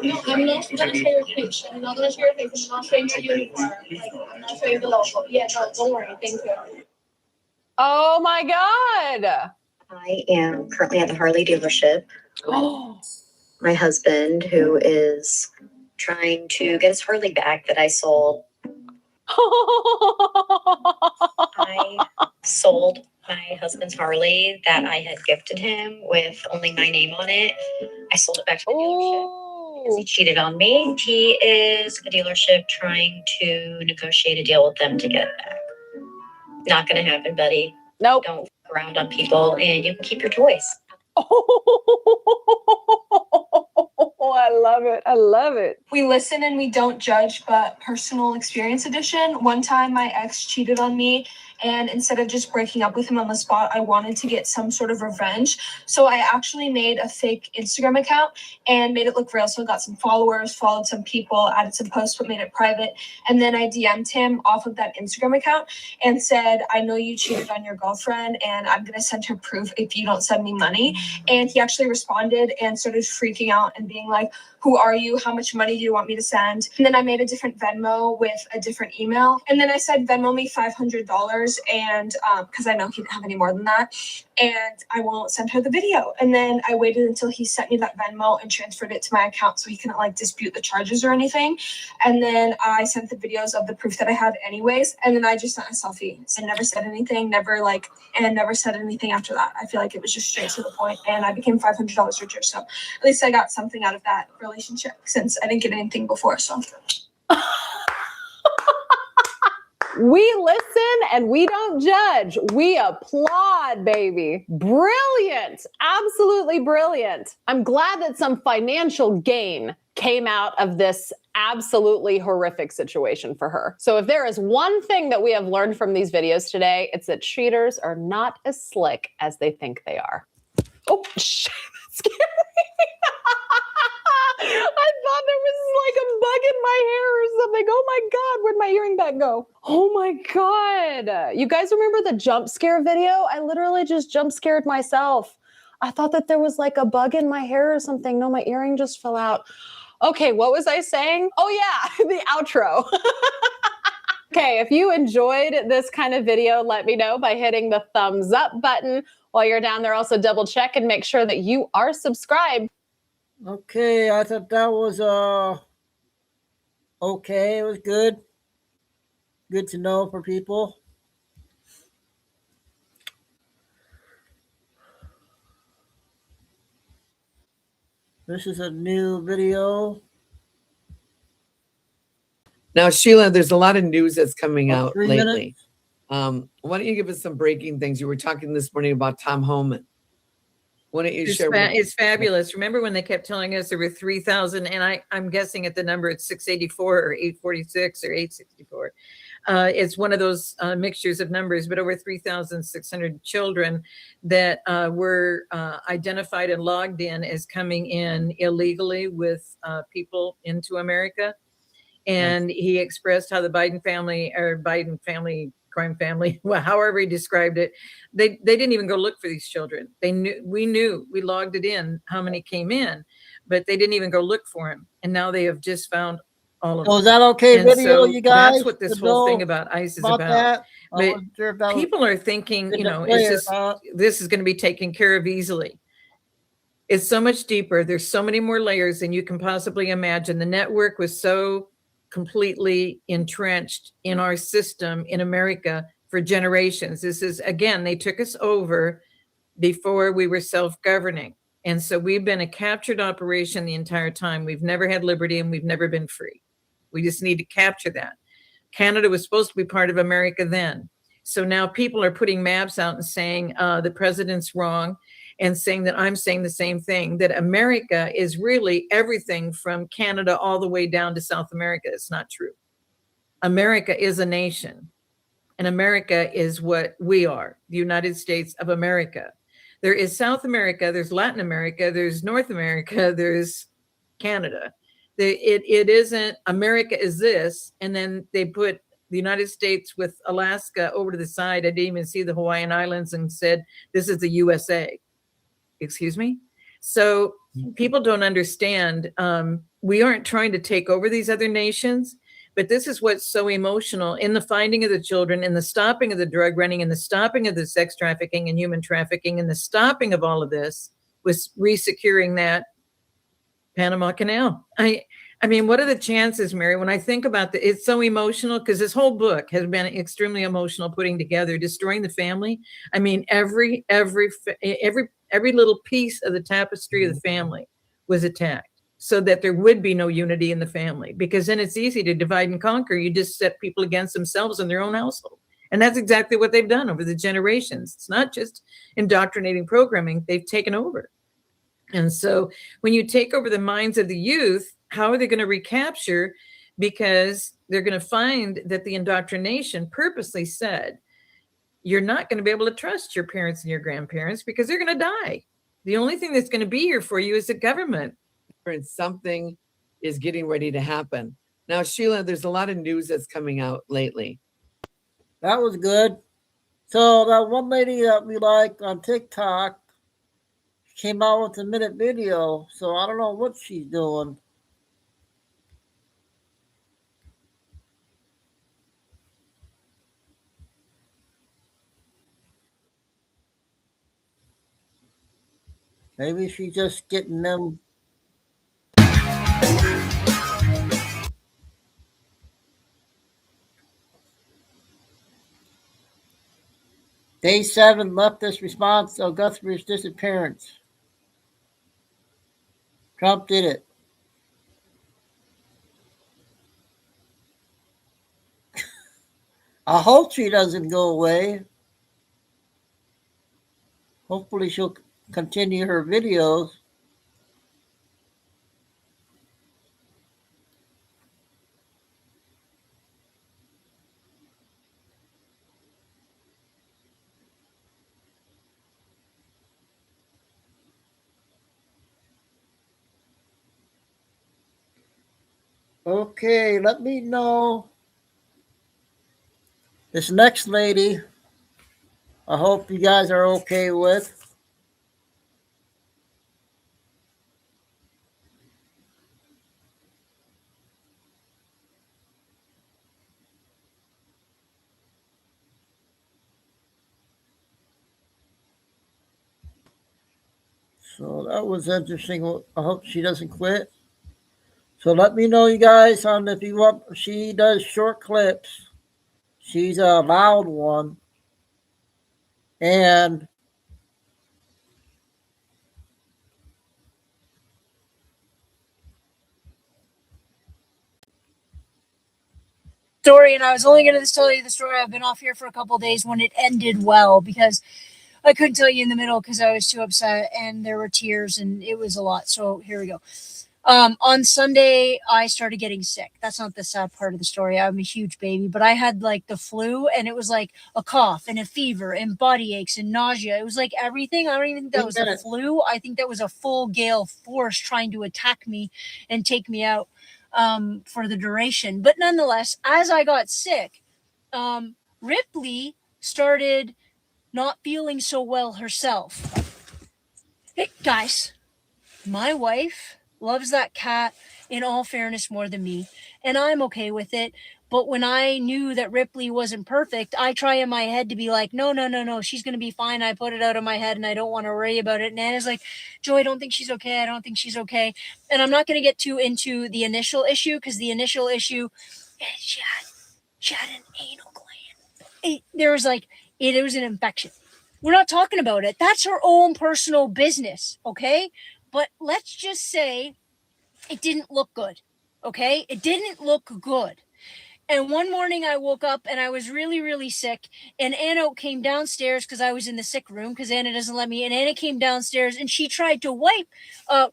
No, I'm not going to show your face. I'm not going to show your face. I'm not showing your uniform. I'm not showing the logo. Yeah, no, don't worry. Thank you. Oh my God. I am currently at the Harley dealership. My husband, who is trying to get his Harley back that I sold. I sold my husband's Harley that I had gifted him with only my name on it. I sold it back to the dealership because he cheated on me. He is a dealership trying to negotiate a deal with them to get it back. Not going to happen, buddy. Nope. Don't fuck around on people, and you can keep your toys. Oh, I love it. I love it. We listen and we don't judge, but personal experience edition. One time my ex cheated on me, and instead of just breaking up with him on the spot, I wanted to get some sort of revenge. So I actually made a fake Instagram account and made it look real. So I got some followers, followed some people, added some posts, but made it private. And then I DM'd him off of that Instagram account and said, I know you cheated on your girlfriend and I'm going to send her proof if you don't send me money. And he actually responded and started freaking out and being like, who are you? How much money do you want me to send? And then I made a different Venmo with a different email. And then I said, Venmo me $500. And because I know he didn't have any more than that. And I won't send her the video. And then I waited until he sent me that Venmo and transferred it to my account so he couldn't like dispute the charges or anything. And then I sent the videos of the proof that I had anyways. And then I just sent a selfie. I never said anything, never said anything after that. I feel like it was just straight to the point. And I became $500 richer. So at least I got something out of that relationship since I didn't get anything before. So We listen and we don't judge. We applaud, baby. Brilliant. Absolutely brilliant. I'm glad that some financial gain came out of this absolutely horrific situation for her. So if there is one thing that we have learned from these videos today, it's that cheaters are not as slick as they think they are. Oh, shit, that scared me. I thought there was like a bug in my hair or something. Oh my God, where'd my hearing back go? Oh my God. You guys remember the jump scare video? I literally just jump scared myself. I thought that there was like a bug in my hair or something. No, my earring just fell out. Okay, what was I saying? Oh yeah, the outro. Okay, if you enjoyed this kind of video, let me know by hitting the thumbs up button. While you're down there, also double check and make sure that you are subscribed. Okay, I thought that was okay. It was good. Good to know for people. This is a new video. Now, Sheila, there's a lot of news that's coming out 3 lately. Why don't you give us some breaking things? You were talking this morning about Tom Homan. Why don't you share? It's fabulous. Remember when they kept telling us there were 3,000, and I'm guessing at the number it's 684 or 846 or 864. It's one of those mixtures of numbers, but over 3,600 children that were identified and logged in as coming in illegally with people into America. And he expressed how the Biden family crime family, well, however he described it, they didn't even go look for these children. We logged it in how many came in, but they didn't even go look for them. And now they have just found all of them. So is that okay And video, so you guys? that's what this whole thing about ICE is about. That? But people are thinking, this is going to be taken care of easily. It's so much deeper. There's so many more layers than you can possibly imagine. The network was so completely entrenched in our system in America for generations. This is, again, they took us over before we were self-governing. And so we've been a captured operation the entire time. We've never had liberty and we've never been free. We just need to capture that. Canada was supposed to be part of America then. So now people are putting maps out and saying the president's wrong, and saying that I'm saying the same thing, that America is really everything from Canada all the way down to South America. It's not true. America is a nation, and America is what we are, the United States of America. There is South America, there's Latin America, there's North America, there's Canada. It isn't America is this, and then they put the United States with Alaska over to the side. I didn't even see the Hawaiian Islands, and said, this is the USA. Excuse me? So people don't understand. We aren't trying to take over these other nations, but this is what's so emotional in the finding of the children, in the stopping of the drug running, in the stopping of the sex trafficking and human trafficking, and the stopping of all of this was resecuring that Panama Canal. I mean, what are the chances, Mary? When I think about it's so emotional, because this whole book has been extremely emotional putting together, destroying the family. I mean, every little piece of the tapestry of the family was attacked, so that there would be no unity in the family, because then it's easy to divide and conquer. You just set people against themselves and their own household. And that's exactly what they've done over the generations. It's not just indoctrinating programming, they've taken over. And so when you take over the minds of the youth, how are they going to recapture? Because they're going to find that the indoctrination purposely said, you're not going to be able to trust your parents and your grandparents because they're going to die. The only thing that's going to be here for you is the government. And something is getting ready to happen. Now, Sheila, there's a lot of news that's coming out lately. That was good. So that one lady that we like on TikTok came out with a minute video. So I don't know what she's doing. Maybe she's just getting them. Day 7 leftist response to Guthrie's disappearance. Trump did it. I hope she doesn't go away. Hopefully she'll continue her videos. Okay, let me know. This next lady, I hope you guys are okay with. So that was interesting. I hope she doesn't quit. So let me know, you guys, on if you want. She does short clips. She's a loud one. And story, and I was only going to tell you the story. I've been off here for a couple of days when it ended well, because I couldn't tell you in the middle because I was too upset and there were tears and it was a lot. So here we go. On Sunday, I started getting sick. That's not the sad part of the story. I'm a huge baby, but I had like the flu, and it was like a cough and a fever and body aches and nausea. It was like everything. I don't even think that was the flu. I think that was a full gale force trying to attack me and take me out for the duration. But nonetheless, as I got sick, Ripley started not feeling so well herself. Hey, guys, my wife loves that cat, in all fairness, more than me, and I'm okay with it. But when I knew that Ripley wasn't perfect, I try in my head to be like, no, she's going to be fine. I put it out of my head and I don't want to worry about it. And Anna's like, Joy, I don't think she's okay. I don't think she's okay. And I'm not going to get too into the initial issue, because the initial issue, she had an anal gland. There was like, it was an infection. We're not talking about it. That's her own personal business, okay? But let's just say it didn't look good, okay? It didn't look good. And one morning I woke up and I was really, really sick. And Anna came downstairs because I was in the sick room, because Anna doesn't let me. And Anna came downstairs and she tried to wipe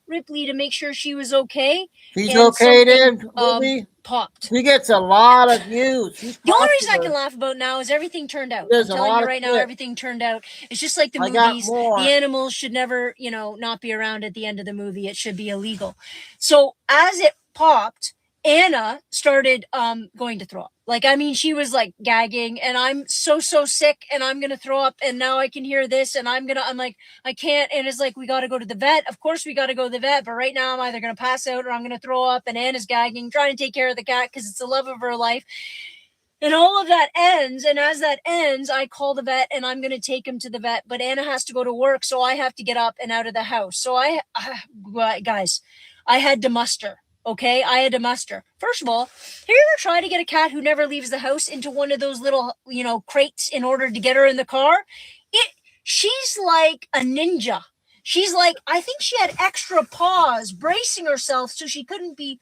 Ripley to make sure she was okay. she's and okay then, popped. She gets a lot of views. The only reason I can laugh about now is everything turned out. I'm telling you right now, everything turned out. It's just like the movies. The animals should never, not be around at the end of the movie. It should be illegal. So as it popped, Anna started going to throw up. She was like gagging, and I'm so sick, and I'm gonna throw up, and now I can hear this, and I'm like, I can't. And it's like, we got to go to the vet. Of course we got to go to the vet, but right now I'm either gonna pass out or I'm gonna throw up. And Anna's gagging, trying to take care of the cat because it's the love of her life. And all of that ends, and as that ends, I call the vet, and I'm going to take him to the vet, but Anna has to go to work, so I have to get up and out of the house. So guys, I had to muster, okay? I had to muster. First of all, have you ever tried to get a cat who never leaves the house into one of those little, crates in order to get her in the car? She's like a ninja. She's like, I think she had extra paws bracing herself so she couldn't be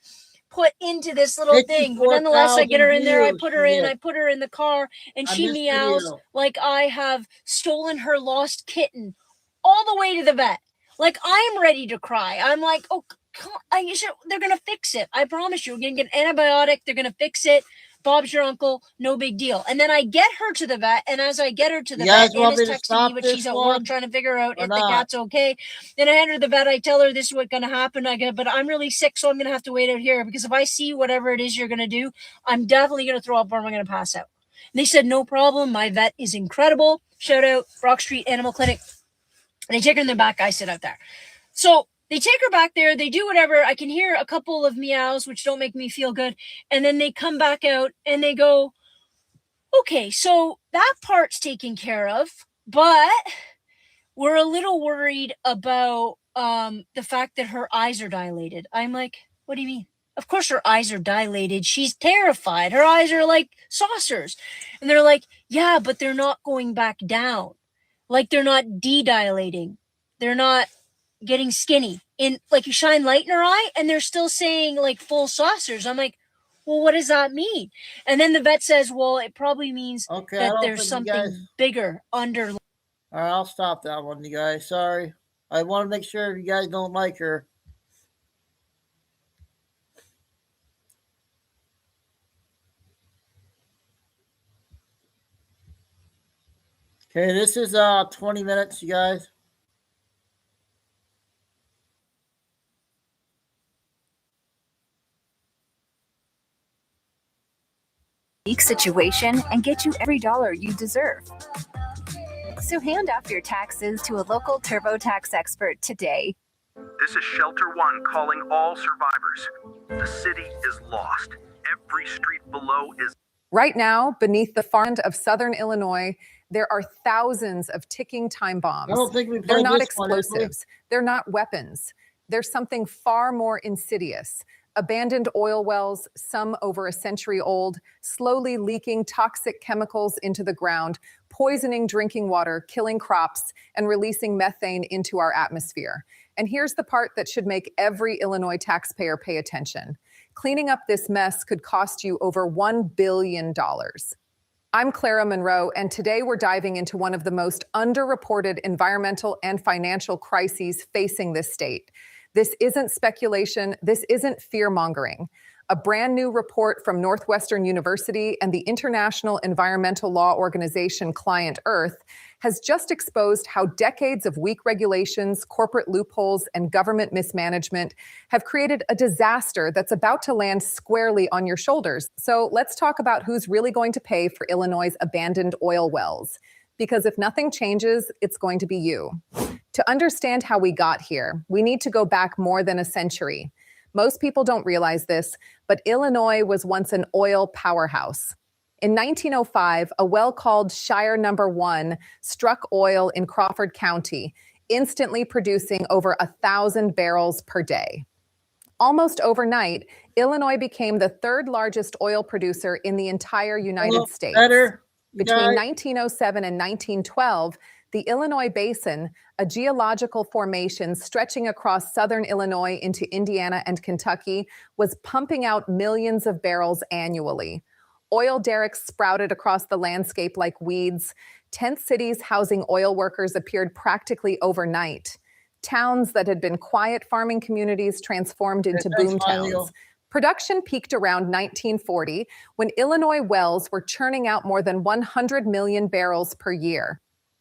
put into this little thing. But nonetheless, I get her in there, I put her in the car, and she meows like I have stolen her lost kitten all the way to the vet. Like, I'm ready to cry. I'm like, oh, come on, they're going to fix it. I promise you, we're going to get an antibiotic. They're going to fix it. Bob's your uncle, no big deal. And then I get her to the vet, and as I get her to the vet, Anna's texting me, but she's at work trying to figure out if the cat's okay. Then I hand her the vet, I tell her this is what's going to happen. But I'm really sick, so I'm going to have to wait out here, because if I see whatever it is you're going to do, I'm definitely going to throw up or I'm going to pass out. And they said, no problem. My vet is incredible. Shout out Brock Street Animal Clinic. And they take her in the back. I sit out there. So they take her back there. They do whatever. I can hear a couple of meows, which don't make me feel good. And then they come back out and they go, okay, so that part's taken care of, but we're a little worried about the fact that her eyes are dilated. I'm like, what do you mean? Of course her eyes are dilated. She's terrified. Her eyes are like saucers. And they're like, yeah, but they're not going back down. Like, they're not de-dilating. They're not getting skinny. In like, you shine light in her eye and they're still saying like full saucers. I'm like, well, what does that mean? And then the vet says, well, it probably means that there's something bigger under. All right, I'll stop that one, you guys. Sorry. I want to make sure you guys don't like her. Okay, this is 20 minutes, you guys. Unique situation and get you every dollar you deserve. So hand off your taxes to a local TurboTax expert today. This is Shelter One calling all survivors. The city is lost. Every street below is. Right now, beneath the far end of southern Illinois, there are thousands of ticking time bombs. I don't think we They're played not this one, have we? explosives. They're not weapons. There's something far more insidious. Abandoned oil wells, some over a century old, slowly leaking toxic chemicals into the ground, poisoning drinking water, killing crops, and releasing methane into our atmosphere. And here's the part that should make every Illinois taxpayer pay attention. Cleaning up this mess could cost you over $1 billion. I'm Clara Monroe, and today we're diving into one of the most underreported environmental and financial crises facing this state. This isn't speculation. This isn't fear-mongering. A brand new report from Northwestern University and the international environmental law organization Client Earth has just exposed how decades of weak regulations, corporate loopholes, and government mismanagement have created a disaster that's about to land squarely on your shoulders. So let's talk about who's really going to pay for Illinois' abandoned oil wells. Because if nothing changes, it's going to be you. To understand how we got here, we need to go back more than a century. Most people don't realize this, but Illinois was once an oil powerhouse. In 1905, a well called Shire Number 1 struck oil in Crawford County, instantly producing over 1,000 barrels per day. Almost overnight, Illinois became the third largest oil producer in the entire United States. Between 1907 and 1912, the Illinois Basin, a geological formation stretching across southern Illinois into Indiana and Kentucky, was pumping out millions of barrels annually. Oil derricks sprouted across the landscape like weeds. Tent cities housing oil workers appeared practically overnight. Towns that had been quiet farming communities transformed into boom towns. Production peaked around 1940 when Illinois wells were churning out more than 100 million barrels per year.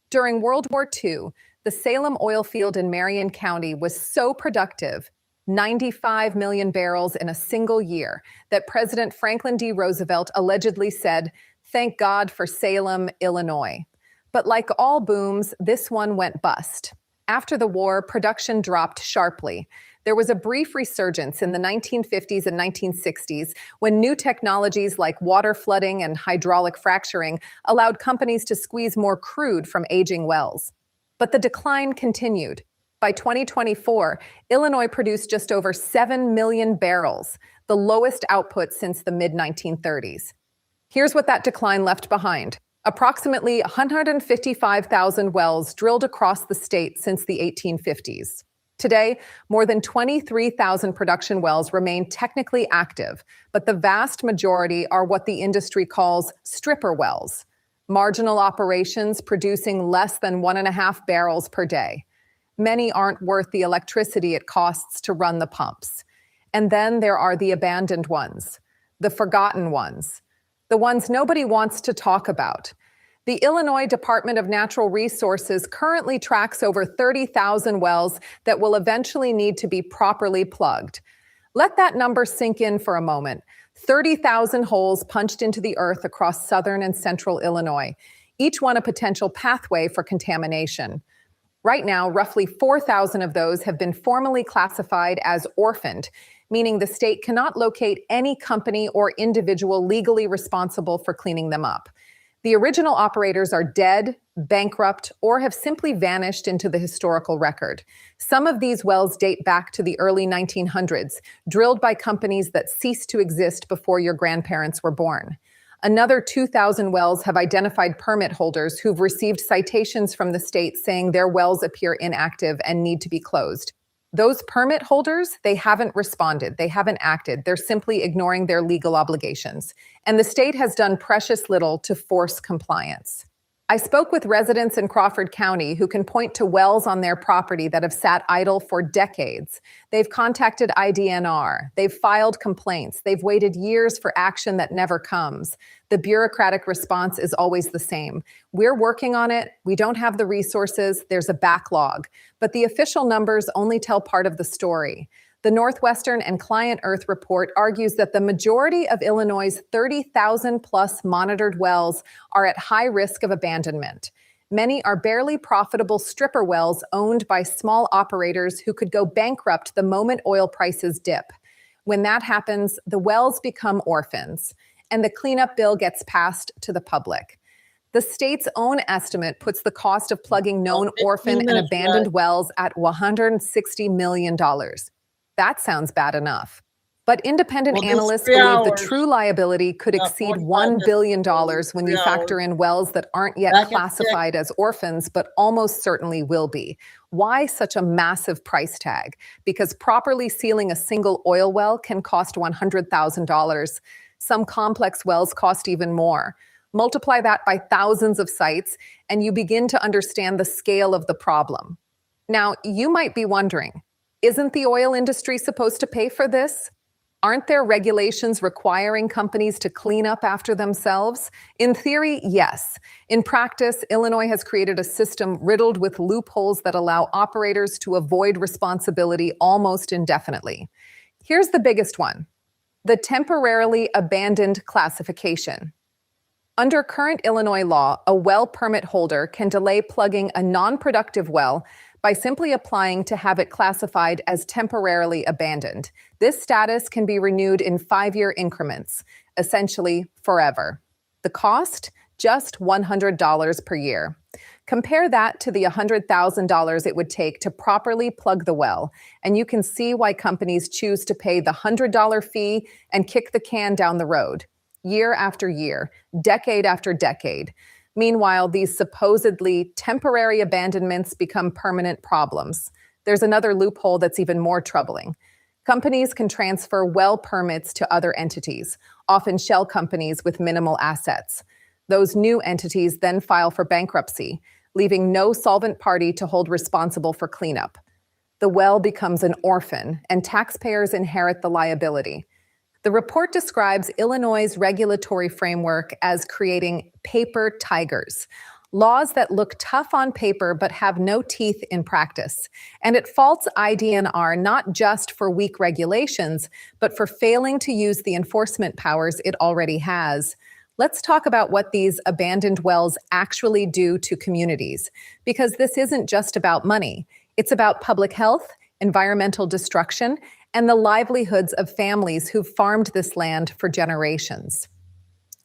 During World War II, the Salem oil field in Marion County was so productive, 95 million barrels in a single year, that President Franklin D. Roosevelt allegedly said, "Thank God for Salem, Illinois." But like all booms, this one went bust. After the war, production dropped sharply. There was a brief resurgence in the 1950s and 1960s when new technologies like water flooding and hydraulic fracturing allowed companies to squeeze more crude from aging wells. But the decline continued. By 2024, Illinois produced just over 7 million barrels, the lowest output since the mid-1930s. Here's what that decline left behind. Approximately 155,000 wells drilled across the state since the 1850s. Today, more than 23,000 production wells remain technically active, but the vast majority are what the industry calls stripper wells, marginal operations producing less than 1.5 barrels per day. Many aren't worth the electricity it costs to run the pumps. And then there are the abandoned ones, the forgotten ones, the ones nobody wants to talk about. The Illinois Department of Natural Resources currently tracks over 30,000 wells that will eventually need to be properly plugged. Let that number sink in for a moment. 30,000 holes punched into the earth across southern and central Illinois, each one a potential pathway for contamination. Right now, roughly 4,000 of those have been formally classified as orphaned, meaning the state cannot locate any company or individual legally responsible for cleaning them up. The original operators are dead, bankrupt, or have simply vanished into the historical record. Some of these wells date back to the early 1900s, drilled by companies that ceased to exist before your grandparents were born. Another 2,000 wells have identified permit holders who've received citations from the state saying their wells appear inactive and need to be closed. Those permit holders, they haven't responded. They haven't acted. They're simply ignoring their legal obligations. And the state has done precious little to force compliance. I spoke with residents in Crawford County who can point to wells on their property that have sat idle for decades. They've contacted IDNR. They've filed complaints. They've waited years for action that never comes. The bureaucratic response is always the same. We're working on it. We don't have the resources. There's a backlog. But the official numbers only tell part of the story. The Northwestern and Client Earth report argues that the majority of Illinois' 30,000 plus monitored wells are at high risk of abandonment. Many are barely profitable stripper wells owned by small operators who could go bankrupt the moment oil prices dip. When that happens, the wells become orphans, and the cleanup bill gets passed to the public. The state's own estimate puts the cost of plugging known orphan and abandoned wells at $160 million. That sounds bad enough. But independent analysts believe the true liability could exceed $1 billion when you factor in wells that aren't yet classified as orphans, but almost certainly will be. Why such a massive price tag? Because properly sealing a single oil well can cost $100,000. Some complex wells cost even more. Multiply that by thousands of sites, and you begin to understand the scale of the problem. Now, you might be wondering, isn't the oil industry supposed to pay for this? Aren't there regulations requiring companies to clean up after themselves? In theory, yes. In practice, Illinois has created a system riddled with loopholes that allow operators to avoid responsibility almost indefinitely. Here's the biggest one: the temporarily abandoned classification. Under current Illinois law, a well permit holder can delay plugging a non-productive well by simply applying to have it classified as temporarily abandoned. This status can be renewed in 5-year increments, essentially forever. The cost? Just $100 per year. Compare that to the $100,000 it would take to properly plug the well, and you can see why companies choose to pay the $100 fee and kick the can down the road, year after year, decade after decade. Meanwhile, these supposedly temporary abandonments become permanent problems. There's another loophole that's even more troubling. Companies can transfer well permits to other entities, often shell companies with minimal assets. Those new entities then file for bankruptcy, leaving no solvent party to hold responsible for cleanup. The well becomes an orphan, and taxpayers inherit the liability. The report describes Illinois' regulatory framework as creating paper tigers, laws that look tough on paper but have no teeth in practice. And it faults IDNR not just for weak regulations, but for failing to use the enforcement powers it already has. Let's talk about what these abandoned wells actually do to communities, because this isn't just about money. It's about public health, environmental destruction, and the livelihoods of families who've farmed this land for generations.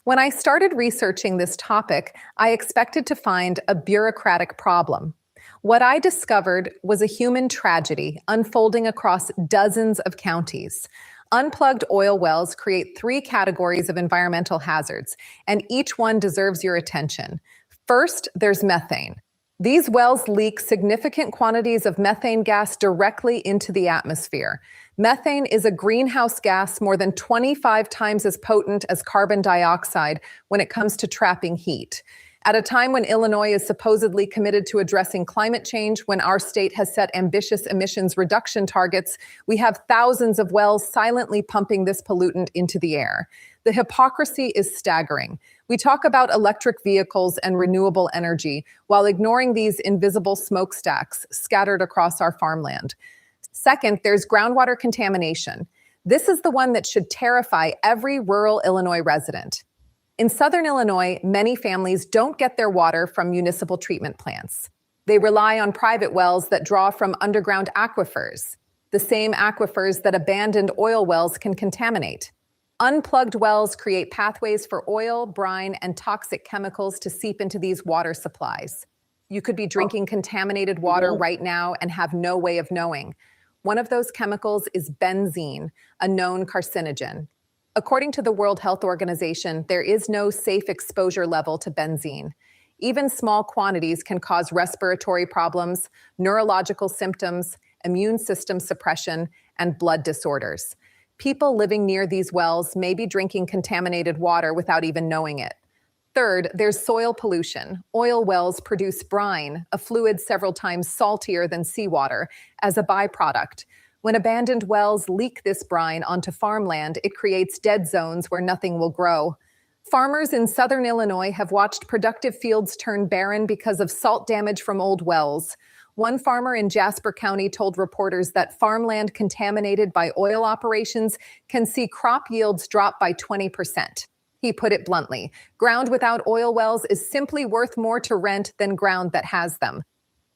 When I started researching this topic, I expected to find a bureaucratic problem. What I discovered was a human tragedy unfolding across dozens of counties. Unplugged oil wells create 3 categories of environmental hazards, and each one deserves your attention. First, there's methane. These wells leak significant quantities of methane gas directly into the atmosphere. Methane is a greenhouse gas more than 25 times as potent as carbon dioxide when it comes to trapping heat. At a time when Illinois is supposedly committed to addressing climate change, when our state has set ambitious emissions reduction targets, we have thousands of wells silently pumping this pollutant into the air. The hypocrisy is staggering. We talk about electric vehicles and renewable energy while ignoring these invisible smokestacks scattered across our farmland. Second, there's groundwater contamination. This is the one that should terrify every rural Illinois resident. In southern Illinois, many families don't get their water from municipal treatment plants. They rely on private wells that draw from underground aquifers, the same aquifers that abandoned oil wells can contaminate. Unplugged wells create pathways for oil, brine, and toxic chemicals to seep into these water supplies. You could be drinking contaminated water right now and have no way of knowing. One of those chemicals is benzene, a known carcinogen. According to the World Health Organization, there is no safe exposure level to benzene. Even small quantities can cause respiratory problems, neurological symptoms, immune system suppression, and blood disorders. People living near these wells may be drinking contaminated water without even knowing it. Third, there's soil pollution. Oil wells produce brine, a fluid several times saltier than seawater, as a byproduct. When abandoned wells leak this brine onto farmland, it creates dead zones where nothing will grow. Farmers in southern Illinois have watched productive fields turn barren because of salt damage from old wells. One farmer in Jasper County told reporters that farmland contaminated by oil operations can see crop yields drop by 20%. He put it bluntly, ground without oil wells is simply worth more to rent than ground that has them.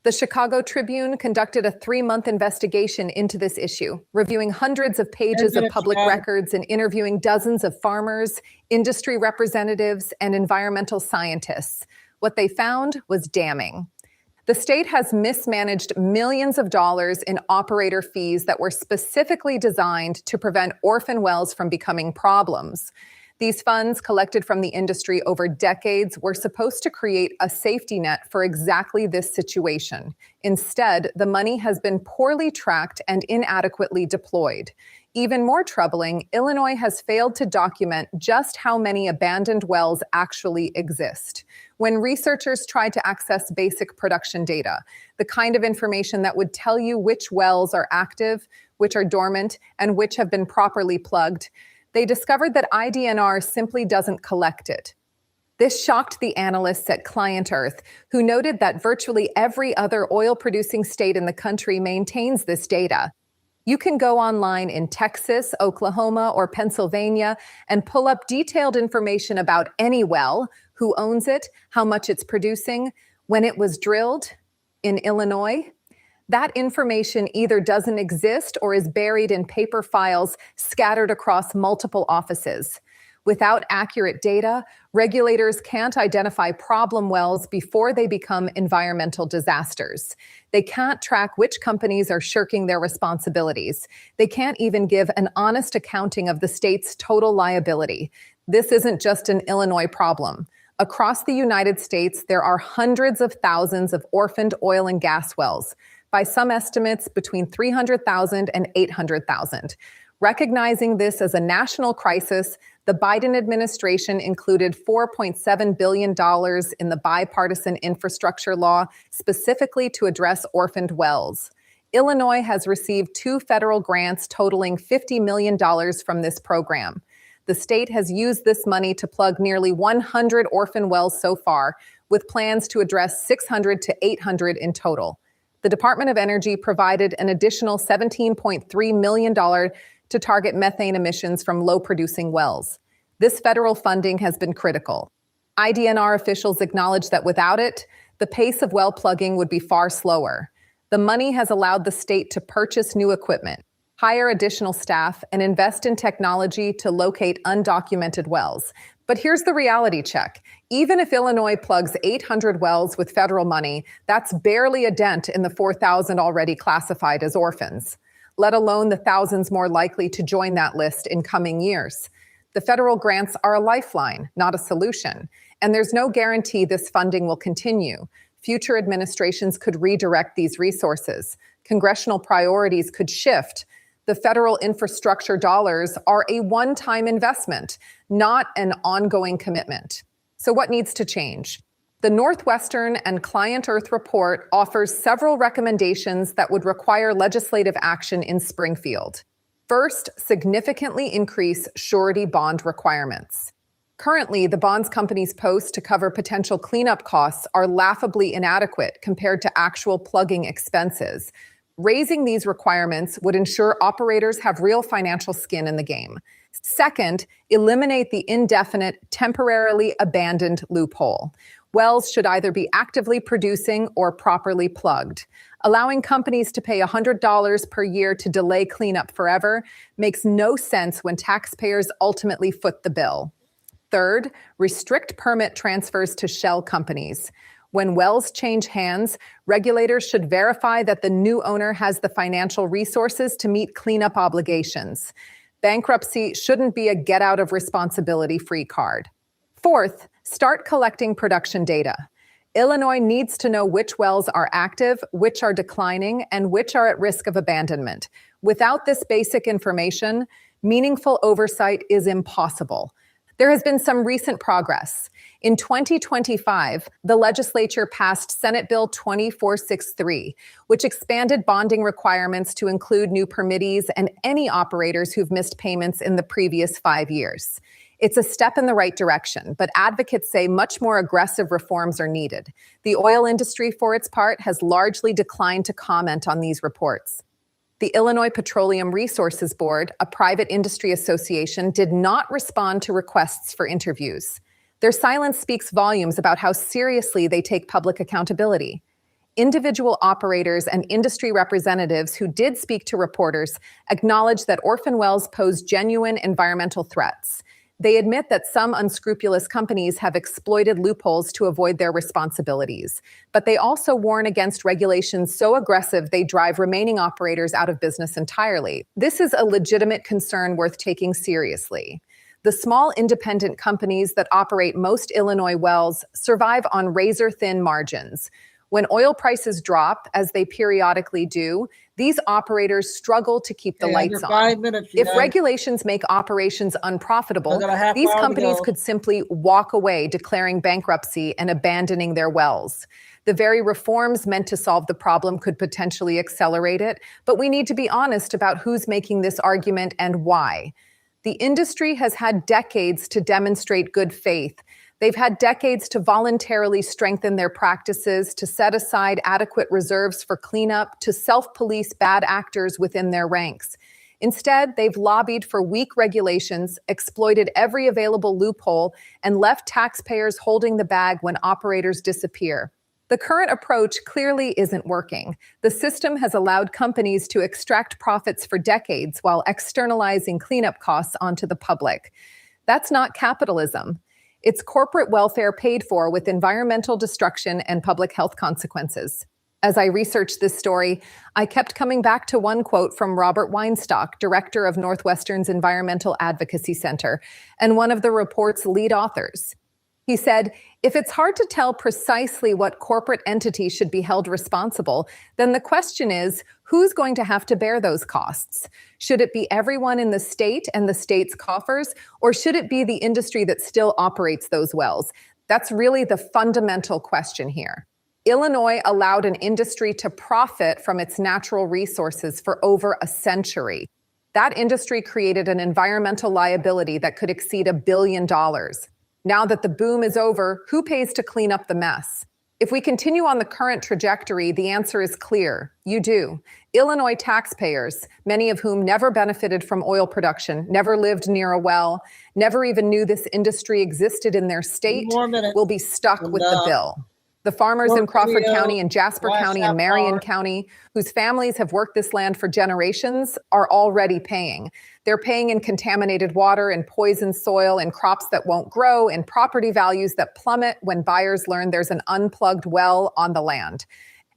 The Chicago Tribune conducted a 3-month investigation into this issue, reviewing hundreds of pages of public records and interviewing dozens of farmers, industry representatives, and environmental scientists. What they found was damning. The state has mismanaged millions of dollars in operator fees that were specifically designed to prevent orphan wells from becoming problems. These funds, collected from the industry over decades, were supposed to create a safety net for exactly this situation. Instead, the money has been poorly tracked and inadequately deployed. Even more troubling, Illinois has failed to document just how many abandoned wells actually exist. When researchers tried to access basic production data, the kind of information that would tell you which wells are active, which are dormant, and which have been properly plugged, they discovered that IDNR simply doesn't collect it. This shocked the analysts at Client Earth, who noted that virtually every other oil-producing state in the country maintains this data. You can go online in Texas, Oklahoma, or Pennsylvania and pull up detailed information about any well, who owns it, how much it's producing, when it was drilled. In Illinois, that information either doesn't exist or is buried in paper files scattered across multiple offices. Without accurate data, regulators can't identify problem wells before they become environmental disasters. They can't track which companies are shirking their responsibilities. They can't even give an honest accounting of the state's total liability. This isn't just an Illinois problem. Across the United States, there are hundreds of thousands of orphaned oil and gas wells. By some estimates, between 300,000 and 800,000. Recognizing this as a national crisis, the Biden administration included $4.7 billion in the bipartisan infrastructure law specifically to address orphaned wells. Illinois has received 2 federal grants totaling $50 million from this program. The state has used this money to plug nearly 100 orphan wells so far, with plans to address 600 to 800 in total. The Department of Energy provided an additional $17.3 million to target methane emissions from low-producing wells. This federal funding has been critical. IDNR officials acknowledge that without it, the pace of well plugging would be far slower. The money has allowed the state to purchase new equipment, hire additional staff, and invest in technology to locate undocumented wells. But here's the reality check. Even if Illinois plugs 800 wells with federal money, that's barely a dent in the 4,000 already classified as orphans, let alone the thousands more likely to join that list in coming years. The federal grants are a lifeline, not a solution, and there's no guarantee this funding will continue. Future administrations could redirect these resources. Congressional priorities could shift. The federal infrastructure dollars are a one-time investment, not an ongoing commitment. So what needs to change? The Northwestern and Client Earth report offers several recommendations that would require legislative action in Springfield. First, significantly increase surety bond requirements. Currently, the bonds companies post to cover potential cleanup costs are laughably inadequate compared to actual plugging expenses. Raising these requirements would ensure operators have real financial skin in the game. Second, eliminate the indefinite, temporarily abandoned loophole. Wells should either be actively producing or properly plugged. Allowing companies to pay $100 per year to delay cleanup forever makes no sense when taxpayers ultimately foot the bill. Third, restrict permit transfers to shell companies. When wells change hands, regulators should verify that the new owner has the financial resources to meet cleanup obligations. Bankruptcy shouldn't be a get-out-of-responsibility free card. Fourth, start collecting production data. Illinois needs to know which wells are active, which are declining, and which are at risk of abandonment. Without this basic information, meaningful oversight is impossible. There has been some recent progress. In 2025, the legislature passed Senate Bill 2463, which expanded bonding requirements to include new permittees and any operators who've missed payments in the previous 5 years. It's a step in the right direction, but advocates say much more aggressive reforms are needed. The oil industry, for its part, has largely declined to comment on these reports. The Illinois Petroleum Resources Board, a private industry association, did not respond to requests for interviews. Their silence speaks volumes about how seriously they take public accountability. Individual operators and industry representatives who did speak to reporters acknowledge that orphan wells pose genuine environmental threats. They admit that some unscrupulous companies have exploited loopholes to avoid their responsibilities, but they also warn against regulations so aggressive they drive remaining operators out of business entirely. This is a legitimate concern worth taking seriously. The small independent companies that operate most Illinois wells survive on razor-thin margins. When oil prices drop, as they periodically do, these operators struggle to keep the lights on. 5 minutes, If regulations make operations unprofitable, these companies could simply walk away, declaring bankruptcy and abandoning their wells. The very reforms meant to solve the problem could potentially accelerate it, but we need to be honest about who's making this argument and why. The industry has had decades to demonstrate good faith. They've had decades to voluntarily strengthen their practices, to set aside adequate reserves for cleanup, to self-police bad actors within their ranks. Instead, they've lobbied for weak regulations, exploited every available loophole, and left taxpayers holding the bag when operators disappear. The current approach clearly isn't working. The system has allowed companies to extract profits for decades while externalizing cleanup costs onto the public. That's not capitalism. It's corporate welfare paid for with environmental destruction and public health consequences. As I researched this story, I kept coming back to one quote from Robert Weinstock, director of Northwestern's Environmental Advocacy Center, and one of the report's lead authors. He said, "If it's hard to tell precisely what corporate entity should be held responsible, then the question is, who's going to have to bear those costs? Should it be everyone in the state and the state's coffers, or should it be the industry that still operates those wells?" That's really the fundamental question here. Illinois allowed an industry to profit from its natural resources for over a century. That industry created an environmental liability that could exceed $1 billion. Now that the boom is over, who pays to clean up the mess? If we continue on the current trajectory, the answer is clear. You do. Illinois taxpayers, many of whom never benefited from oil production, never lived near a well, never even knew this industry existed in their state, will be stuck with the bill. The farmers in Crawford County and Jasper County and Marion County, whose families have worked this land for generations, are already paying. They're paying in contaminated water and poisoned soil and crops that won't grow and property values that plummet when buyers learn there's an unplugged well on the land.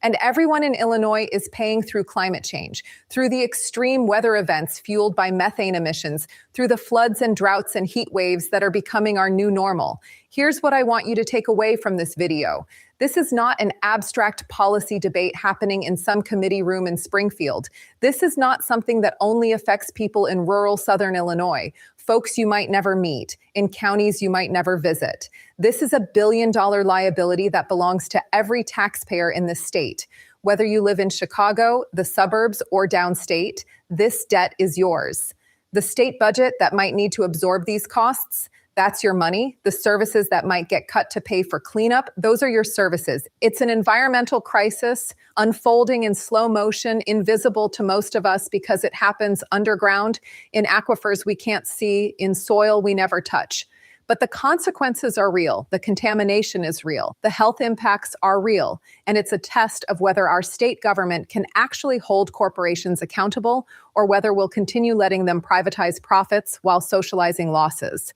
And everyone in Illinois is paying through climate change, through the extreme weather events fueled by methane emissions, through the floods and droughts and heat waves that are becoming our new normal. Here's what I want you to take away from this video. This is not an abstract policy debate happening in some committee room in Springfield. This is not something that only affects people in rural Southern Illinois, folks you might never meet, in counties you might never visit. This is $1 billion liability that belongs to every taxpayer in this state. Whether you live in Chicago, the suburbs, or downstate, this debt is yours. The state budget that might need to absorb these costs, that's your money. The services that might get cut to pay for cleanup, those are your services. It's an environmental crisis unfolding in slow motion, invisible to most of us because it happens underground, in aquifers we can't see, in soil we never touch. But the consequences are real. The contamination is real. The health impacts are real. And it's a test of whether our state government can actually hold corporations accountable or whether we'll continue letting them privatize profits while socializing losses.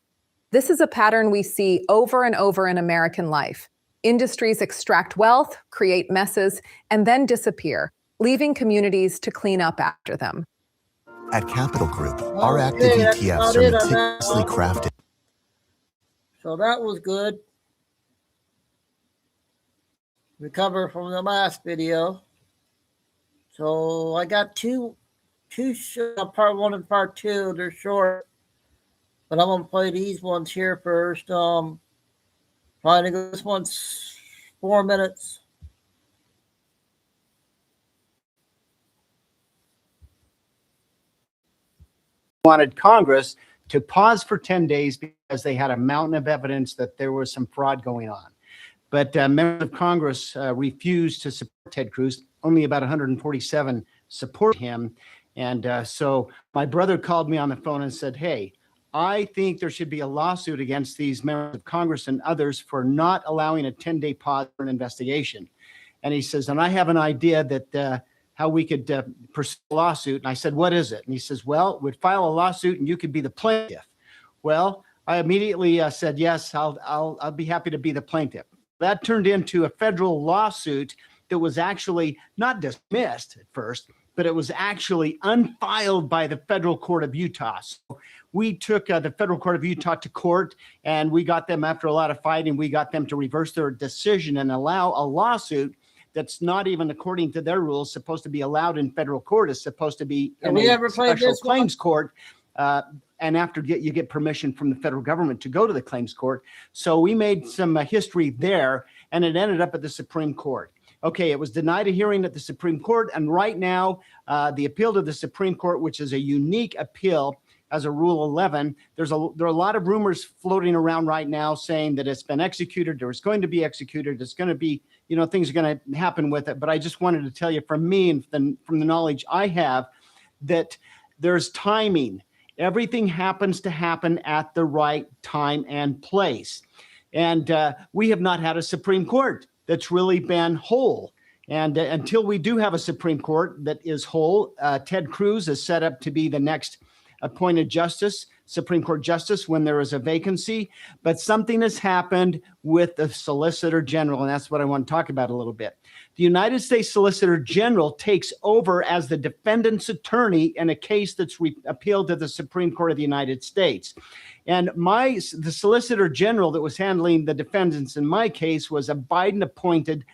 This is a pattern we see over and over in American life. Industries extract wealth, create messes, and then disappear, leaving communities to clean up after them. At Capital Group, our active ETFs are meticulously crafted. So that was good. recover from the last video. So I got two part 1 and part 2. They're short, but I'm gonna play these ones here first. Trying to go. This one's 4 minutes. Wanted Congress to pause for 10 days because they had a mountain of evidence that there was some fraud going on. But members of Congress refused to support Ted Cruz. Only about 147 support him. And so my brother called me on the phone and said, hey, I think there should be a lawsuit against these members of Congress and others for not allowing a 10-day pause for an investigation. And he says, and I have an idea that how we could pursue a lawsuit. And I said, what is it? And he says, well, we'd file a lawsuit and you could be the plaintiff. Well, I immediately said, yes, I'll be happy to be the plaintiff. That turned into a federal lawsuit that was actually not dismissed at first, but it was actually unfiled by the federal court of Utah. So we took the federal court of Utah to court, and we got them, after a lot of fighting, we got them to reverse their decision and allow a lawsuit that's not even, according to their rules, supposed to be allowed in federal court. Is supposed to be in a special claims court. And after you get permission from the federal government to go to the claims court. So we made some history there, and it ended up at the Supreme Court. Okay, it was denied a hearing at the Supreme Court, and right now the appeal to the Supreme Court, which is a unique appeal as a Rule 11, there are a lot of rumors floating around right now saying that it's been executed, or it's going to be executed, it's going to be, things are going to happen with it. But I just wanted to tell you from me and from the knowledge I have that there's timing. Everything happens to happen at the right time and place. And we have not had a Supreme Court that's really been whole. And until we do have a Supreme Court that is whole, Ted Cruz is set up to be the next appointed Supreme Court justice when there is a vacancy. But something has happened with the Solicitor General, and that's what I want to talk about a little bit. The United States Solicitor General takes over as the defendant's attorney in a case that's appealed to the Supreme Court of the United States. And the Solicitor General that was handling the defendants in my case was a Biden-appointed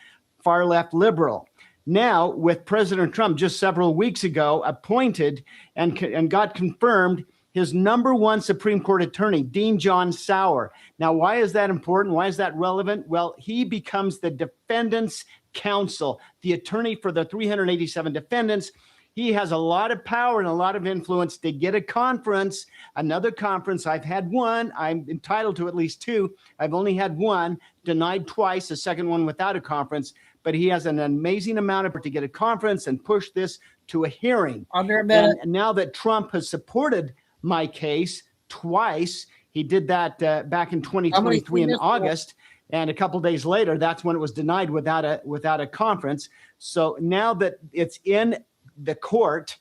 far-left liberal. Now, with President Trump just several weeks ago appointed and got confirmed, his number one Supreme Court attorney, Dean John Sauer. Now, why is that important? Why is that relevant? Well, he becomes the defendant's counsel, the attorney for the 387 defendants. He has a lot of power and a lot of influence to get another conference. I've had one. I'm entitled to at least two. I've only had one, denied twice, the second one without a conference. But he has an amazing amount of power to get a conference and push this to a hearing. And now that Trump has supported my case twice, he did that back in 2023 in August. And a couple of days later, that's when it was denied without a conference. So now that it's in the court,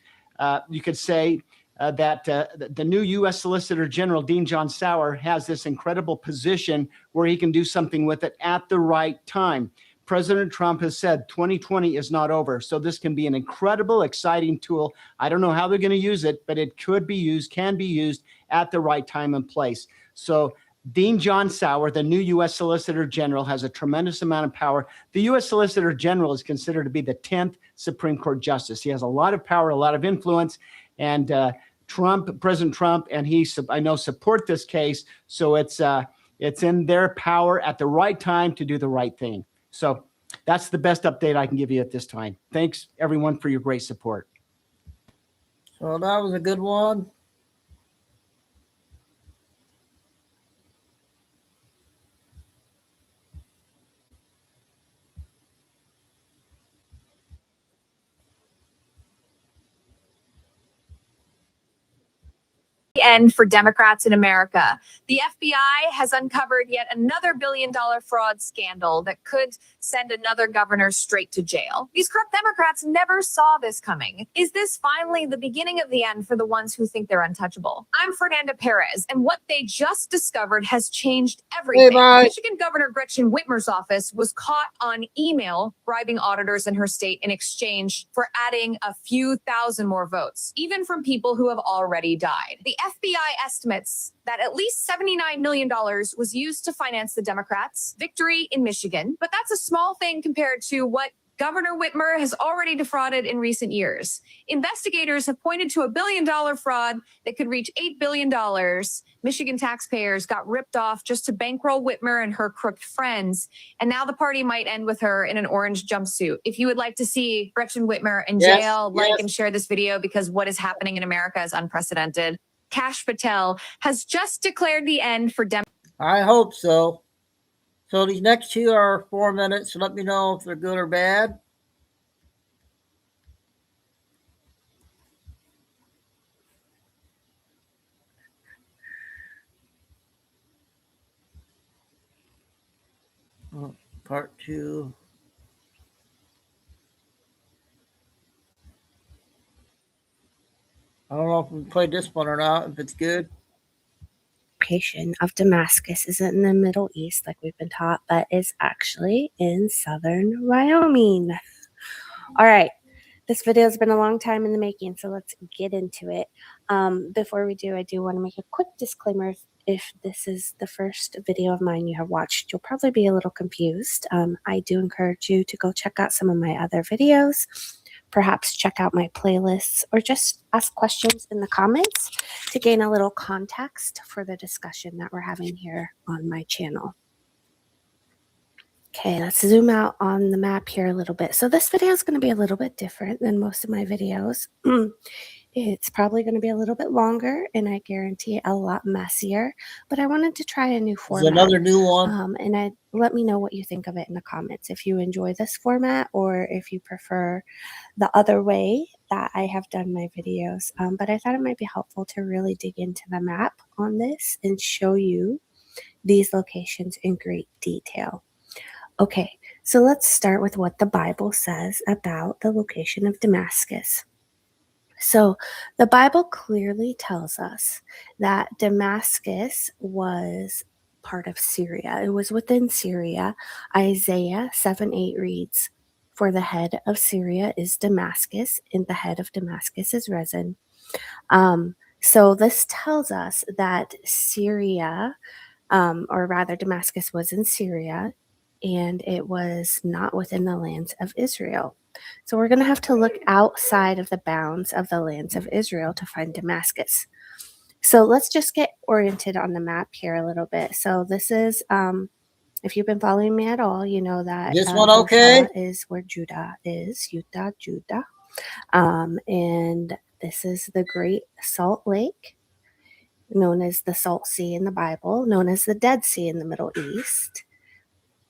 you could say that the new U.S. Solicitor General, Dean John Sauer, has this incredible position where he can do something with it at the right time. President Trump has said 2020 is not over. So this can be an incredible, exciting tool. I don't know how they're going to use it, but it can be used at the right time and place. So Dean John Sauer, the new U.S. Solicitor General, has a tremendous amount of power. The U.S. Solicitor General is considered to be the 10th Supreme Court justice. He has a lot of power, a lot of influence, and President Trump, and I know, support this case. So it's in their power at the right time to do the right thing. So that's the best update I can give you at this time. Thanks, everyone, for your great support. So that was a good one. End for Democrats in America. The FBI has uncovered yet another billion-dollar fraud scandal that could send another governor straight to jail. These corrupt Democrats never saw this coming. Is this finally the beginning of the end for the ones who think they're untouchable? I'm Fernanda Perez, and what they just discovered has changed everything. Michigan Governor Gretchen Whitmer's office was caught on email bribing auditors in her state in exchange for adding a few thousand more votes, even from people who have already died. The FBI estimates that at least $79 million was used to finance the Democrats' victory in Michigan, but that's a small thing compared to what Governor Whitmer has already defrauded in recent years. Investigators have pointed to a $1 billion fraud that could reach $8 billion. Michigan taxpayers got ripped off just to bankroll Whitmer and her crooked friends. And now the party might end with her in an orange jumpsuit. If you would like to see Gretchen Whitmer in jail, like and share this video because what is happening in America is unprecedented. Kash Patel has just declared the end for Democrats. I hope so. So these next two are 4 minutes. Let me know if they're good or bad. Part 2. I don't know if we played this one or not, if it's good. Location of Damascus isn't in the Middle East like we've been taught, but is actually in southern Wyoming. All right, this video has been a long time in the making, so let's get into it. Before we do, I do want to make a quick disclaimer. If this is the first video of mine you have watched, you'll probably be a little confused. I do encourage you to go check out some of my other videos. Perhaps check out my playlists or just ask questions in the comments to gain a little context for the discussion that we're having here on my channel. Okay, let's zoom out on the map here a little bit. So this video is going to be a little bit different than most of my videos. It's probably going to be a little bit longer and I guarantee a lot messier, but I wanted to try a new format. There's another new one. And let me know what you think of it in the comments. If you enjoy this format or if you prefer the other way that I have done my videos. But I thought it might be helpful to really dig into the map on this and show you these locations in great detail. Okay, so let's start with what the Bible says about the location of Damascus. So the Bible clearly tells us that Damascus was part of Syria. It was within Syria. Isaiah 7:8 reads, "For the head of Syria is Damascus, and the head of Damascus is Rezin." So this tells us that Syria, or rather Damascus was in Syria, and it was not within the lands of Israel. So we're going to have to look outside of the bounds of the lands of Israel to find Damascus. So let's just get oriented on the map here a little bit. So this is, if you've been following me at all, you know that this one okay is where Judah is, Judah. And this is the Great Salt Lake, known as the Salt Sea in the Bible, known as the Dead Sea in the Middle East.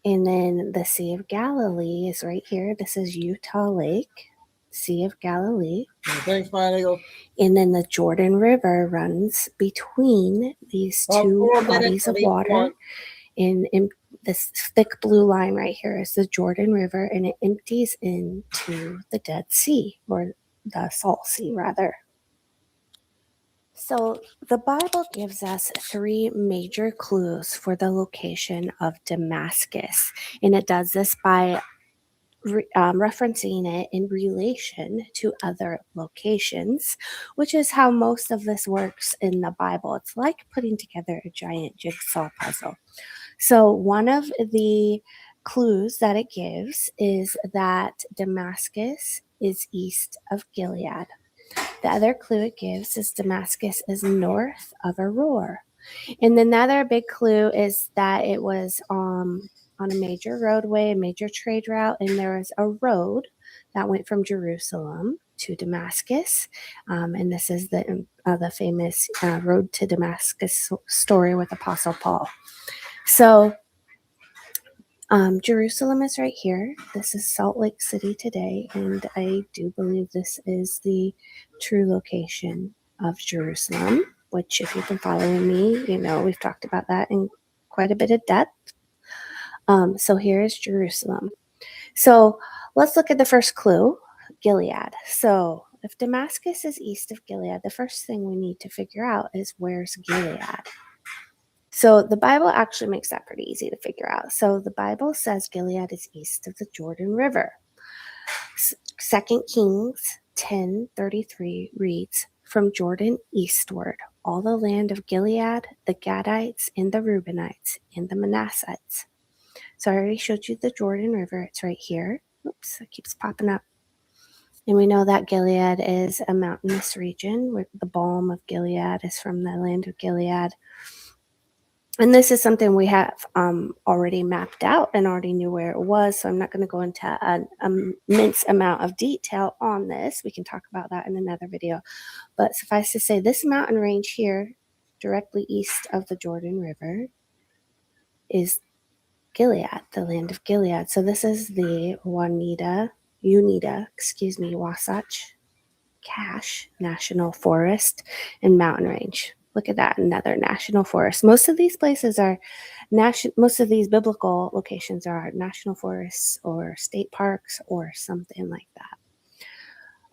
And then the Sea of Galilee is right here. This is Utah Lake, Sea of Galilee. Thanks, Michael. And then the Jordan River runs between these two bodies of water. And this thick blue line right here is the Jordan River, and it empties into the Dead Sea, or the Salt Sea, rather. So the Bible gives us 3 major clues for the location of Damascus, and it does this by referencing it in relation to other locations, which is how most of this works in the Bible. It's like putting together a giant jigsaw puzzle. So one of the clues that it gives is that Damascus is east of Gilead. The other clue it gives is Damascus is north of Aroer. And then the other big clue is that it was on a major roadway, a major trade route, and there was a road that went from Jerusalem to Damascus. And this is the famous road to Damascus story with Apostle Paul. So Jerusalem is right here. This is Salt Lake City today, and I do believe this is the true location of Jerusalem, which if you've been following me, you know we've talked about that in quite a bit of depth. So here is Jerusalem. So let's look at the first clue, Gilead. So if Damascus is east of Gilead, the first thing we need to figure out is where's Gilead. So the Bible actually makes that pretty easy to figure out. So the Bible says Gilead is east of the Jordan River. 2 Kings 10:33 reads, "From Jordan eastward, all the land of Gilead, the Gadites, and the Reubenites, and the Manassites. So I already showed you the Jordan River. It's right here. Oops, it keeps popping up. And we know that Gilead is a mountainous region where the balm of Gilead is from the land of Gilead. And this is something we have already mapped out and already knew where it was. So I'm not going to go into an immense amount of detail on this. We can talk about that in another video. But suffice to say, this mountain range here, directly east of the Jordan River, is Gilead, the land of Gilead. So this is the Wasatch Cache National Forest and Mountain Range. Look at that, another national forest. Most of these places are most of these biblical locations are national forests or state parks or something like that.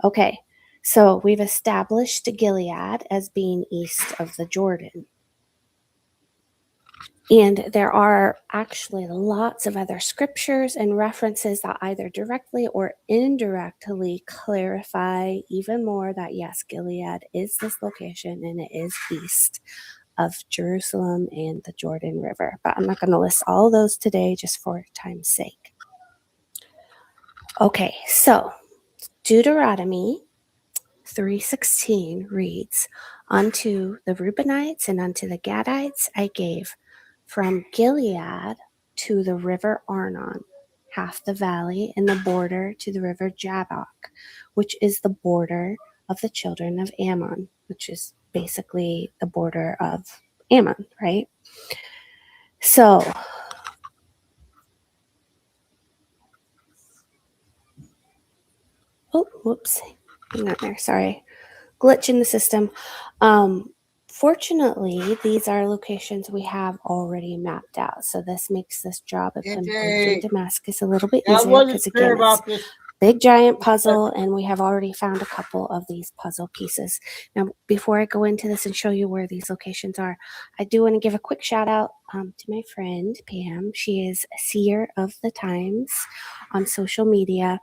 Okay, so we've established Gilead as being east of the Jordan. And there are actually lots of other scriptures and references that either directly or indirectly clarify even more that yes, Gilead is this location and it is east of Jerusalem and the Jordan River. But I'm not going to list all of those today just for time's sake. Okay, so Deuteronomy 3:16 reads, "Unto the Reubenites and unto the Gadites I gave from Gilead to the river Arnon, half the valley and the border to the river Jabbok, which is the border of the children of Ammon," which is basically the border of Ammon, right? So, oh, whoops, hang on there, sorry. Glitch in the system. Fortunately, these are locations we have already mapped out. So this makes this job of pinpointing Damascus a little bit easier because again, it's big giant puzzle and we have already found a couple of these puzzle pieces. Now, before I go into this and show you where these locations are, I do want to give a quick shout out to my friend Pam. She is a seer of the times on social media.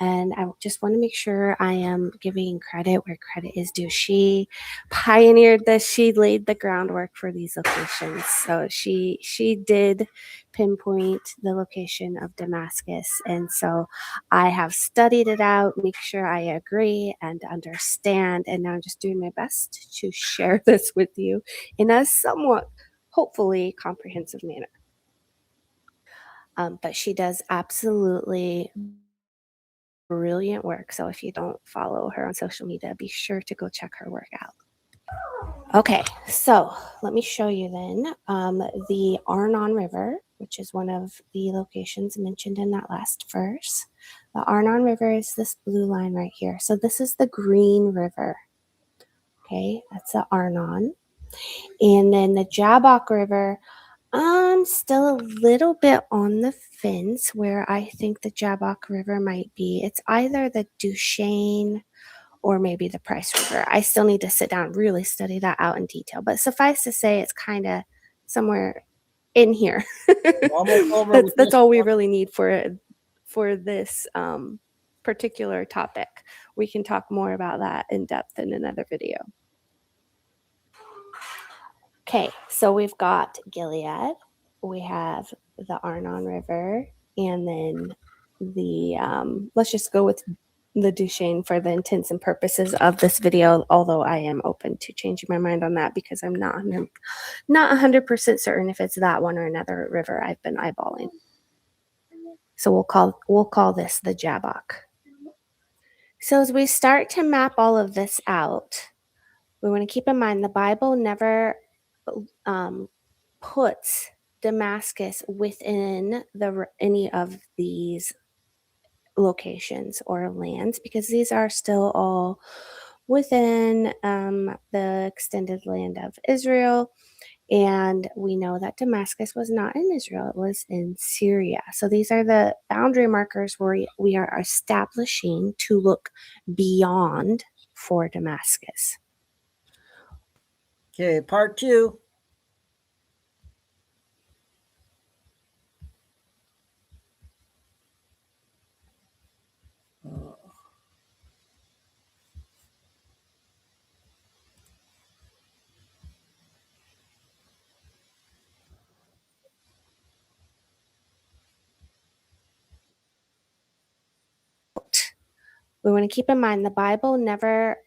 And I just want to make sure I am giving credit where credit is due. She pioneered this. She laid the groundwork for these locations. So she did pinpoint the location of Damascus. And so I have studied it out, make sure I agree and understand. And now I'm just doing my best to share this with you in a somewhat, hopefully, comprehensive manner. But she does absolutely brilliant work. So if you don't follow her on social media, be sure to go check her work out. Okay, so let me show you then the Arnon River, which is one of the locations mentioned in that last verse. The Arnon River is this blue line right here. So this is the Green River. Okay, that's the Arnon. And then the Jabbok River, I'm still a little bit on the fence where I think the Jabbok River might be. It's either the Duchesne or maybe the Price River. I still need to sit down and really study that out in detail. But suffice to say, it's kind of somewhere in here. That's all we really need for this particular topic. We can talk more about that in depth in another video. Okay, so we've got Gilead, we have the Arnon River, and then the, let's just go with the Duchesne for the intents and purposes of this video, although I am open to changing my mind on that because I'm not 100% certain if it's that one or another river I've been eyeballing. So we'll call this the Jabbok. So as we start to map all of this out, we want to keep in mind the Bible never puts Damascus within any of these locations or lands because these are still all within the extended land of Israel. And we know that Damascus was not in Israel, it was in Syria. So these are the boundary markers where we are establishing to look beyond for Damascus. Okay, part 2. We want to keep in mind the Bible never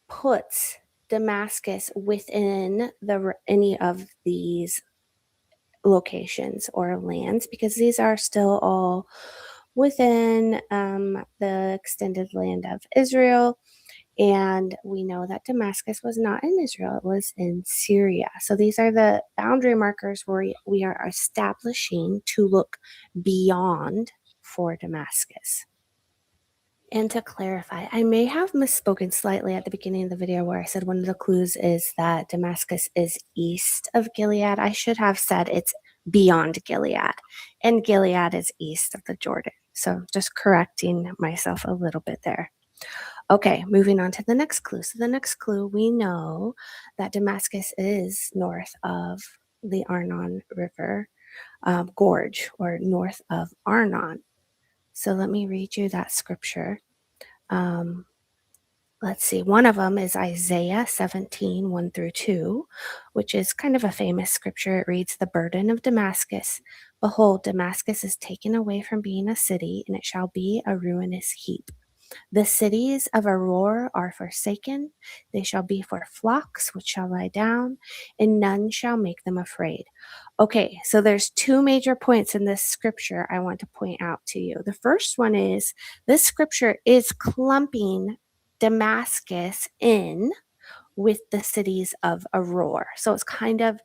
puts Damascus within any of these locations or lands, because these are still all within the extended land of Israel. And we know that Damascus was not in Israel, it was in Syria. So these are the boundary markers where we are establishing to look beyond for Damascus. And to clarify, I may have misspoken slightly at the beginning of the video where I said one of the clues is that Damascus is east of Gilead. I should have said it's beyond Gilead, and Gilead is east of the Jordan. So just correcting myself a little bit there. Okay, moving on to the next clue. So the next clue, we know that Damascus is north of the Arnon River Gorge, or north of Arnon. So let me read you that scripture. Let's see, one of them is Isaiah 17, 1 through 2, which is kind of a famous scripture. It reads, "The burden of Damascus. Behold, Damascus is taken away from being a city, and it shall be a ruinous heap. The cities of Aroer are forsaken. They shall be for flocks which shall lie down, and none shall make them afraid." Okay, so there's two major points in this scripture I want to point out to you. The first one is this scripture is clumping Damascus in with the cities of Aroer. So it's kind of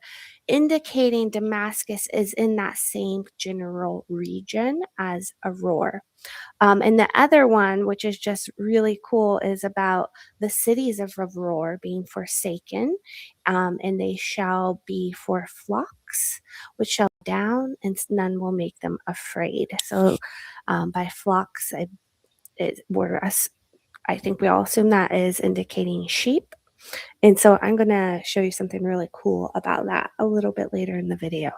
indicating Damascus is in that same general region as Aroer. And the other one, which is just really cool, is about the cities of Aroer being forsaken, and they shall be for flocks, which shall down, and none will make them afraid. So by flocks, I think we all assume that is indicating sheep. And so I'm going to show you something really cool about that a little bit later in the video.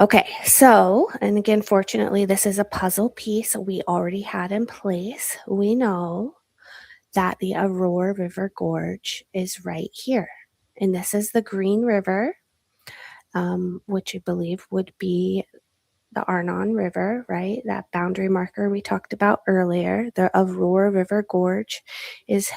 Okay, so, and again, fortunately, this is a puzzle piece we already had in place. We know that the Aroer River Gorge is right here. And this is the Green River, which I believe would be the Arnon River, right? That boundary marker we talked about earlier. The Aroer River Gorge is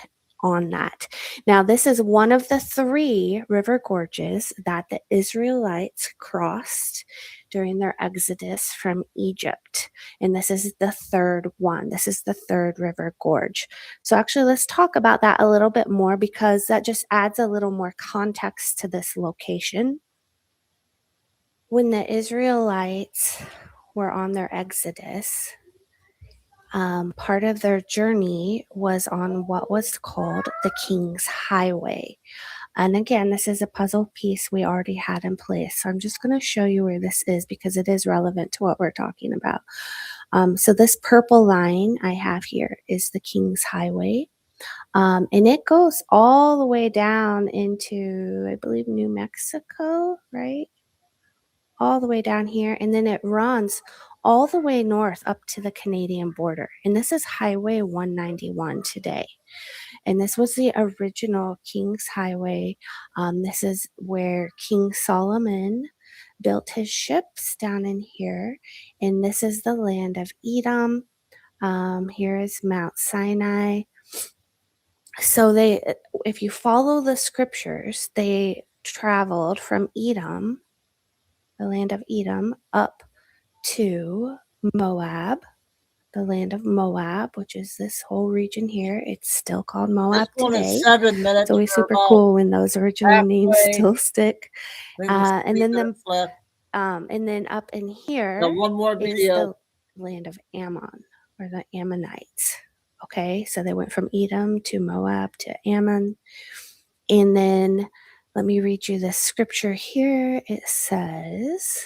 on that. Now, this is one of the 3 river gorges that the Israelites crossed during their exodus from Egypt. And this is the 3rd one. This is the 3rd river gorge. So actually, let's talk about that a little bit more, because that just adds a little more context to this location. When the Israelites were on their exodus, part of their journey was on what was called the King's Highway. And again, this is a puzzle piece we already had in place. So I'm just going to show you where this is, because it is relevant to what we're talking about. So this purple line I have here is the King's Highway. And it goes all the way down into, I believe, New Mexico, right? All the way down here, and then it runs all the way north up to the Canadian border. And this is Highway 191 today. And this was the original King's Highway. This is where King Solomon built his ships down in here. And this is the land of Edom. Here is Mount Sinai. So if you follow the scriptures, they traveled from Edom, the land of Edom, up to Moab, the land of Moab, which is this whole region here. It's still called Moab today. 7 minutes. It's always super cool when those original names still stick. And then up in here one more is video. the land of Ammon, or the Ammonites. Okay, so they went from Edom to Moab to Ammon. And then let me read you the scripture here. It says,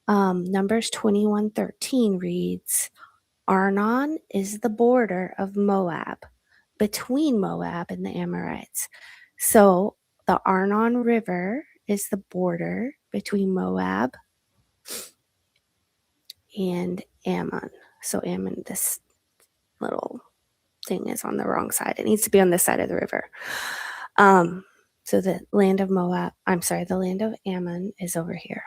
Numbers 21:13 reads, "Arnon is the border of Moab, between Moab and the Amorites." So the Arnon River is the border between Moab and Ammon. So Ammon, this little thing is on the wrong side. It needs to be on this side of the river. So the land of the land of Ammon is over here.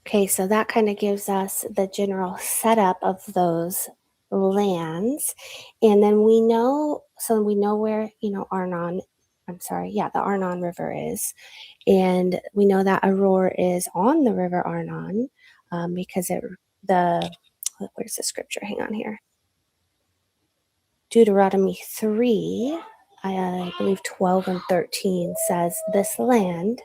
Okay, so that kind of gives us the general setup of those lands. And then we know where, the Arnon River is. And we know that Aurora is on the River Arnon because where's the scripture? Hang on here. Deuteronomy 3, I believe 12 and 13 says, "This land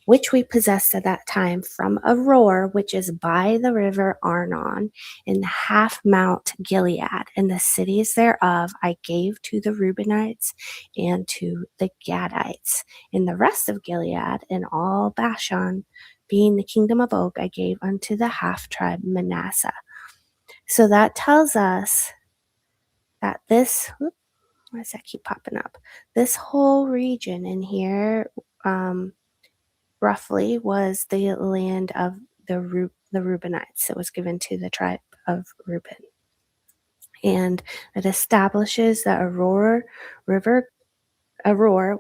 which we possessed at that time from Aurora, which is by the river Arnon, in the half Mount Gilead, and the cities thereof I gave to the Reubenites and to the Gadites. In the rest of Gilead and all Bashan, being the kingdom of Og, I gave unto the half tribe Manasseh." So that tells us that why does that keep popping up? This whole region in here, roughly, was the land of the Reubenites. It was given to the tribe of Reuben. And it establishes that Aurora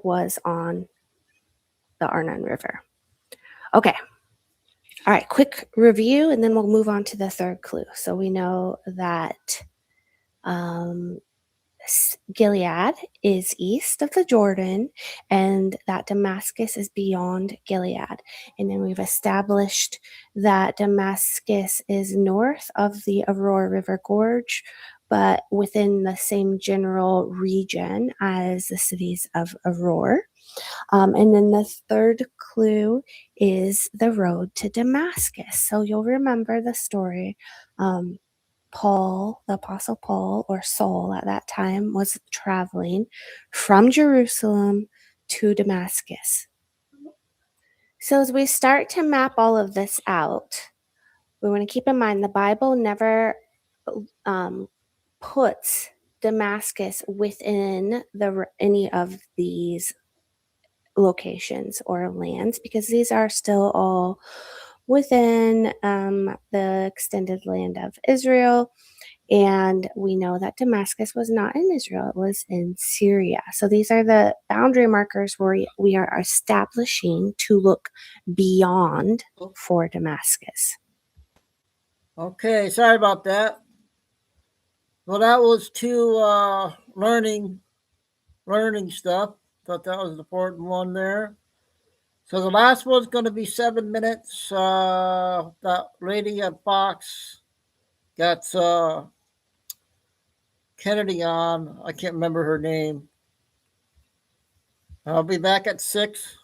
was on the Arnon River. Okay. All right, quick review, and then we'll move on to the third clue. So we know that Gilead is east of the Jordan, and that Damascus is beyond Gilead. And then we've established that Damascus is north of the Aurora River Gorge, but within the same general region as the cities of Aurora. And then the third clue is the road to Damascus. So you'll remember the story. Paul, the Apostle Paul, or Saul at that time, was traveling from Jerusalem to Damascus. So as we start to map all of this out, we want to keep in mind the Bible never puts Damascus within any of these locations or lands, because these are still all within the extended land of Israel. And we know that Damascus was not in Israel, it was in Syria. So these are the boundary markers where we are establishing to look beyond for Damascus. Okay, sorry about that. Well, that was two learning stuff. Thought that was an important one there. So the last one's going to be 7 minutes. That lady at Fox got Kennedy on. I can't remember her name. I'll be back at 6.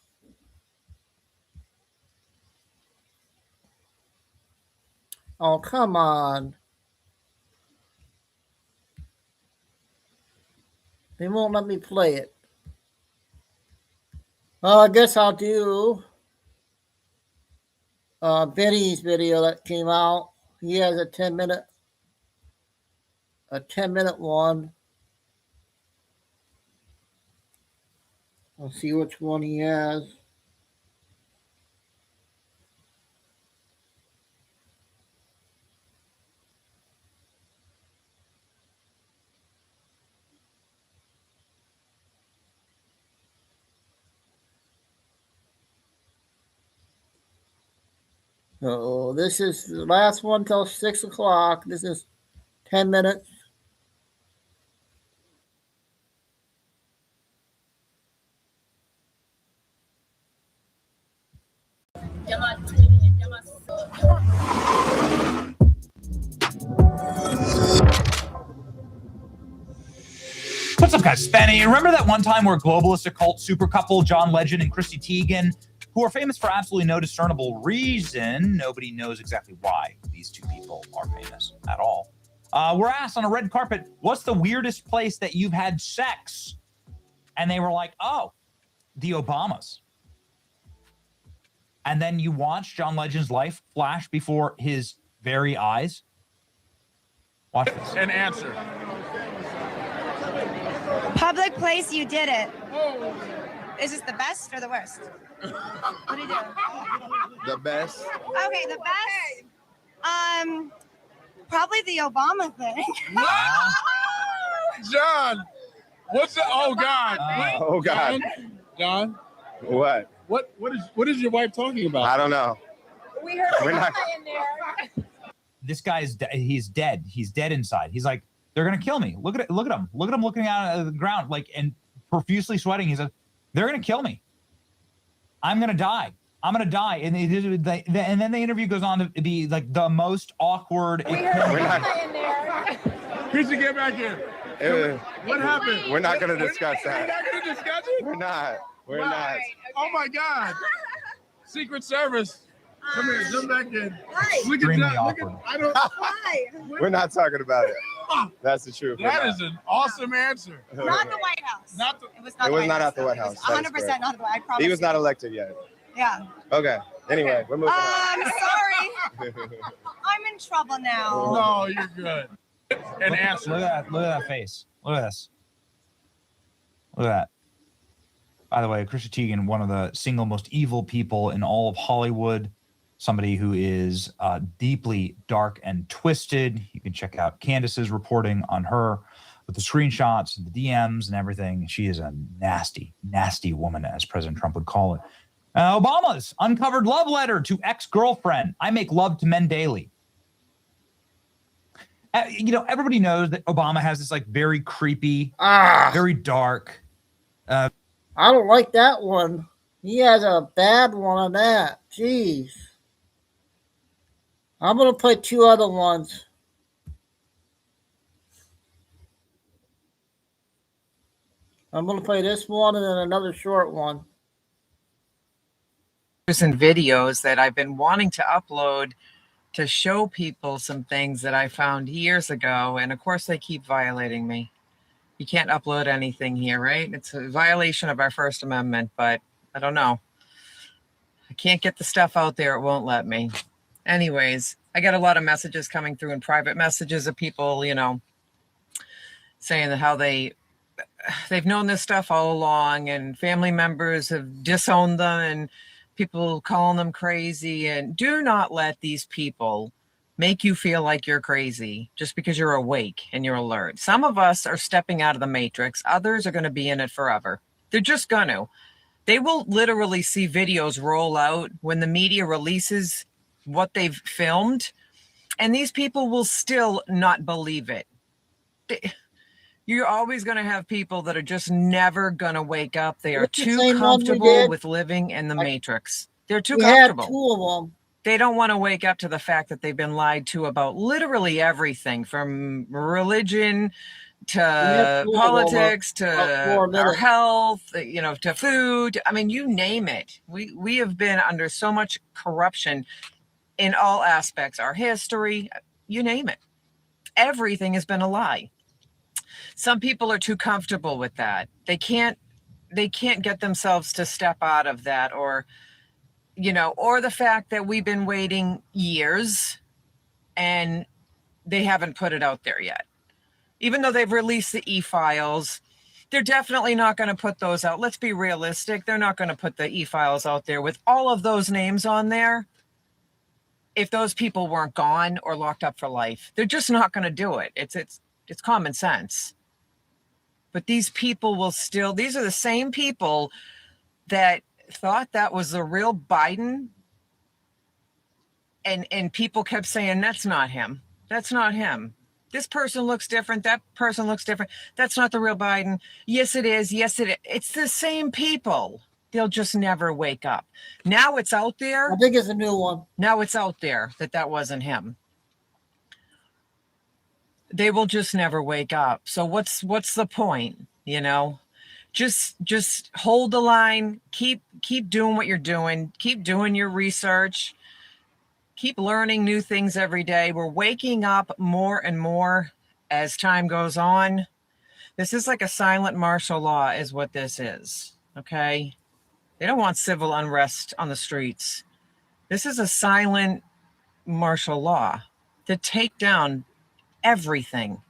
Oh, come on. They won't let me play it. Well, I guess I'll do Benny's video that came out. He has a 10-minute one. I'll see which one he has. So this is the last one till 6 o'clock. This is 10 minutes. What's up, guys? Benny. Remember that one time where globalist occult super couple John Legend and Chrissy Teigen, who are famous for absolutely no discernible reason, nobody knows exactly why these two people are famous at all, were asked on a red carpet, what's the weirdest place that you've had sex? And they were like, oh, the Obamas. And then you watch John Legend's life flash before his very eyes. Watch this. An answer. Public place, you did it. Is this the best or the worst? What do you do? The best. Okay, the best. Probably the Obama thing. John, what's the? Oh God. Oh God. John. What? What is your wife talking about? I don't know. We heard We're not- in there. This guy is he's dead. He's dead inside. He's like, they're gonna kill me. Look at it. Look at him. Look at him looking out of the ground, like, and profusely sweating. He's like, they're gonna kill me. I'm gonna die. I'm gonna die. And and then the interview goes on to be like the most awkward. We heard We're not- in there. Chrissy, get back in. What happened? We're not going to discuss We're that. not going to discuss it? We're not. We're not. Oh my God. Secret Service. Come here, jump back in. Look at Extremely that. Look awkward. at, I don't. Why? We're not talking about it. That's the truth. That is an awesome answer. Not the White House. Not the, It was It not, was the not White at the White House. House. That is 100% correct. not the White House. I promise. He was not elected yet. Yeah. Okay. Anyway, we're moving on. I'm sorry. I'm in trouble now. no, you're good. An answer. Look at that face. Look at this. Look at that. By the way, Chrissy Teigen, one of the single most evil people in all of Hollywood, somebody who is deeply dark and twisted. You can check out Candace's reporting on her with the screenshots and the DMs and everything. She is a nasty, nasty woman, as President Trump would call it. Obama's uncovered love letter to ex-girlfriend. I make love to men daily. Everybody knows that Obama has this like very creepy, very dark. I don't like that one. He has a bad one on that. Jeez. I'm going to play two other ones. I'm going to play this one and then another short one. And videos that I've been wanting to upload to show people some things that I found years ago. And of course, they keep violating me. You can't upload anything here, right? It's a violation of our First Amendment, but I don't know. I can't get the stuff out there. It won't let me. Anyways, I get a lot of messages coming through in private messages of people, saying that how they've known this stuff all along and family members have disowned them and people calling them crazy. And do not let these people make you feel like you're crazy just because you're awake and you're alert. Some of us are stepping out of the matrix. Others are going to be in it forever. They're just going to. They will literally see videos roll out when the media releases what they've filmed, and these people will still not believe it. You're always going to have people that are just never going to wake up. They are too comfortable with living in the matrix. They're too comfortable. We had two of them. They don't want to wake up to the fact that they've been lied to about literally everything, from religion to politics to our health, to food. I mean, you name it. We have been under so much corruption in all aspects, our history, you name it. Everything has been a lie. Some people are too comfortable with that. They can't get themselves to step out of that, or the fact that we've been waiting years and they haven't put it out there yet. Even though they've released the e-files, they're definitely not going to put those out. Let's be realistic. They're not going to put the e-files out there with all of those names on there if those people weren't gone or locked up for life. They're just not going to do it. It's common sense. But these people will still, these are the same people that thought that was the real Biden, and people kept saying, that's not him. That's not him. This person looks different. That person looks different. That's not the real Biden. Yes, it is. Yes, it is. It's the same people. They'll just never wake up. Now it's out there. I think it's a new one. Now it's out there that wasn't him. They will just never wake up. So what's the point? Just hold the line. Keep doing what you're doing. Keep doing your research. Keep learning new things every day. We're waking up more and more as time goes on. This is like a silent martial law is what this is, okay? They don't want civil unrest on the streets. This is a silent martial law to take down everything.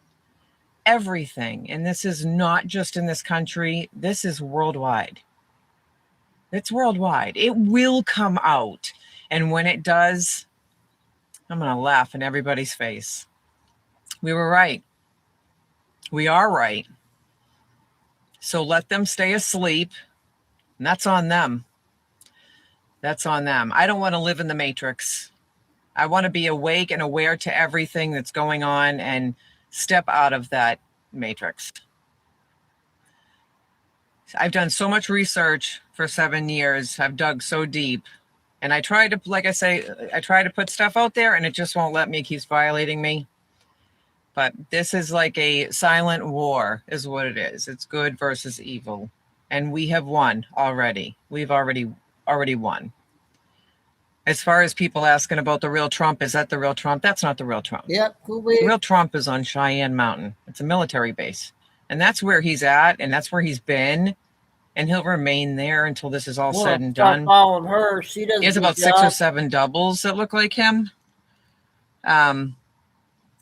And this is not just in this country. This is worldwide. It's worldwide. It will come out. And when it does, I'm going to laugh in everybody's face. We were right. We are right. So let them stay asleep. And that's on them. That's on them. I don't want to live in the matrix. I want to be awake and aware to everything that's going on and step out of that matrix. I've done so much research for 7 years. I've dug so deep. And I try to, like I say, I try to put stuff out there and it just won't let me. It keeps violating me. But this is like a silent war is what it is. It's good versus evil. And we have won already. We've already won. As far as people asking about the real Trump, is that the real Trump? That's not the real Trump. Yep. Cool. The real Trump is on Cheyenne Mountain. It's a military base. And that's where he's at, and that's where he's been. And he'll remain there until this is all said and done. Following her. She does. He has about 6 or 7 doubles that look like him.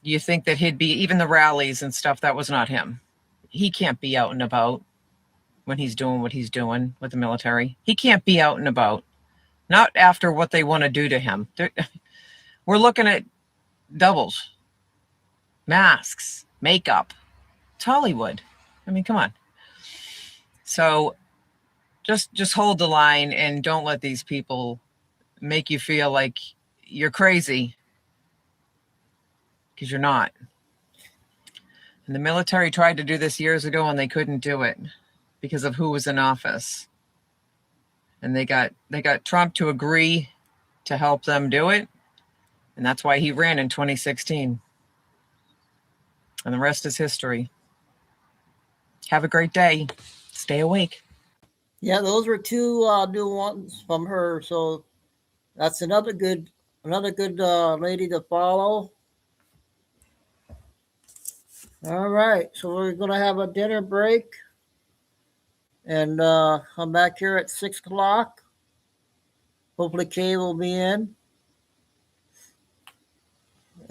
You think that he'd be, even the rallies and stuff, that was not him. He can't be out and about when he's doing what he's doing with the military. He can't be out and about. Not after what they want to do to him. We're looking at doubles, masks, makeup. It's Hollywood. I mean, come on. So just hold the line and don't let these people make you feel like you're crazy, because you're not. And the military tried to do this years ago and they couldn't do it because of who was in office. And they got Trump to agree to help them do it. And that's why he ran in 2016. And the rest is history. Have a great day. Stay awake. Yeah, those were 2 new ones from her. So that's another good lady to follow. All right. So we're going to have a dinner break. And come back here at 6 o'clock. Hopefully Kay will be in.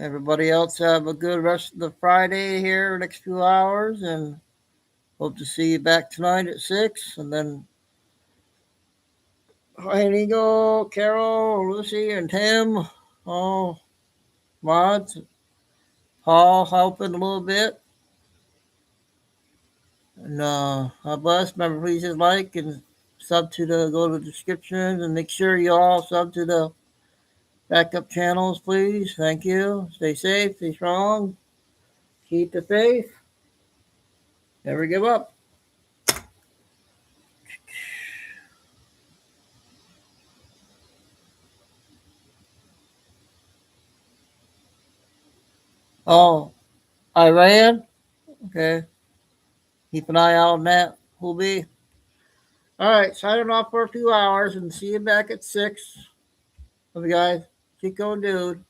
Everybody else have a good rest of the Friday here next few hours. And hope to see you back tonight at 6. And then Inigo, Carol, Lucy, and Tim, all mods. Paul helping a little bit. And God bless. Remember, please hit like and sub to go to the description and make sure you all sub to the backup channels, please. Thank you. Stay safe, stay strong, keep the faith. Never give up. Oh, Iran? Okay. Keep an eye out on that. Who'll be? All right, signing off for a few hours and see you back at 6. Love you guys. Chico and Dude.